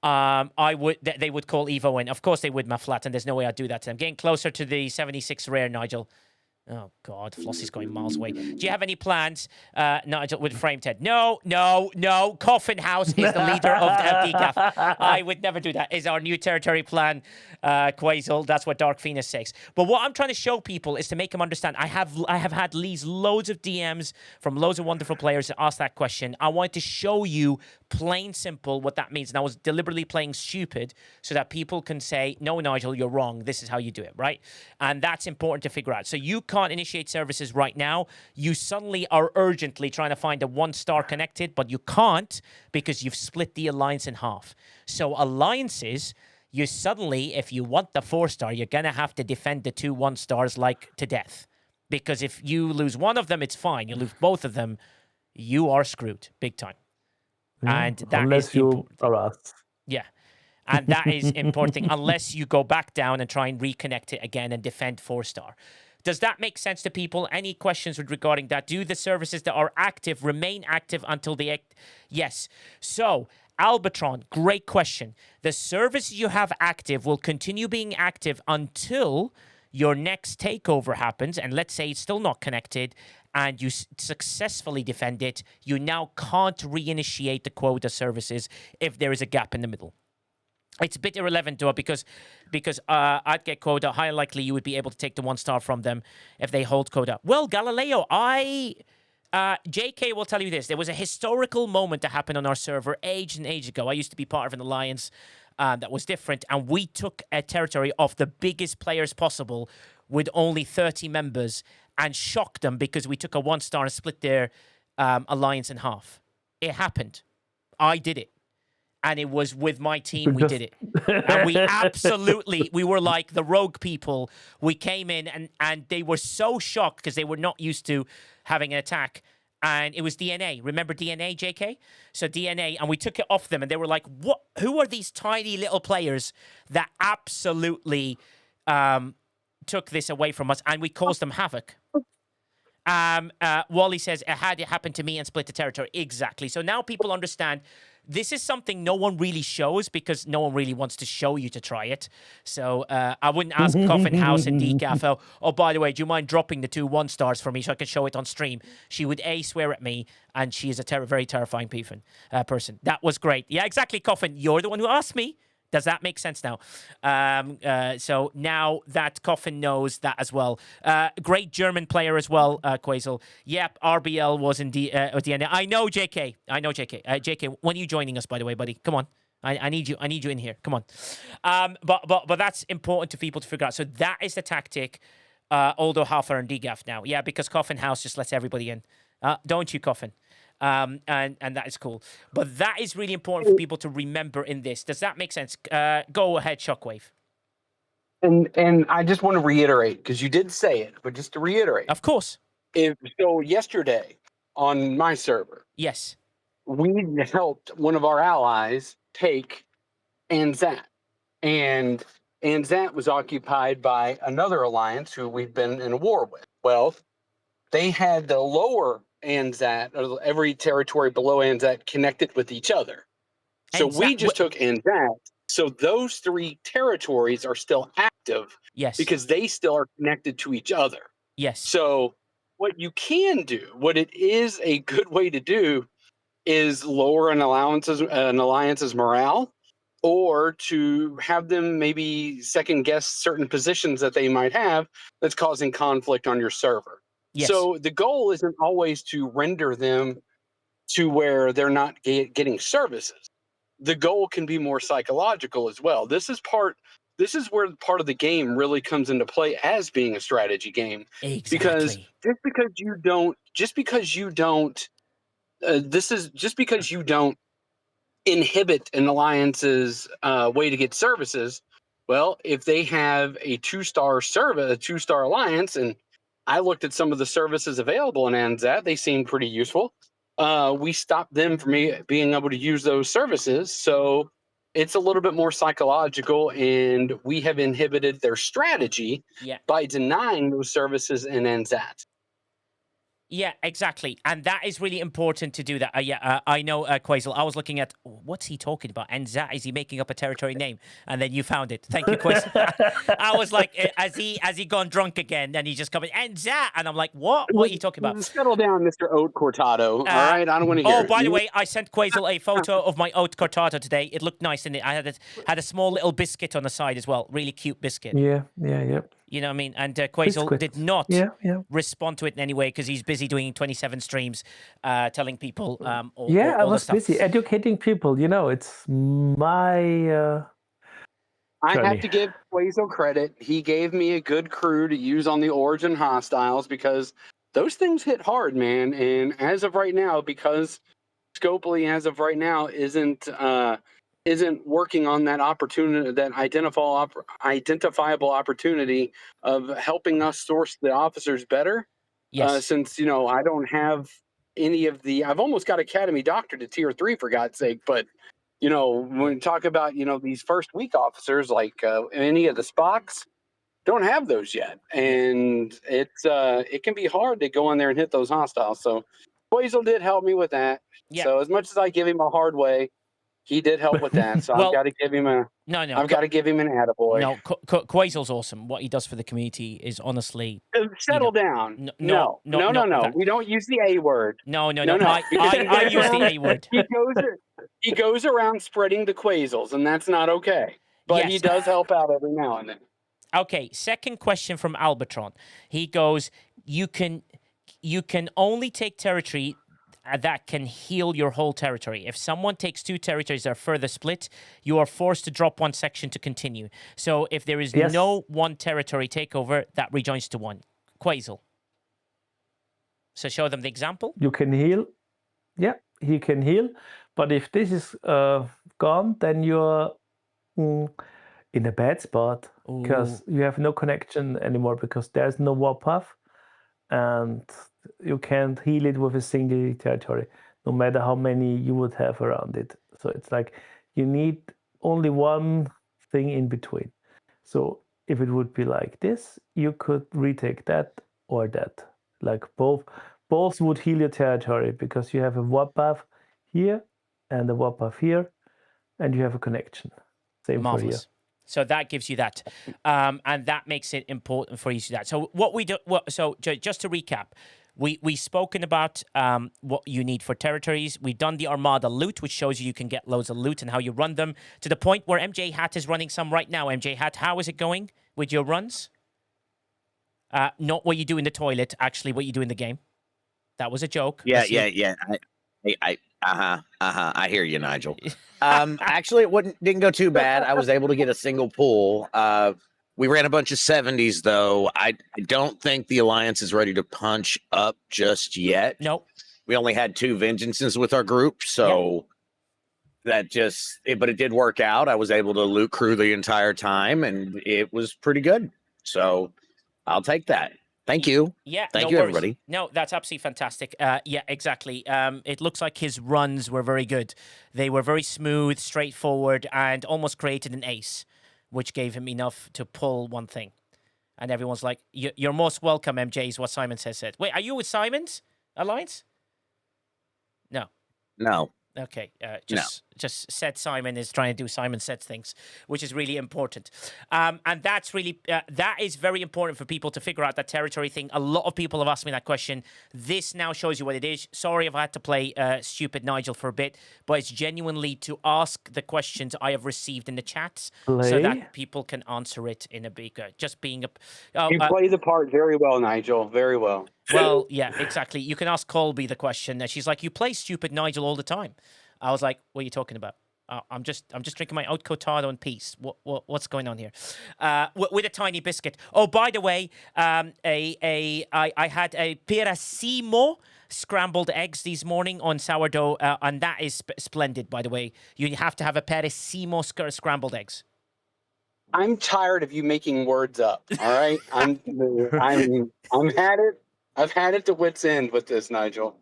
They would call Evo in. Of course they would, Maflat, and there's no way I'd do that to them. Getting closer to the 76 rare, Nigel. Oh, God, Flossie's going miles away. Do you have any plans, Nigel, with Framed Head? No. Coffin House is the leader of DCAF. I would never do that. Is our new territory plan, Quasel. That's what Dark Phoenix says. But what I'm trying to show people is to make them understand. I have had loads of DMs from loads of wonderful players that ask that question. I want to show you plain simple what that means. And I was deliberately playing stupid so that people can say, no, Nigel, you're wrong. This is how you do it, right? And that's important to figure out. So you can't initiate services right now. You suddenly are urgently trying to find a 1-star connected, but you can't because you've split the alliance in half. So alliances, you suddenly, if you want the 4-star, you're going to have to defend the 2 1-stars like to death. Because if you lose one of them, it's fine. You lose both of them, you are screwed big time. And that unless is you are us. Yeah. And that is important thing, unless you go back down and try and reconnect it again and defend 4-star. Does that make sense to people? Any questions regarding that? Do the services that are active remain active until they... Yes. So, Albatron, great question. The service you have active will continue being active until your next takeover happens, and let's say it's still not connected, and you successfully defend it, you now can't reinitiate the quota services if there is a gap in the middle. It's a bit irrelevant, though, because I'd get quota. Higher likely you would be able to take the 1-star from them if they hold quota. Well, Galileo, JK will tell you this. There was a historical moment that happened on our server age and age ago. I used to be part of an alliance that was different, and we took a territory of the biggest players possible with only 30 members and shocked them because we took a 1-star and split their alliance in half. It happened. I did it. And it was with my team, we did it. And we were like the rogue people. We came in and they were so shocked because they were not used to having an attack. And it was DNA. Remember DNA, JK? So DNA, and we took it off them and they were like, "What? Who are these tiny little players that absolutely took this away from us?" And we caused them havoc. Wally says, it had it happen to me and split the territory. Exactly. So now people understand this is something no one really shows because no one really wants to show you to try it. So I wouldn't ask Coffin House and Decaf, oh, by the way, do you mind dropping the 2 1-stars for me so I can show it on stream? She would swear at me, and she is a very terrifying person. That was great. Yeah, exactly, Coffin. You're the one who asked me. Does that make sense now? So now that Coffin knows that as well. Great German player as well, Quasel. Yep, RBL was in DNA. I know, JK. JK, when are you joining us, by the way, buddy? Come on. I need you. I need you in here. Come on. But that's important to people to figure out. So that is the tactic. Aldo Hafer and DGAF now. Yeah, because Coffin House just lets everybody in. Don't you, Coffin? And that is cool. But that is really important for people to remember in this. Does that make sense? Go ahead, Shockwave. And I just want to reiterate, because you did say it, but just to reiterate. Of course. So yesterday on my server, yes, we helped one of our allies take Anzat. And Anzat was occupied by another alliance who we've been in a war with. Well, they had the lower Anzat, or every territory below Anzat, connected with each other. So we just took Anzat. So those 3 territories are still active. Yes. Because they still are connected to each other. Yes. So what you can do, what it is a good way to do, is lower an alliance's morale, or to have them maybe second guess certain positions that they might have that's causing conflict on your server. Yes. So the goal isn't always to render them to where they're not getting services. The goal can be more psychological as well. This is where part of the game really comes into play as being a strategy game. Exactly. Because just because you don't inhibit an alliance's way to get services, well, if they have a 2-star alliance and I looked at some of the services available in ANZAT. They seemed pretty useful. We stopped them from being able to use those services. So it's a little bit more psychological, and we have inhibited their strategy by denying those services in ANZAT. Yeah, exactly. And that is really important to do that. I know, Quazel. I was looking at, what's he talking about? NZAT, is he making up a territory name? And then you found it. Thank you, Quazel. I was like, has he gone drunk again? And he just coming, NZAT. And I'm like, what? What are you talking about? Settle down, Mr. Oat Cortado. All right? I don't want to hear it. By the way, I sent Quazel a photo of my oat cortado today. It looked nice in it. I had a small little biscuit on the side as well. Really cute biscuit. Yeah. You know what I mean? And Quazel did not respond to it in any way because he's busy doing 27 streams, telling people all I was the stuff. busy educating people. It's my I have to give Quazel credit. He gave me a good crew to use on the Origin hostiles because those things hit hard, man. And as of right now, because Scopely as of right now isn't working on that opportunity, that identifiable opportunity of helping us source the officers better. Yes. Since, I don't have any of I've almost got Academy Doctor to Tier 3 for God's sake, but when we talk about, these first week officers, like any of the Spocks, don't have those yet. And it can be hard to go in there and hit those hostiles. So Quazel did help me with that. Yeah. So as much as I give him a hard way, he did help with that. So I've got to give him I've got to give him an attaboy. No, Quazel's awesome. What he does for the community is honestly... Settle down. No. We don't use the A word. No. I use the A word. He goes around spreading the Quazels, and that's not okay. But he does help out every now and then. Okay, second question from Albatron. He goes, you can only take territory that can heal your whole territory. If someone takes two territories that are further split, you are forced to drop one section to continue. So if there is no one territory takeover, that rejoins to one. Quazel. So show them the example. You can heal. Yeah, he can heal. But if this is gone, then you're in a bad spot because you have no connection anymore because there's no warpath. And you can't heal it with a single territory, no matter how many you would have around it. So it's like you need only one thing in between. So if it would be like this, you could retake that or that. Like both would heal your territory because you have a warpath here and a warpath here, and you have a connection. Same Marvelous. for here. So that gives you that, and that makes it important for you to do that. So what we do, so just to recap, we've spoken about what you need for territories. We've done the Armada loot, which shows you can get loads of loot and how you run them, to the point where MJ Hat is running some right now. MJ Hat, how is it going with your runs? Not what you do in the toilet, actually what you do in the game. That was a joke. Yeah. I hear you, Nigel. Actually, it didn't go too bad. I was able to get a single pull. We ran a bunch of 70s, though. I don't think the Alliance is ready to punch up just yet. Nope. We only had 2 Vengeances with our group, so but it did work out. I was able to loot crew the entire time, and it was pretty good. So I'll take that. Thank you. Yeah. Thank you, everybody. No, that's absolutely fantastic. Yeah, exactly. It looks like his runs were very good. They were very smooth, straightforward, and almost created an ace, which gave him enough to pull one thing. And everyone's like, "You're most welcome, MJ," is what Simon said. Wait, are you with Simon's Alliance? No. No. Okay, just said Simon is trying to do Simon Says things, which is really important. And that's really, that is very important for people to figure out that territory thing. A lot of people have asked me that question. This now shows you what it is. Sorry if I had to play stupid Nigel for a bit, but it's genuinely to ask the questions I have received in the chats so that people can answer it in a bigger, just being a... you play the part very well, Nigel, very well. Well, yeah, exactly. You can ask Colby the question. And she's like, "You play stupid Nigel all the time." I was like, "What are you talking about? I'm just drinking my oat cortado in peace. What's going on here?" With a tiny biscuit. Oh, by the way, I had a Pirasimo scrambled eggs this morning on sourdough, and that is splendid. By the way, you have to have a Pirasimo scrambled eggs. I'm tired of you making words up. All right, I've had it to wit's end with this, Nigel.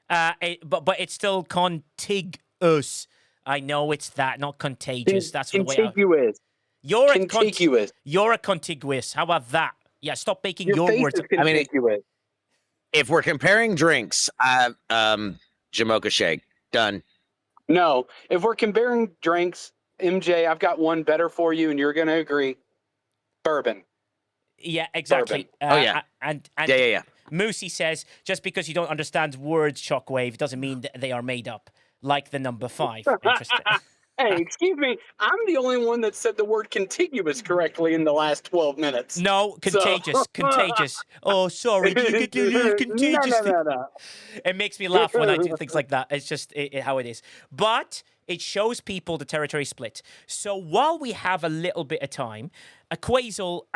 But it's still contiguous. I know it's that, not contagious. That's the way I. Contiguous. You're contiguous. You're a contiguous. How about that? Yeah, stop making Your face words. is contiguous. If we're comparing drinks, Jamocha Shake, done. No, if we're comparing drinks, MJ, I've got one better for you, and you're going to agree. Bourbon. Yeah, exactly. Oh yeah, and yeah. Moosey says just because you don't understand words, Shockwave, doesn't mean that they are made up. Like the number 5. Interesting. Hey, excuse me. I'm the only one that said the word contiguous correctly in the last 12 minutes. No, contagious, contagious. Oh, sorry. You get a little contagious. No. It makes me laugh when I do things like that. It's just how it is. But it shows people the territory split. So while we have a little bit of time, Quasel,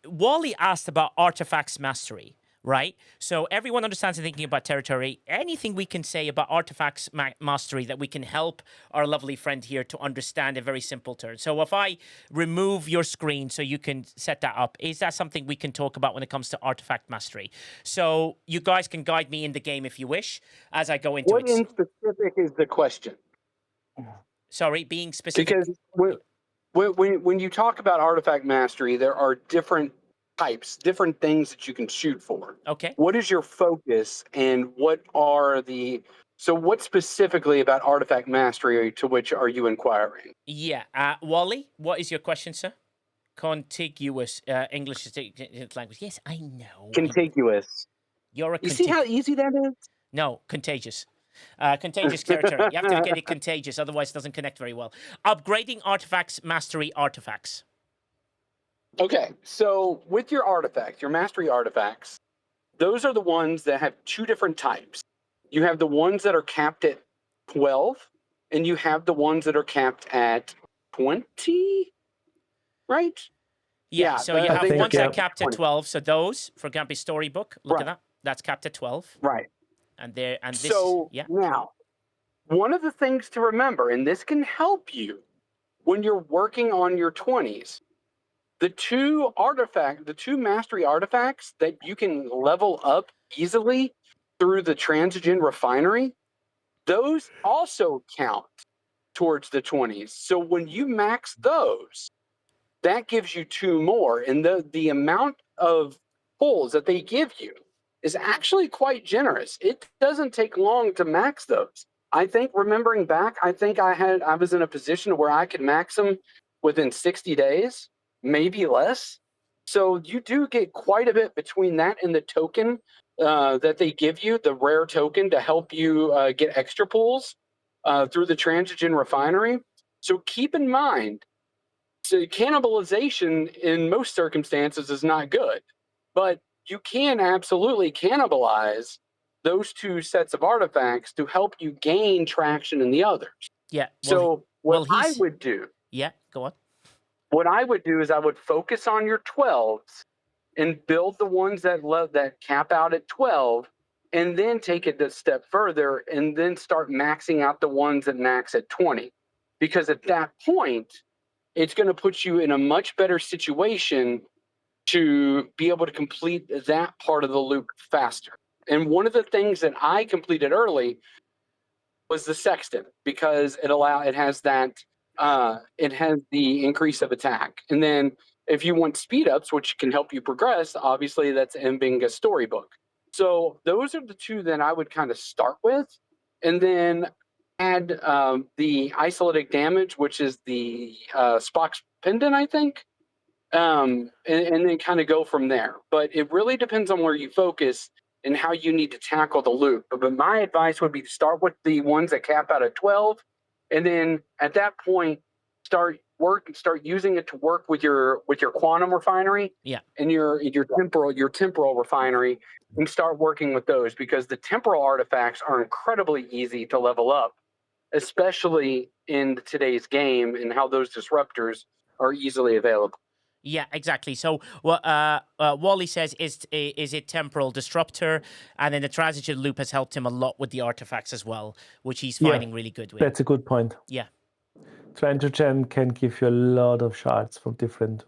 Wally asked about artifacts mastery. Right? So everyone understands and thinking about territory. Anything we can say about artifacts mastery that we can help our lovely friend here to understand in very simple terms. So if I remove your screen so you can set that up, is that something we can talk about when it comes to artifact mastery? So you guys can guide me in the game if you wish as I go into it. What in specific is the question? Sorry, being specific. Because when you talk about artifact mastery, there are different types, different things that you can shoot for. Okay. What is your focus, and what specifically about artifact mastery to which are you inquiring? Yeah. Wally, what is your question, sir? Contiguous. English is language. Yes, I know. Contiguous. You see how easy that is? No, contagious. Contagious territory. You have to get it contagious, otherwise it doesn't connect very well. Upgrading artifacts, mastery artifacts. Okay, so with your artifacts, your mastery artifacts, those are the ones that have 2 different types. You have the ones that are capped at 12, and you have the ones that are capped at 20, right? Yeah, so you have ones that are capped at 12. So those, for example, Storybook, look at that. That's capped at 12. Right. And this, now, one of the things to remember, and this can help you when you're working on your 20s, the 2 mastery artifacts that you can level up easily through the Transigen refinery, those also count towards the 20s. So when you max those, that gives you 2 more. And the amount of pulls that they give you is actually quite generous. It doesn't take long to max those. I think, remembering back, I was in a position where I could max them within 60 days. Maybe less. So you do get quite a bit between that and the token that they give you, the rare token to help you get extra pulls through the Transigen refinery. So keep in mind, cannibalization in most circumstances is not good, but you can absolutely cannibalize those 2 sets of artifacts to help you gain traction in the others. Yeah. I would do. Yeah, go on. What I would do is I would focus on your 12s and build the ones that cap out at 12, and then take it a step further and then start maxing out the ones that max at 20. Because at that point, it's going to put you in a much better situation to be able to complete that part of the loop faster. And one of the things that I completed early was the Sextant, because it has the increase of attack. And then if you want speed ups, which can help you progress, obviously that's Mbinga Storybook. So those are the 2 that I would kind of start with, and then add the Isolytic Damage, which is the Spock's Pendant, I think, and then kind of go from there. But it really depends on where you focus and how you need to tackle the loop. But my advice would be to start with the ones that cap out at 12, and then at that point, start using it to work with your quantum refinery, and your temporal refinery, and start working with those, because the temporal artifacts are incredibly easy to level up, especially in today's game and how those disruptors are easily available. Yeah, exactly. So Wally says, is it temporal disruptor? And then the transition loop has helped him a lot with the artifacts as well, which he's finding really good with. That's a good point. Yeah. Transigen can give you a lot of shards from different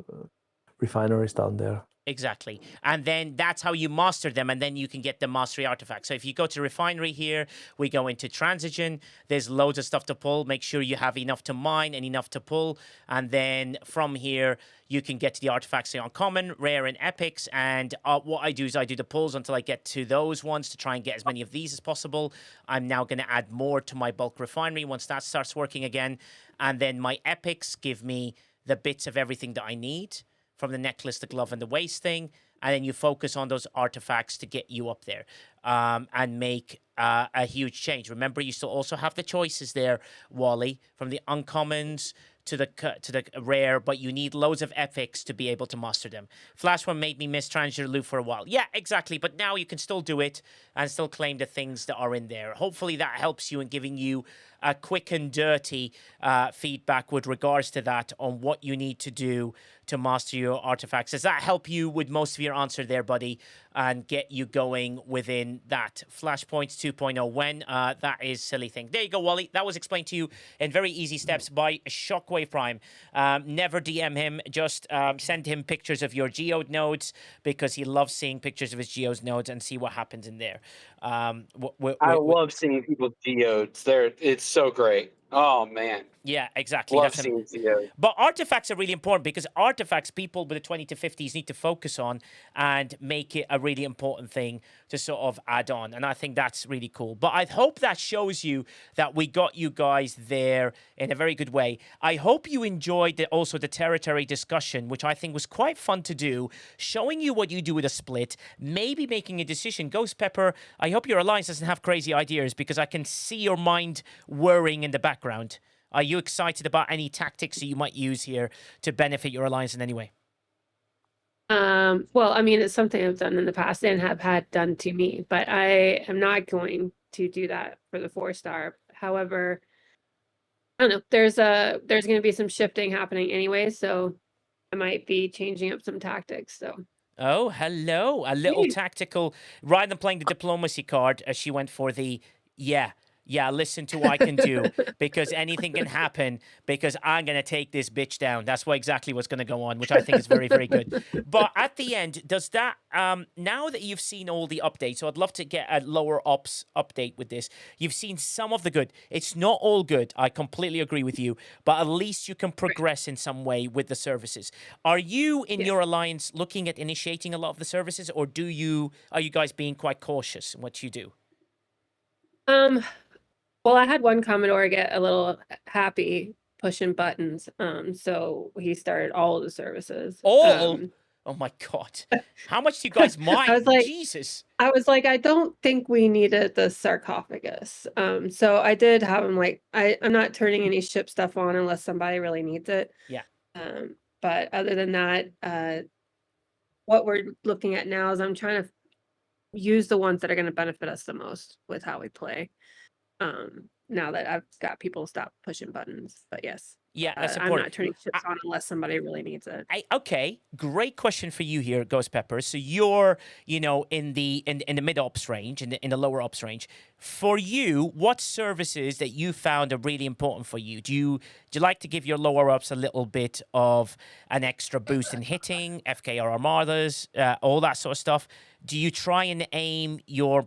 refineries down there. Exactly. And then that's how you master them, and then you can get the mastery artifacts. So if you go to refinery here, we go into transigen. There's loads of stuff to pull. Make sure you have enough to mine and enough to pull. And then from here, you can get to the artifacts, the uncommon, rare, and epics. And what I do is I do the pulls until I get to those ones to try and get as many of these as possible. I'm now going to add more to my bulk refinery once that starts working again. And then my epics give me the bits of everything that I need, from the necklace, the glove, and the waist thing, and then you focus on those artifacts to get you up there and make a huge change. Remember, you still also have the choices there, Wally, from the uncommons to the rare, but you need loads of epics to be able to master them. Flash one made me miss Transger Loop for a while. Yeah, exactly, but now you can still do it and still claim the things that are in there. Hopefully that helps you in giving you a quick and dirty feedback with regards to that on what you need to do to master your artifacts. Does that help you with most of your answer there, buddy, and get you going within that? Flashpoints 2.0 when? That is silly thing. There you go, Wally. That was explained to you in very easy steps by Shockwave Prime. Never DM him. Just send him pictures of your geode nodes, because he loves seeing pictures of his geode nodes, and see what happens in there. I love seeing people's geodes. It's so great. Oh man. Yeah, exactly. Love seeing geodes. But artifacts are really important, because artifacts people with the 20 to 50s need to focus on and make it a really important thing to sort of add on. And I think that's really cool. But I hope that shows you that we got you guys there in a very good way. I hope you enjoyed also the territory discussion, which I think was quite fun to do, showing you what you do with a split, maybe making a decision. Ghost Pepper, I hope your alliance doesn't have crazy ideas, because I can see your mind whirring in the background. Are you excited about any tactics that you might use here to benefit your alliance in any way? Well, I mean, it's something I've done in the past and have had done to me, but I am not going to do that for the 4-star. However, I don't know. There's going to be some shifting happening anyway, so I might be changing up some tactics. So. Oh, hello! A little tactical. Rather than playing the diplomacy card, she went for the listen to what I can do, because anything can happen, because I'm going to take this bitch down. That's exactly what's going to go on, which I think is very, very good. But at the end, does that, now that you've seen all the updates, so I'd love to get a lower ops update with this. You've seen some of the good. It's not all good. I completely agree with you, but at least you can progress in some way with the services. Are you in your alliance looking at initiating a lot of the services, or are you guys being quite cautious in what you do? Well, I had one Commodore get a little happy pushing buttons. So he started all of the services. Oh my God. How much do you guys mine? I was like, Jesus. I was like, I don't think we needed the sarcophagus. So I did have him like, I'm not turning any ship stuff on unless somebody really needs it. Yeah. But other than that, what we're looking at now is I'm trying to use the ones that are going to benefit us the most with how we play. Now that I've got people stop pushing buttons, but yes. Yeah, that's I'm important. not turning ships on unless somebody really needs it. Okay, great question for you here, Ghost Pepper. So you're, in the mid ops range, in the lower ops range. For you, what services that you found are really important for you? Do you like to give your lower ops a little bit of an extra boost in hitting, FKR Armadas, all that sort of stuff? Do you try and aim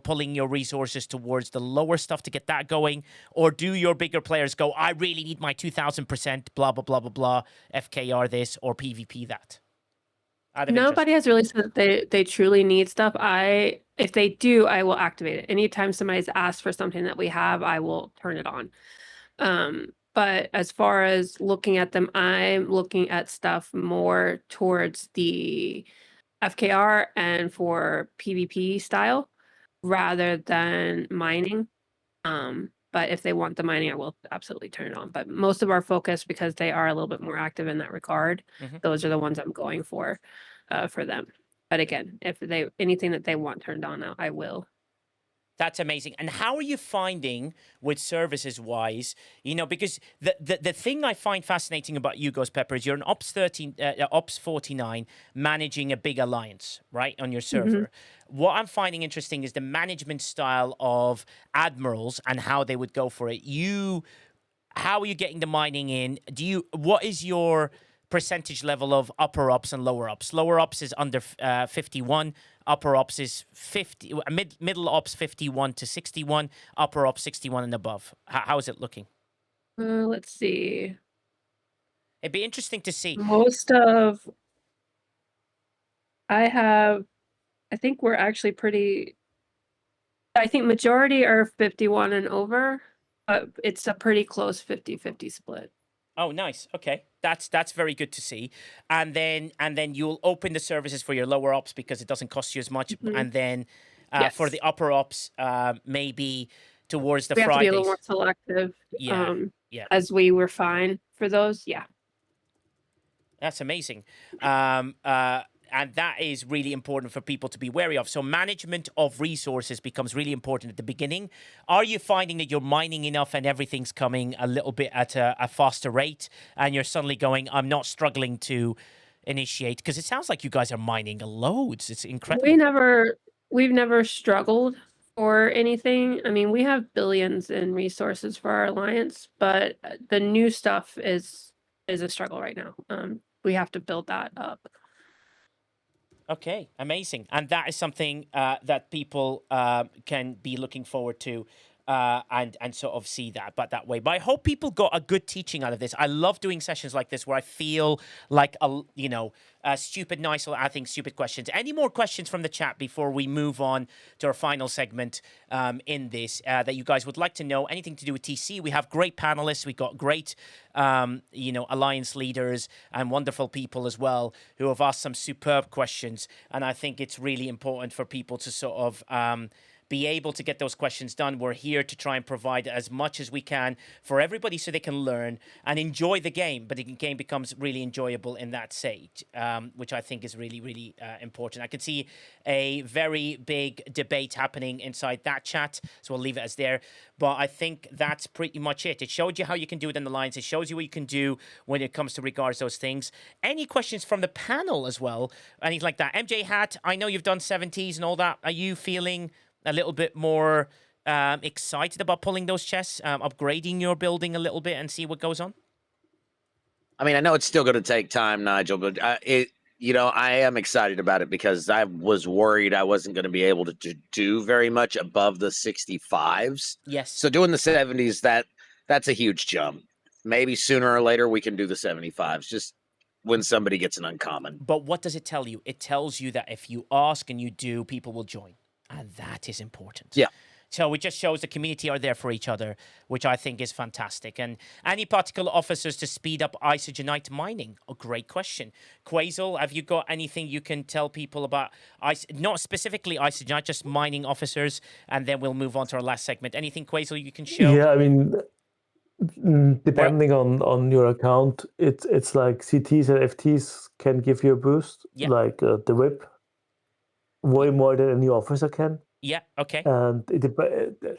pulling your resources towards the lower stuff to get that going? Or do your bigger players go, I really need my 2,000%, blah, blah, blah, blah, blah, FKR this or PvP that? Nobody has really said that they truly need stuff. If they do, I will activate it. Anytime somebody's asked for something that we have, I will turn it on. But as far as looking at them, I'm looking at stuff more towards the FKR and for PvP style rather than mining. But if they want the mining, I will absolutely turn it on. But most of our focus, because they are a little bit more active in that regard, those are the ones I'm going for them. But again, if anything that they want turned on, I will. That's amazing. And how are you finding with services wise, because the thing I find fascinating about you, Ghost Pepper, is you're an Ops 49 managing a big alliance, right, on your server. What I'm finding interesting is the management style of admirals and how they would go for it. how are you getting the mining in? What is your percentage level of upper ops and lower ops? Lower ops is under 51. Upper ops is 50. Middle ops 51 to 61. Upper ops 61 and above. How is it looking? Let's see. It'd be interesting to see. I think we're actually pretty. I think majority are 51 and over, but it's a pretty close 50-50 split. Oh, nice. Okay, that's very good to see. And then you'll open the services for your lower ops because it doesn't cost you as much. And then for the upper ops, maybe towards the we have Fridays. to be a little more selective. Yeah. As we were fine for those. Yeah. That's amazing. And that is really important for people to be wary of. So management of resources becomes really important at the beginning. Are you finding that you're mining enough and everything's coming a little bit at a faster rate and you're suddenly going, I'm not struggling to initiate? Because it sounds like you guys are mining loads. It's incredible. We've never struggled for anything. I mean, we have billions in resources for our alliance, but the new stuff is a struggle right now. We have to build that up. Okay, amazing. And that is something that people can be looking forward to and sort of see that way. But I hope people got a good teaching out of this. I love doing sessions like this where I feel like, stupid, nice, I think, stupid questions. Any more questions from the chat before we move on to our final segment in this that you guys would like to know? Anything to do with TC? We have great panelists. We've got great, alliance leaders and wonderful people as well who have asked some superb questions. And I think it's really important for people to sort of be able to get those questions done. We're here to try and provide as much as we can for everybody so they can learn and enjoy the game, but the game becomes really enjoyable in that stage, which I think is really, really important. I can see a very big debate happening inside that chat, so we'll leave it as there. But I think that's pretty much it. It showed you how you can do it in the lines. It shows you what you can do when it comes to regards those things. Any questions from the panel as well? Anything like that? MJ Hat, I know you've done 70s and all that. Are you feeling a little bit more excited about pulling those chests, upgrading your building a little bit and see what goes on? I mean, I know it's still going to take time, Nigel, but I am excited about it because I was worried I wasn't going to be able to do very much above the 65s. Yes. So doing the 70s, that's a huge jump. Maybe sooner or later we can do the 75s, just when somebody gets an uncommon. But what does it tell you? It tells you that if you ask and you do, people will join. And that is important. Yeah. So it just shows the community are there for each other, which I think is fantastic. And any particular officers to speed up isogenite mining? A great question. Quasel, have you got anything you can tell people about, not specifically isogenite, just mining officers? And then we'll move on to our last segment. Anything, Quasel, you can show? Yeah, I mean, depending on your account, it's like CTs and FTs can give you a boost, like the whip. Way more than a new officer can. Yeah, okay. And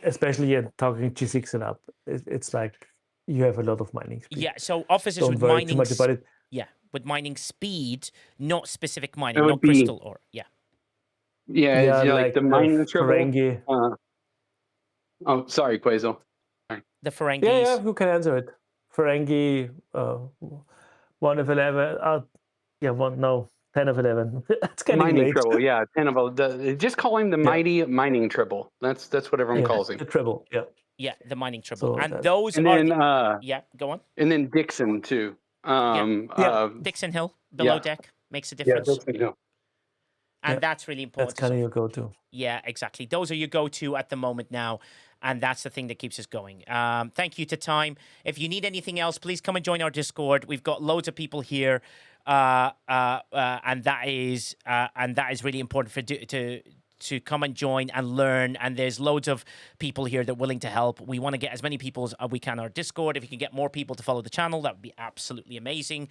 especially talking G6 and up, it's like you have a lot of mining speed. Yeah, so officers Don't with worry mining too much about it. Yeah, with mining speed, not specific mining, not crystal ore. Yeah. Yeah, it's like the mining Ferengi. Oh, sorry, Quasel. Sorry. The Ferengis. Yeah, who can answer it? Ferengi, 1 of 11. 10 of 11. It's getting mining late. triple, yeah, 10 of 11. Just call him the mighty mining triple. That's what everyone calls him. The triple, yeah. Yeah, the mining triple. So and those and are then, yeah, go on. And then Dixon too. Dixon Hill below deck makes a difference. Yeah, Dixon Hill. And that's really important. That's kind of your go-to. Yeah, exactly. Those are your go-to at the moment now. And that's the thing that keeps us going. Thank you to Time. If you need anything else, please come and join our Discord. We've got loads of people here. And that is really important to come and join and learn. And there's loads of people here that are willing to help. We want to get as many people as we can on our Discord. If you can get more people to follow the channel, that would be absolutely amazing.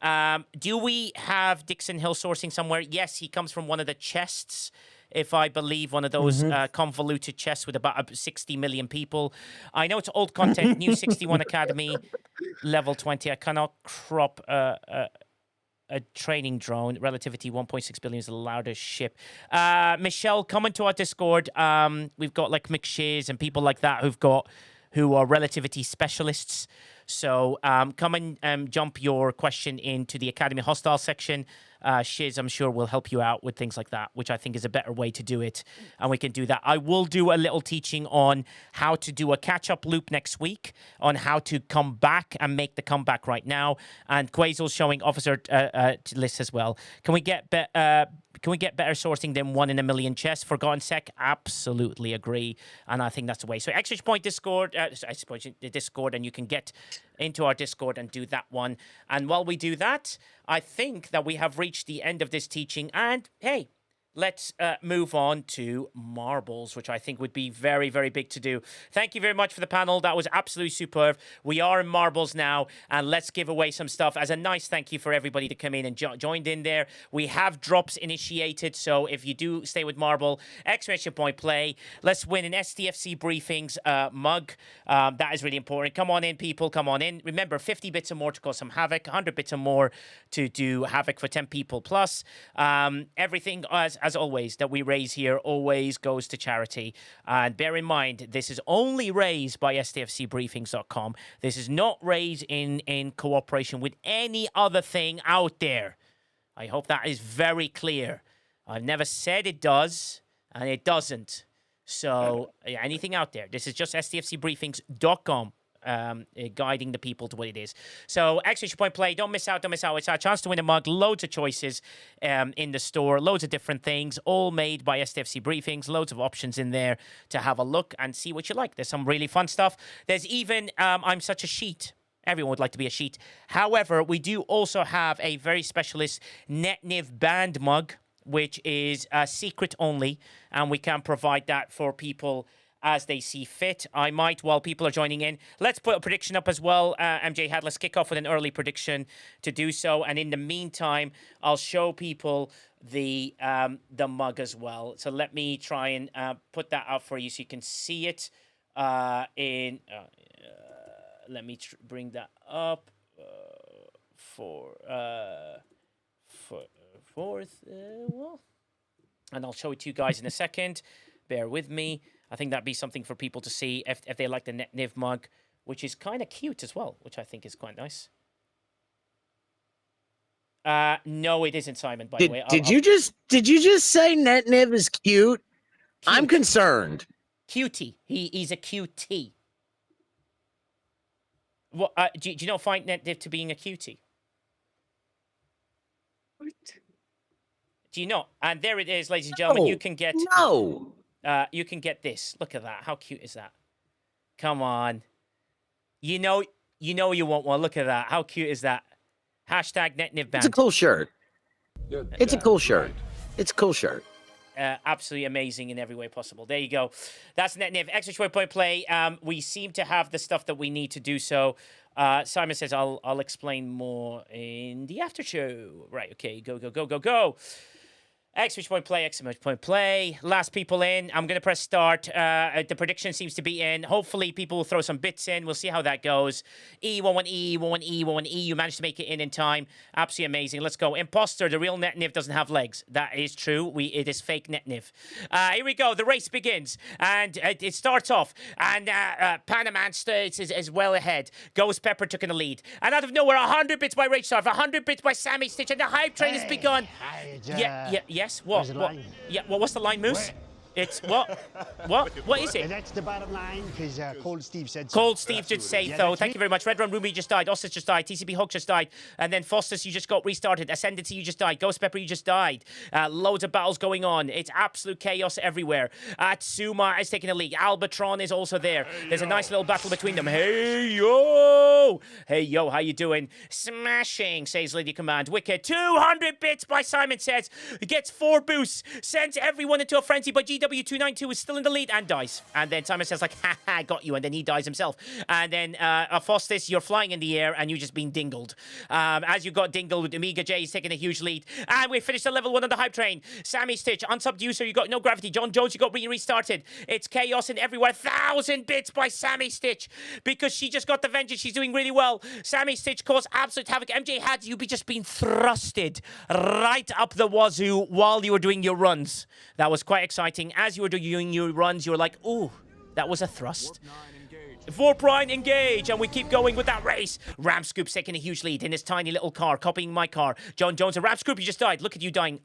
Do we have Dixon Hill sourcing somewhere? Yes, he comes from one of the chests, if I believe, one of those convoluted chests with about 60 million people. I know it's old content, New 61 Academy, level 20. I cannot crop a training drone. Relativity 1.6 billion is the loudest ship. Michelle, come into our Discord. We've got like McShiz and people like that who've got who are relativity specialists. So come and jump your question into the Academy Hostile section. Shiz, I'm sure, will help you out with things like that, which I think is a better way to do it. And we can do that. I will do a little teaching on how to do a catch-up loop next week, on how to come back and make the comeback right now. And Quazel's showing officer lists as well. Can we get better sourcing than 1 in a million chess? Forgotten Sec? Absolutely agree. And I think that's the way. So Exchange Point Discord, I suppose the Discord, and you can get into our Discord and do that one. And while we do that, I think that we have reached the end of this teaching. And hey, let's move on to marbles, which I think would be very, very big to do. Thank you very much for the panel. That was absolutely superb. We are in marbles now, and let's give away some stuff as a nice thank you for everybody to come in and joined in there. We have drops initiated, so if you do stay with marble, exclamation point play. Let's win an STFC Briefings mug. That is really important. Come on in, people. Come on in. Remember, 50 bits or more to cause some havoc, 100 bits or more to do havoc for 10 people plus. Everything as always, that we raise here always goes to charity. And bear in mind, this is only raised by STFCbriefings.com. This is not raised in cooperation with any other thing out there. I hope that is very clear. I've never said it does, and it doesn't. So anything out there, this is just STFCbriefings.com. Guiding the people to what it is. So exclamation point play, don't miss out. It's our chance to win a mug. Loads of choices in the store, loads of different things, all made by STFC Briefings. Loads of options in there to have a look and see what you like. There's some really fun stuff. There's even I'm Such a Sheet. Everyone would like to be a sheet. However, we do also have a very specialist NetNiv band mug, which is secret only, and we can provide that for people as they see fit. I might, while people are joining in, let's put a prediction up as well. MJ had, let's kick off with an early prediction to do so. And in the meantime, I'll show people the mug as well. So let me try and put that up for you so you can see it. Let me bring that up and I'll show it to you guys in a second. Bear with me. I think that'd be something for people to see if they like the NetNiv mug, which is kind of cute as well, which I think is quite nice. No, it isn't, Simon, by the way. Did you just say NetNiv is cute? I'm concerned. Cutie. He's a cutie. What, do you not find NetNiv to being a cutie? What? Do you not? And there it is, ladies and gentlemen. You can get... No. You can get this. Look at that. How cute is that? Come on. You know you want one. Look at that. How cute is that? Hashtag NetNiv band. It's a cool shirt. It's a cool shirt. It's a cool shirt. Absolutely amazing in every way possible. There you go. That's NetNiv. Extra point play. We seem to have the stuff that we need to do so. Simon says, I'll explain more in the after show. Right. Okay. Go. Exclamation point play. Last people in. I'm going to press start. The prediction seems to be in. Hopefully, people will throw some bits in. We'll see how that goes. E11E. You managed to make it in time. Absolutely amazing. Let's go. Imposter. The real NetNiv doesn't have legs. That is true. It is fake NetNiv. Here we go. The race begins. And it starts off. And Panaman is well ahead. Ghost Pepper took in the lead. And out of nowhere, 100 bits by Rage Star, 100 bits by Sammy Stitch. And the hype train has begun. Yes. What? Yeah. What's the line, Moose? It's what? What is it? That's the bottom line, because Cold Steve said so. Cold Steve did say so. Thank you very much. Red Run Ruby just died. Ossis just died. TCB Hulk just died. And then Foster's, you just got restarted. Ascendancy, you just died. Ghost Pepper, you just died. Loads of battles going on. It's absolute chaos everywhere. Tsuma is taking the lead. Albatron is also there. There's a nice little battle between them. Hey, yo, how you doing? Smashing, says Lady Command. Wicked. 200 bits by Simon Says. Gets 4 boosts. Sends everyone into a frenzy, but GW292 is still in the lead and dies. And then Simon says, like, ha, got you. And then he dies himself. And then Fostis, you're flying in the air and you've just been dingled. As you got dingled, Amiga J is taking a huge lead. And we finished the level 1 on the hype train. Sammy Stitch, unsubbed user, you got no gravity. John Jones, you got restarted. It's chaos and everywhere. 1,000 bits by Sammy Stitch because she just got the vengeance. She's doing really well. Sammy Stitch caused absolute havoc. MJ had you just been thrusted right up the wazoo while you were doing your runs. That was quite exciting. As you were doing your runs, you were like, ooh, that was a thrust. Vorprine, engage. And we keep going with that race. Ramscoop's taking a huge lead in his tiny little car, copying my car. John Jones and Ramscoop, you just died. Look at you dying.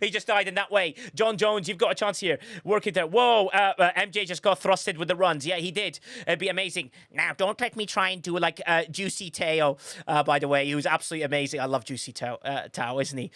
He just died in that way. John Jones, you've got a chance here. Work it there. Whoa, MJ just got thrusted with the runs. Yeah, he did. It'd be amazing. Now, don't let me try and do like Juicy Tao, by the way. He was absolutely amazing. I love Juicy Tao, isn't he?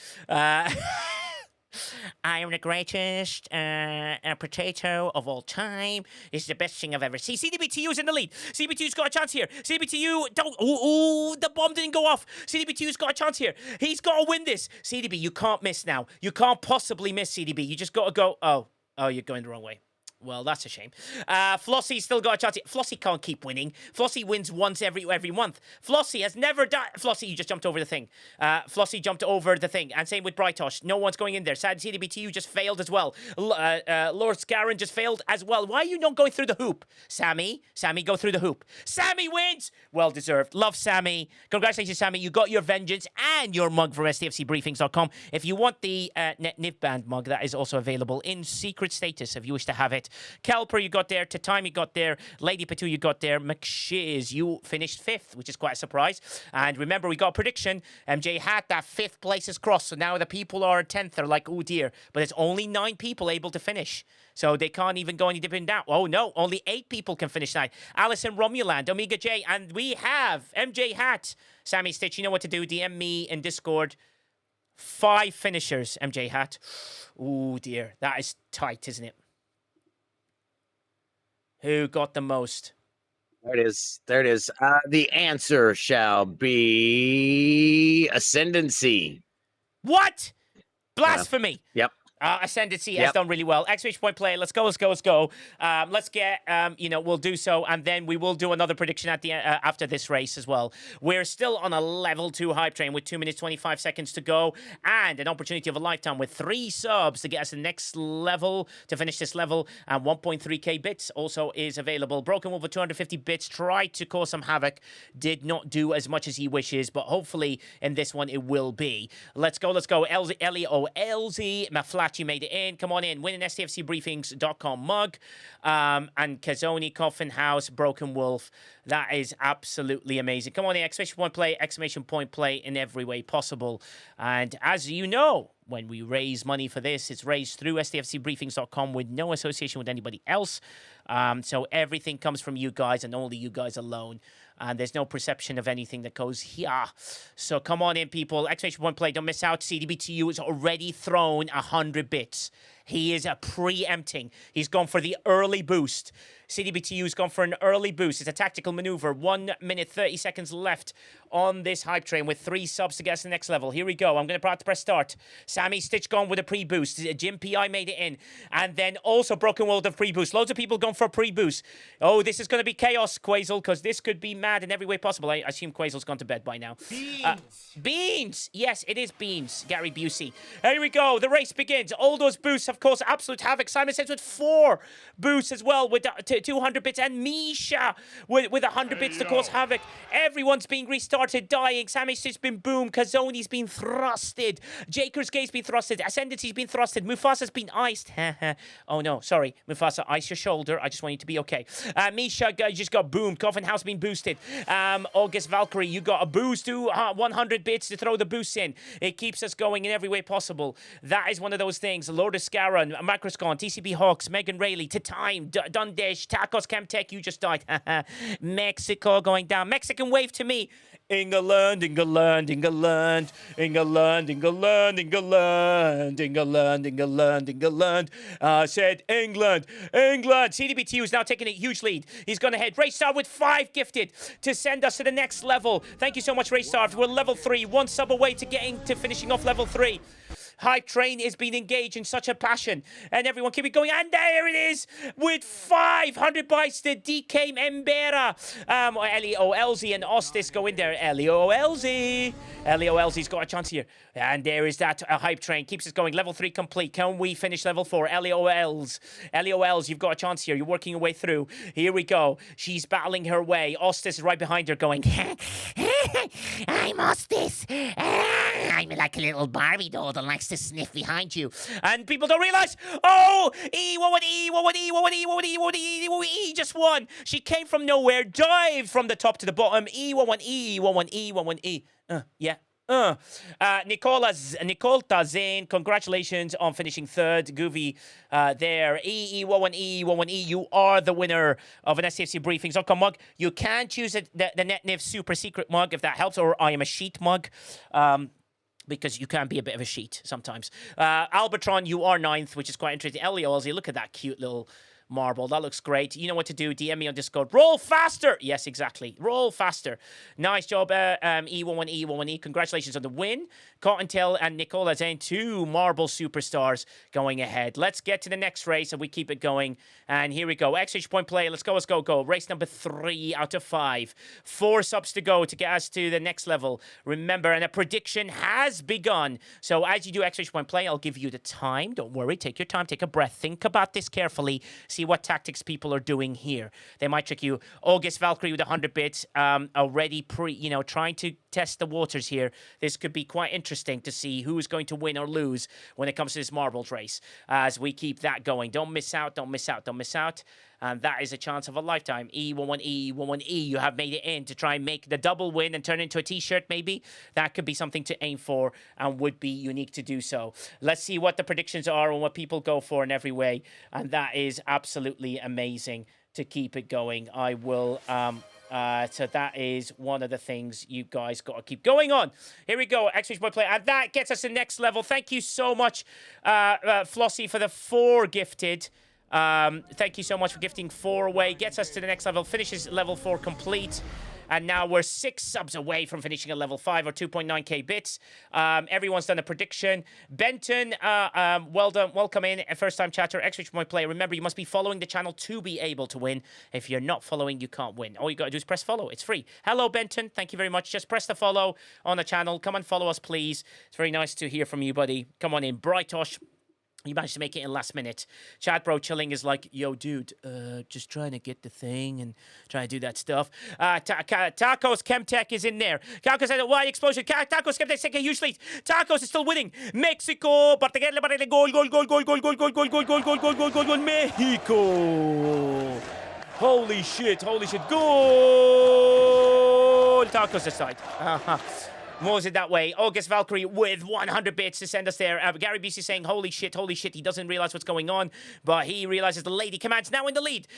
I am the greatest potato of all time. This is the best thing I've ever seen. CDBTU's in the lead. CDBTU's got a chance here. CDBTU, don't. Ooh, the bomb didn't go off. CDBTU's got a chance here. He's got to win this. CDB, you can't miss now. You can't possibly miss, CDB. You just got to go. Oh, you're going the wrong way. Well, that's a shame. Flossie's still got a chance. Flossie can't keep winning. Flossie wins once every month. Flossie has never done... Flossie, you just jumped over the thing. Flossie jumped over the thing. And same with Brightosh. No one's going in there. Sad CDBTU just failed as well. Lord Scarron just failed as well. Why are you not going through the hoop? Sammy, go through the hoop. Sammy wins! Well deserved. Love Sammy. Congratulations, Sammy. You got your vengeance and your mug from STFCbriefings.com. If you want the NIV Band mug, that is also available in secret status if you wish to have it. Kelper, you got there. Tatime, you got there. Lady Patu, you got there. McShiz, you finished 5th, which is quite a surprise. And remember, we got a prediction. MJ had that 5th place is crossed. So now the people are 10th. They're like, oh dear. But it's only 9 people able to finish. So they can't even go any deeper than that. Oh no, only 8 people can finish that. Alison Romuland, Omega J, and we have MJ Hat. Sammy Stitch, you know what to do. DM me in Discord. 5 finishers, MJ Hat. Oh dear, that is tight, isn't it? Who got the most? There it is. The answer shall be Ascendancy. What? Blasphemy. Yep. Ascendancy has done really well. Exclamation point play. Let's go. Let's get, we'll do so. And then we will do another prediction at the after this race as well. We're still on a level 2 hype train with 2 minutes, 25 seconds to go. And an opportunity of a lifetime with 3 subs to get us the next level, to finish this level. And 1.3k bits also is available. Broken Wolf with 250 bits tried to cause some havoc. Did not do as much as he wishes. But hopefully in this one it will be. Let's go. LZ, Maflat. You made it in. Come on in. Win an STFCbriefings.com mug. And Kazoni, Coffin House, Broken Wolf. That is absolutely amazing. Come on in. Exclamation point play in every way possible. And as you know, when we raise money for this, it's raised through STFCbriefings.com with no association with anybody else. So everything comes from you guys and only you guys alone. And there's no perception of anything that goes here. So come on in, people. Exclamation point play. Don't miss out. CDBTU has already thrown 100 bits. He is preempting. He's gone for the early boost. CDBTU's gone for an early boost. It's a tactical maneuver. 1 minute, 30 seconds left on this hype train with 3 subs to get us to the next level. Here we go. I'm going to press start. Sammy Stitch gone with a pre-boost. Jim P.I. made it in. And then also Broken World of pre-boost. Loads of people gone for a pre-boost. Oh, this is going to be chaos, Quazel, because this could be mad in every way possible. I assume Quazel's gone to bed by now. Beans! Yes, it is Beans, Gary Busey. Here we go. The race begins. All those boosts, of course, absolute havoc. Simon Says with 4 boosts as well with 200 bits. And Misha with 100 bits to cause havoc. Everyone's being restarted, dying. Sammy Says been boomed. Kazoni's been thrusted. Jaker's Gate's been thrusted. Ascendancy's been thrusted. Mufasa's been iced. Oh no, sorry. Mufasa, ice your shoulder. I just want you to be okay. Misha just got boomed. Coffin House been boosted. August Valkyrie, you got a boost to 100 bits to throw the boosts in. It keeps us going in every way possible. That is one of those things. Lord of Scarron, Macroscon, TCB Hawks, Megan Rayleigh, To Time, Dundish, Tacos Chemtech, you just died. Mexico going down. Mexican wave to me. England, England, England, England, England, England, England, England, England. Said England, England. CDBTU is now taking a huge lead. He's gone ahead. Raystar with 5 gifted to send us to the next level. Thank you so much, Raystar. We're level 3, 1 sub away to finishing off level 3. Hype train is being engaged in such a passion. And everyone keep it going. And there it is with 500 bytes to DK Mbera. LEOLZ and Ostis go in there. LEOLZ. LEOLZ's got a chance here. And there is that hype train. Keeps us going. Level 3 complete. Can we finish level 4? LEOLZ. LEOLZ, you've got a chance here. You're working your way through. Here we go. She's battling her way. Ostis is right behind her going, I'm Ostis. I'm like a little Barbie doll that likes to sniff behind you. And people don't realize, oh, E just won. She came from nowhere, dived from the top to the bottom. E11E. Yeah. Nicolta Zane, congratulations on finishing third. Goovy there. E11E. You are the winner of an STFC Briefings.com mug. You can choose the NetNiv super secret mug if that helps, or I am a sheet mug. Because you can be a bit of a sheet sometimes. Albatron, you are ninth, which is quite interesting. Ellie, look at that cute little marble. That looks great. You know what to do. DM me on Discord. Roll faster. Yes, exactly. Roll faster. Nice job, E11E. Congratulations on the win. Cottontail and Nicola Zane, 2 marble superstars going ahead. Let's get to the next race and we keep it going. And here we go. Exchange point play. Let's go. Race number 3 out of 5. 4 subs to go to get us to the next level. Remember, and a prediction has begun. So as you do exchange point play, I'll give you the time. Don't worry. Take your time. Take a breath. Think about this carefully. See what tactics people are doing here. They might trick you. August Valkyrie with 100 bits. Already trying to test the waters here. This could be quite interesting to see who's going to win or lose when it comes to this marbles race. As we keep that going. Don't miss out. And that is a chance of a lifetime. E11E. You have made it in to try and make the double win and turn into a t-shirt, maybe. That could be something to aim for and would be unique to do so. Let's see what the predictions are and what people go for in every way. And that is absolutely amazing to keep it going. I will... So that is one of the things you guys got to keep going on. Here we go, X-Reach Boy Play. And that gets us to the next level. Thank you so much, Flossie, for the 4 gifted. Thank you so much for gifting 4 away. Gets us to the next level. Finishes level 4 complete. And now we're 6 subs away from finishing a level 5 or 2.9k bits. Everyone's done a prediction. Benton, well done. Welcome in. First-time chatter. X-Reach Point Play. Remember, you must be following the channel to be able to win. If you're not following, you can't win. All you got to do is press follow. It's free. Hello, Benton. Thank you very much. Just press the follow on the channel. Come and follow us, please. It's very nice to hear from you, buddy. Come on in. Brightosh. You managed to make it in last minute. Chad Bro Chilling is like, yo, dude, just trying to get the thing and trying to do that stuff. Tacos Chemtech is in there. Tacos said, why explosion? Tacos Chemtech take a huge lead. Tacos is still winning. Mexico. Goal. Mexico. Holy shit. Goal. Tacos aside. Moves it that way. August Valkyrie with 100 bits to send us there. Gary BC saying, holy shit. He doesn't realize what's going on, but he realizes the Lady Command's now in the lead.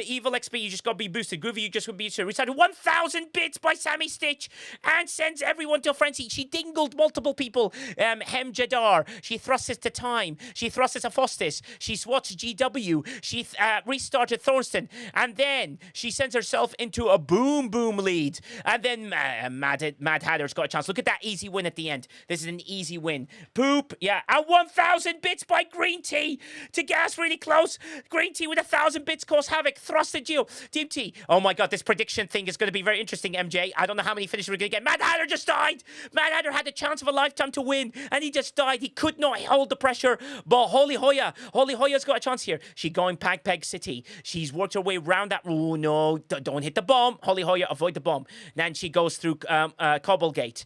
Evil XP, you just got to be boosted. Groovy, you just got to be boosted. Recited 1,000 bits by Sammy Stitch and sends everyone to a frenzy. She dingled multiple people. Hem Jadar, she thrusts it to Time. She thrusts it to Fostis. She swats GW. She restarted Thornston. And then she sends herself into a boom lead. And then Mad Hatter's got a chance. Look at that easy win at the end. This is an easy win. Poop, yeah. And 1,000 bits by Green Tea to get us really close. Green Tea with 1,000 bits cause havoc. Thrusted Geo. Team T. Oh my god, this prediction thing is going to be very interesting, MJ. I don't know how many finishes we're going to get. Mad Hatter just died. Mad Hatter had the chance of a lifetime to win, and he just died. He could not hold the pressure. But Holy Hoya's got a chance here. She's going Peg City. She's worked her way around that. Oh no, don't hit the bomb. Holy Hoya, avoid the bomb. Then she goes through Cobblegate.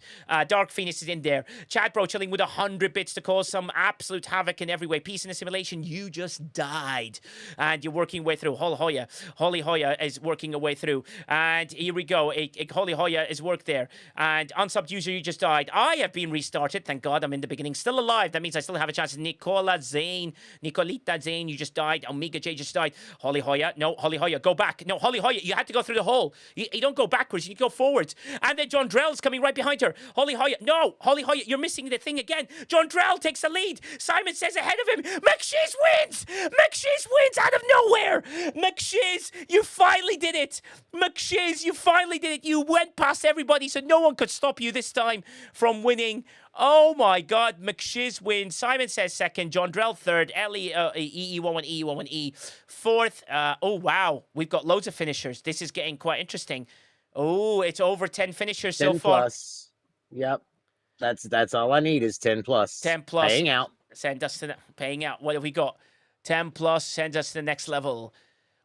Dark Phoenix is in there. Chad Bro Chilling with 100 bits to cause some absolute havoc in every way. Peace in the simulation. You just died. And you're working your way through. Holy Hoya is working her way through. And here we go. Holy Hoya is worked there. And unsubbed user, you just died. I have been restarted. Thank God I'm in the beginning. Still alive. That means I still have a chance. Nicolita Zane, you just died. Omega J just died. Holy Hoya. No, Holy Hoya, go back. No, Holy Hoya, you had to go through the hole. You don't go backwards. You need to go forwards. And then John Drell's coming right behind her. Holy Hoya, no, Holy Hoya, you're missing the thing again. John Drell takes the lead. Simon says ahead of him. McShiz wins out of nowhere. McShiz, you finally did it. McShiz, you finally did it. You went past everybody, so no one could stop you this time from winning. Oh my God, McShiz wins. Simon says second. John Drell third. Ellie, E11E fourth. Oh wow, we've got loads of finishers. This is getting quite interesting. Oh, it's over 10 finishers 10 so far. Plus. Yep. That's all I need is 10 plus. 10 plus. Paying out. Send us to paying out. What have we got? 10 plus sends us to the next level.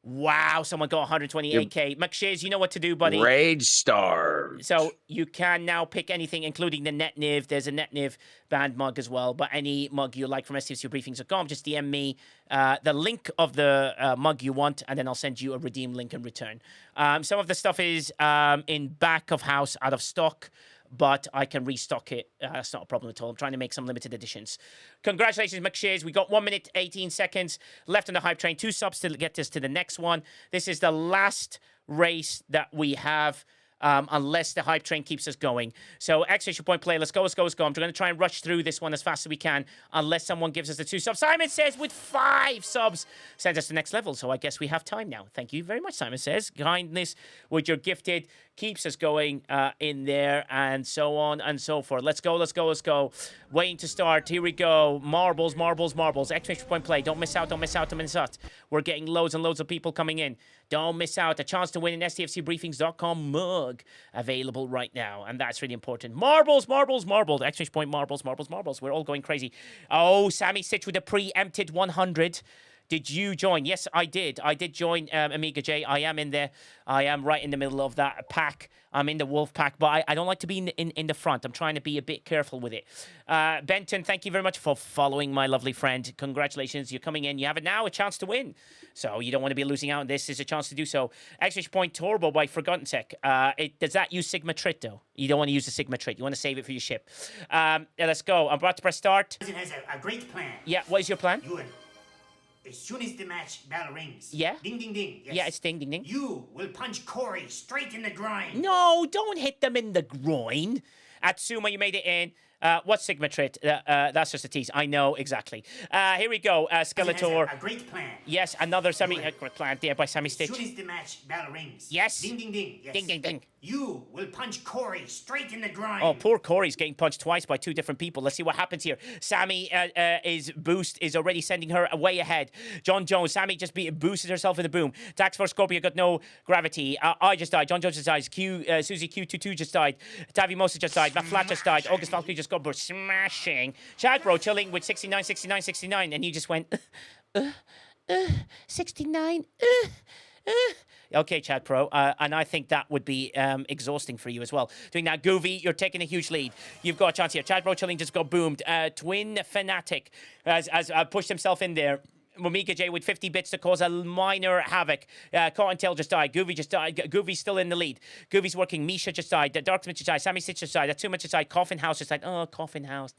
Wow, someone got 128k. McShiz, you know what to do, buddy. Rage Star. So you can now pick anything, including the NetNiv. There's a NetNiv band mug as well, but any mug you like from STFCbriefings.com, just DM me the link of the mug you want, and then I'll send you a redeem link in return. Some of the stuff is in back of house, out of stock, but I can restock it. That's not a problem at all. I'm trying to make some limited editions. Congratulations, McShays. We got 1 minute, 18 seconds left on the hype train. 2 subs to get us to the next one. This is the last race that we have. Unless the hype train keeps us going. So, exclamation point play. Let's go, let's go, let's go. I'm going to try and rush through this one as fast as we can, unless someone gives us the 2 subs. Simon Says with 5 subs sends us to the next level. So, I guess we have time now. Thank you very much, Simon Says. Kindness with your gifted keeps us going in there, and so on and so forth. Let's go, let's go, let's go. Waiting to start. Here we go. Marbles, marbles, marbles. Exclamation point play. Don't miss out, don't miss out, don't miss out. We're getting loads and loads of people coming in. Don't miss out. A chance to win an STFCbriefings.com mug available right now. And that's really important. Marbles, marbles, marbles. Exchange point, marbles, marbles, marbles. We're all going crazy. Oh, Sammy Stitch with a preempted 100. Did you join? Yes, I did. I did join Amiga J. I am in there. I am right in the middle of that pack. I'm in the wolf pack, but I don't like to be in the front. I'm trying to be a bit careful with it. Benton, thank you very much for following my lovely friend. Congratulations. You're coming in. You have now a chance to win. So you don't want to be losing out. This is a chance to do so. Exclamation point Turbo by Forgotten Tech. Does that use Sigma Trit, though? You don't want to use the Sigma Trit. You want to save it for your ship. Let's go. I'm about to press start. It has a great plan. Yeah, what is your plan? As soon as the match bell rings. Yeah? Ding, ding, ding. Yes. Yeah, it's ding, ding, ding. You will punch Corey straight in the groin. No, don't hit them in the groin. Atsuma, you made it in. What's Sigma Trit? That's just a tease. I know, exactly. Here we go. Skeletor. A great plan. Yes, another great plan there by Sammy Stitch. As soon as the match bell rings. Yes. Ding, ding, ding. Yes. Ding, ding, ding. You will punch Corey straight in the groin. Oh, poor Corey's getting punched twice by 2 different people. Let's see what happens here. Sammy, is already sending her way ahead. John Jones, Sammy just boosted herself in the boom. Tax Force Scorpio got no gravity. I just died. John Jones just died. Susie Q22 just died. Tavi Mosa just died. Matt Flat just died. August Valkyrie just got smashing. Chad Bro chilling with 69, 69, 69. And he just went, 69, Okay, Chad Pro, and I think that would be exhausting for you as well. Doing that, Goovy, you're taking a huge lead. You've got a chance here. Chad Bro chilling just got boomed. Twin Fanatic has pushed himself in there. Momika J with 50 bits to cause a minor havoc. Cottontail just died. Goovy just died. Goovy's still in the lead. Goovy's working. Misha just died. Darksmith just died. Sammy Stitch just died. Too much just died. Coffin House just died. Oh, Coffin House.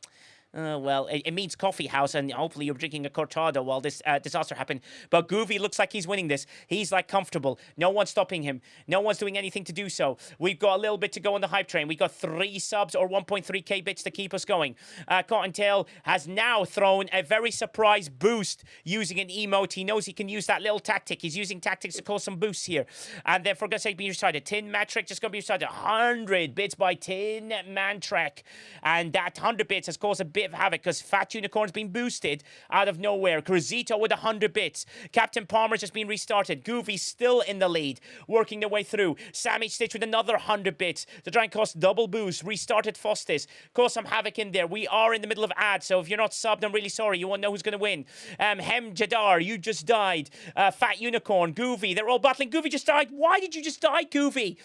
Well, it means coffee house, and hopefully you're drinking a cortado while this disaster happened. But Goovy looks like he's winning this. He's like comfortable. No one's stopping him. No one's doing anything to do so. We've got a little bit to go on the hype train. We've got 3 subs or 1.3k bits to keep us going. Cottontail has now thrown a very surprise boost using an emote. He knows he can use that little tactic. He's using tactics to cause some boosts here. And then for God's sake, being decided. Tin Matrek just going to be decided. 100 bits by Tin Mantrek. And that 100 bits has caused a bit of havoc because Fat Unicorn's been boosted out of nowhere. Cruzito with 100 bits. Captain Palmer's just been restarted. Goofy's still in the lead, working their way through. Sammy Stitch with another 100 bits to try and cost double boost. Restarted Fostis. Caused some havoc in there. We are in the middle of ads, so if you're not subbed, I'm really sorry. You won't know who's going to win. Hem Jadar, you just died. Fat Unicorn, Goofy, they're all battling. Goofy just died. Why did you just die, Goofy?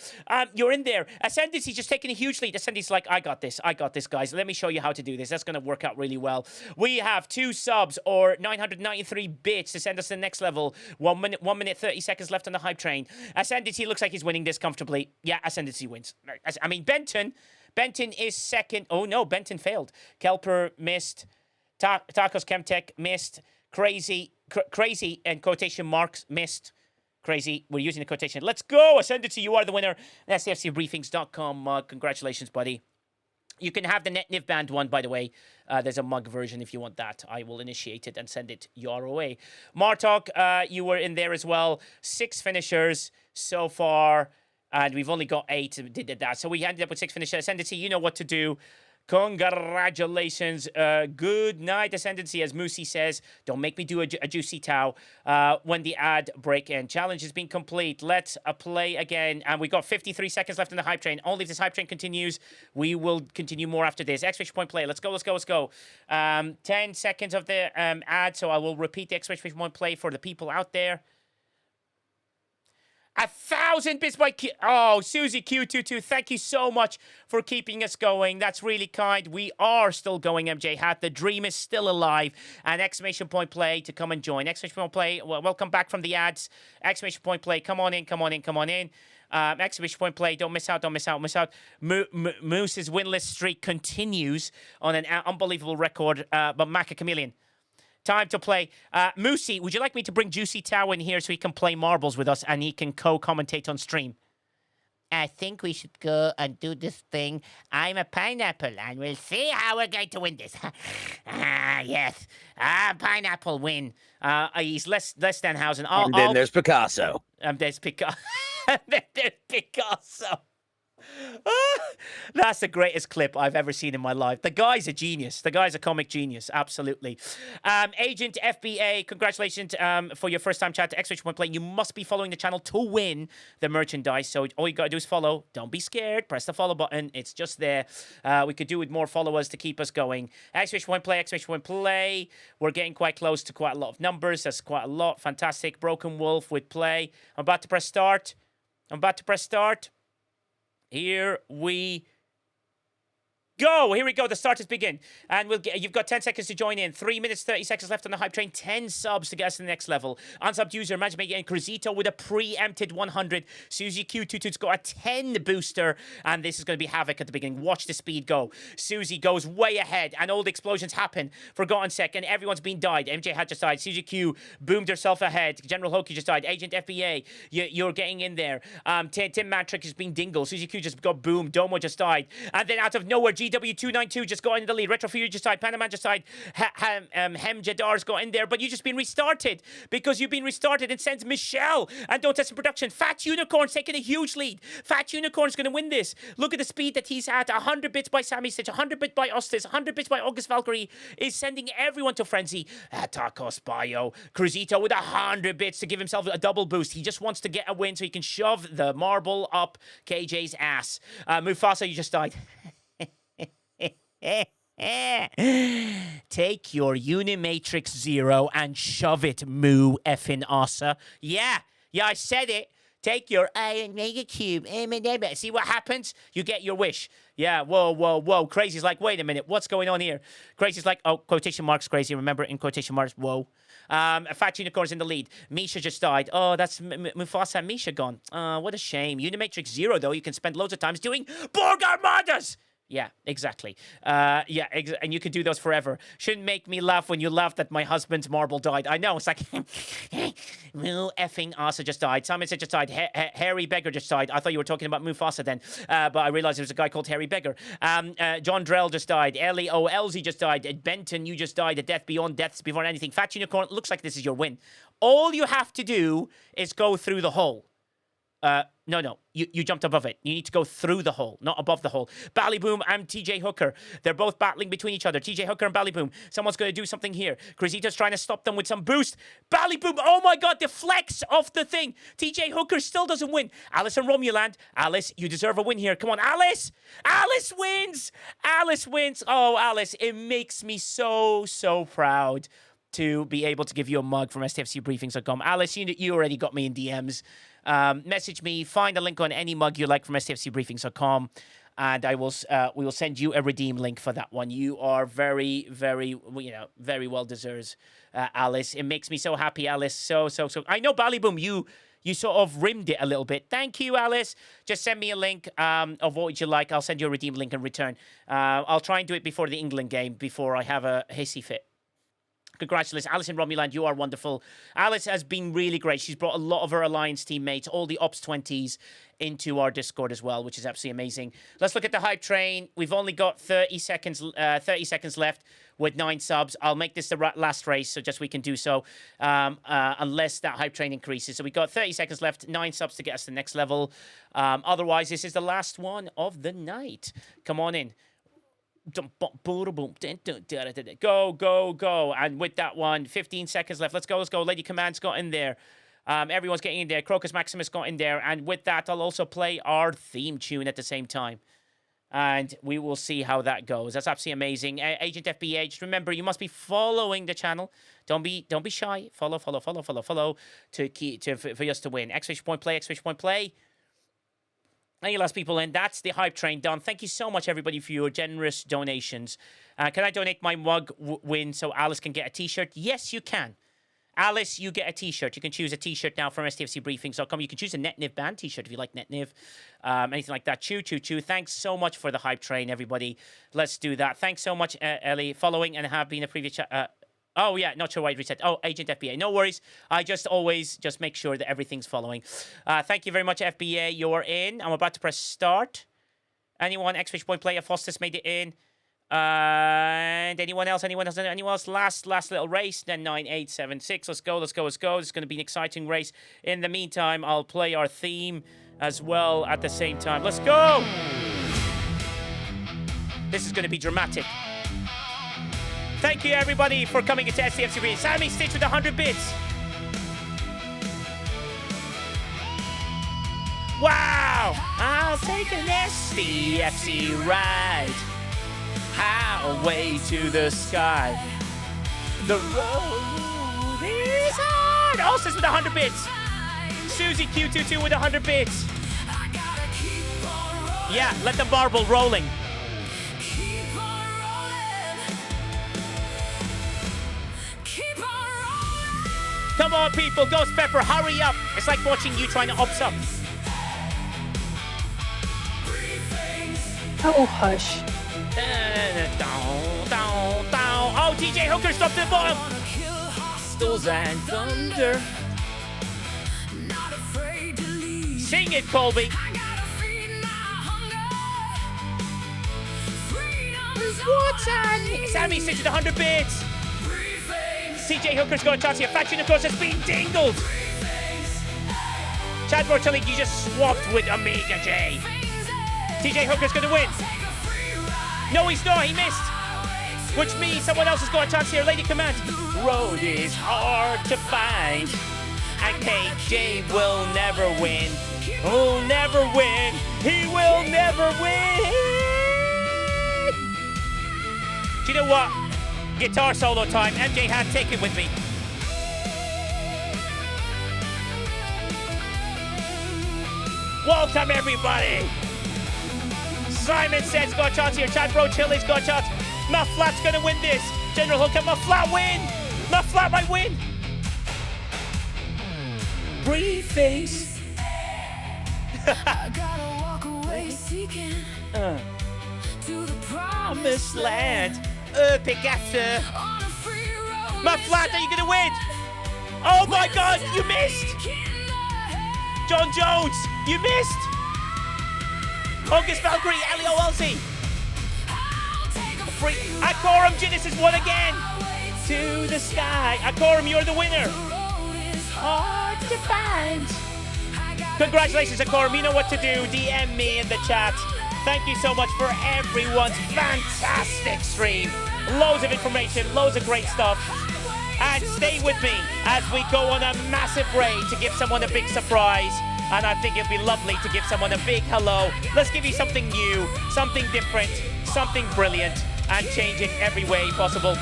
You're in there. Ascendancy's just taking a huge lead. Ascendancy's like, I got this, guys. Let me show you how to do this. That's going to work out really well. We have 2 subs or 993 bits to send us to the next level. 1 minute 30 seconds left on the hype train. Ascendancy looks like he's winning this comfortably. Yeah, Ascendancy wins. I mean, Benton is second. Oh no, Benton failed. Kelper missed. Tacos Chemtech missed. Crazy and quotation marks missed. Crazy. We're using the quotation. Let's go. Ascendancy, you are the winner. STFCbriefings.com. Congratulations, buddy. You can have the NetNiv band one, by the way. There's a mug version if you want that. I will initiate it and send it your way. Martok, you were in there as well. 6 finishers so far, and we've only got 8 did that. So we ended up with 6 finishers. Ascendancy, you know what to do. Congratulations. Good night, Ascendancy, as Moosey says. Don't make me do a juicy Tau when the ad break in. Challenge has been complete. Let's play again. And we got 53 seconds left in the hype train. Only if this hype train continues, we will continue more after this. Exclamation point play. Let's go, let's go, let's go. 10 seconds of the ad, so I will repeat the exclamation point play for the people out there. 1,000 bits by Q. Oh, Susie Q22, thank you so much for keeping us going. That's really kind. We are still going, MJ Hat. The dream is still alive. And exclamation point play to come and join. Exclamation point play. Well, welcome back from the ads. Exclamation point play. Come on in. Come on in. Come on in. Exclamation point play. Don't miss out. Don't miss out. Miss out. Moose's winless streak continues on an unbelievable record. But Maca Chameleon. Time to play. Moosey, would you like me to bring Juicy Tao in here so he can play marbles with us and he can co-commentate on stream? I think we should go and do this thing. I'm a pineapple and we'll see how we're going to win this. Yes. Pineapple win. He's less than Hausen. And then there's Picasso. There's Picasso. There's Picasso. That's the greatest clip I've ever seen in my life. The guy's a genius. The guy's a comic genius. Absolutely. Agent FBA, congratulations for your first time chat to X-Point Play. You must be following the channel to win the merchandise. So all you got to do is follow. Don't be scared. Press the follow button. It's just there. We could do with more followers to keep us going. X-Point Play, X-Point Play. We're getting quite close to quite a lot of numbers. That's quite a lot. Fantastic. Broken Wolf with play. I'm about to press start. Here we go. Here we go. The starters begin. And you've got 10 seconds to join in. 3 minutes, 30 seconds left on the hype train. 10 subs to get us to the next level. Unsubbed user, imagine making Cruzito with a preempted 100. Susie Q22's got a 10 booster. And this is going to be havoc at the beginning. Watch the speed go. Susie goes way ahead. And all the explosions happen. Forgotten second. Everyone's been died. MJ had just died. Susie Q boomed herself ahead. General Hoki just died. Agent FBA, you're getting in there. Tim Matrick has been dingle. Susie Q just got boomed. Domo just died. And then out of nowhere, GW292 just got into the lead. Retro Fury just died. Panaman just died. Hem Jadar's got in there. But you just been restarted because you've been restarted and sends Michelle and Don't Test in Production. Fat Unicorn's taking a huge lead. Fat Unicorn's going to win this. Look at the speed that he's at. 100 bits by Sammy Stitch. 100 bits by Ostis. 100 bits by August Valkyrie is sending everyone to frenzy. Tacos Bio. Cruzito with 100 bits to give himself a double boost. He just wants to get a win so he can shove the marble up KJ's ass. Mufasa, you just died. Take your Unimatrix Zero and shove it, Moo effing Asa. Yeah, I said it. Take your Iron Mega Cube. See what happens? You get your wish. Yeah, whoa. Crazy's like, wait a minute, what's going on here? Crazy's like, oh, quotation marks, Crazy. Remember, in quotation marks, whoa. Fat Unicorn's in the lead. Misha just died. Oh, that's Mufasa and Misha gone. What a shame. Unimatrix Zero, though, you can spend loads of times doing Borg Armadas. Yeah, exactly. And you can do those forever. Shouldn't make me laugh when you laughed that my husband's marble died. I know, it's like, effing Asa just died. Simon said just died. Harry Beggar just died. I thought you were talking about Mufasa then, but I realized there was a guy called Harry Beggar. John Drell just died. Ellie Elsie just died. Benton, you just died. A death beyond deaths before anything. Fat Unicorn, looks like this is your win. All you have to do is go through the hole. No. You jumped above it. You need to go through the hole, not above the hole. Ballyboom and TJ Hooker. They're both battling between each other. TJ Hooker and Ballyboom. Someone's going to do something here. Cruzito's trying to stop them with some boost. Ballyboom. Oh my God, the flex of the thing. TJ Hooker still doesn't win. Alice and Romuland. Alice, you deserve a win here. Come on, Alice. Alice wins. Alice wins. Oh, Alice, it makes me so proud to be able to give you a mug from STFCbriefings.com. Alice, you already got me in DMs. Message me, find a link on any mug you like from STFCbriefings.com, and we will send you a redeem link for that one. You are very well deserved, Alice. It makes me so happy, Alice. So. I know, Ballyboom, you sort of rimmed it a little bit. Thank you, Alice. Just send me a link of what you like. I'll send you a redeem link in return. I'll try and do it before the England game, before I have a hissy fit. Congratulations, Alice in Romuland. You are wonderful. Alice has been really great. She's brought a lot of her Alliance teammates, all the Ops 20s, into our Discord as well, which is absolutely amazing. Let's look at the hype train. We've only got 30 seconds left with 9 subs. I'll make this the last race, so just we can do so, unless that hype train increases. So we've got 30 seconds left, 9 subs to get us to the next level. Otherwise, this is the last one of the night. Come on in. Go. And with that one, 15 seconds left. Let's go. Lady Command's got in there. Everyone's getting in there. Crocus Maximus got in there. And with that, I'll also play our theme tune at the same time. and we will see how that goes. That's absolutely amazing. Agent FBA, just remember, you must be following the channel. Don't be shy. Follow for us to win. Exclamation point play. Any last people in? That's the hype train done. Thank you so much, everybody, for your generous donations. Can I donate my mug win so Alice can get a T-shirt? Yes, you can. Alice, you get a T-shirt. You can choose a T-shirt now from STFCbriefings.com. You can choose a NetNiv band T-shirt if you like NetNiv. Anything like that. Choo. Thanks so much for the hype train, everybody. Let's do that. Thanks so much, Ellie. Following and have been a previous chat. Oh, yeah, not sure why it reset. Oh, Agent FBA. No worries. I always make sure that everything's following. Thank you very much, FBA. You're in. I'm about to press start. Anyone? Exclamation point play. Fostis made it in. And anyone else? Last little race. Then 9, 8, 7, 6. Let's go. It's going to be an exciting race. In the meantime, I'll play our theme as well at the same time. Let's go! This is going to be dramatic. Thank you, everybody, for coming into STFC Briefings. Sammy Stitch with 100 bits. Wow! I'll take an STFC ride. Highway to the sky. The road is hard. Alsis with 100 bits. Susie Q22 with 100 bits. Yeah, let the marble rolling. Come on, people. Ghost Pepper, hurry up. It's like watching you trying to up some. Oh, hush. Oh, TJ Hooker's up to the bottom. Hostiles and thunder. Sing it, Colby. What's on? Sammy sits with 100 bits. TJ Hooker's got a chance here. Faction, of course, has been dingled. Chad Bortelli, you just swapped with Omega J. TJ Hooker's going to win. No, he's not. He missed. Which means someone else has got a chance here. Lady Command. Road is hard to find. And KJ will never win. He'll never win. He will never win. Do you know what? Guitar solo time. MJ had take it with me. Welcome, everybody. Simon says got a chance here. Chad Bro Chili's got a chance. Mufflat's gonna win this. General Hooker, Mufflat win. Mufflat might win. Briefings. I gotta walk away seeking to the promised land. Pickasso. Mufflat, are you gonna win? Oh my God, you missed. John Jones, you missed. August Valkyrie, L.E.O.L.C. Akorum Genesis won again. To the sky. Akorum, you're the winner. Hard to find. Congratulations, Akorum. You know what to do. DM me in the chat. Thank you so much for everyone's fantastic stream. Loads of information, loads of great stuff. And stay with me as we go on a massive raid to give someone a big surprise. And I think it'd be lovely to give someone a big hello. Let's give you something new, something different, something brilliant, and changing every way possible.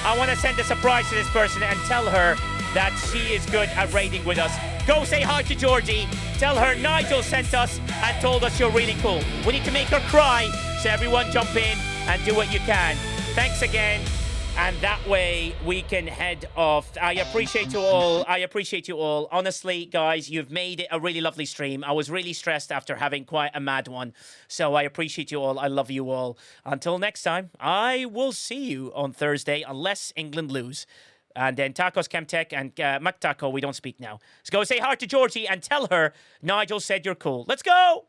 I want to send a surprise to this person and tell her that she is good at raiding with us. Go say hi to Georgie. Tell her Nigel sent us and told us you're really cool. We need to make her cry, so everyone jump in and do what you can. Thanks again. And that way we can head off. I appreciate you all. Honestly, guys, you've made it a really lovely stream. I was really stressed after having quite a mad one. So I appreciate you all. I love you all. Until next time, I will see you on Thursday, unless England lose. And then Tacos Chemtech and Mac Taco, we don't speak now. So go say hi to Georgie and tell her Nigel said you're cool. Let's go!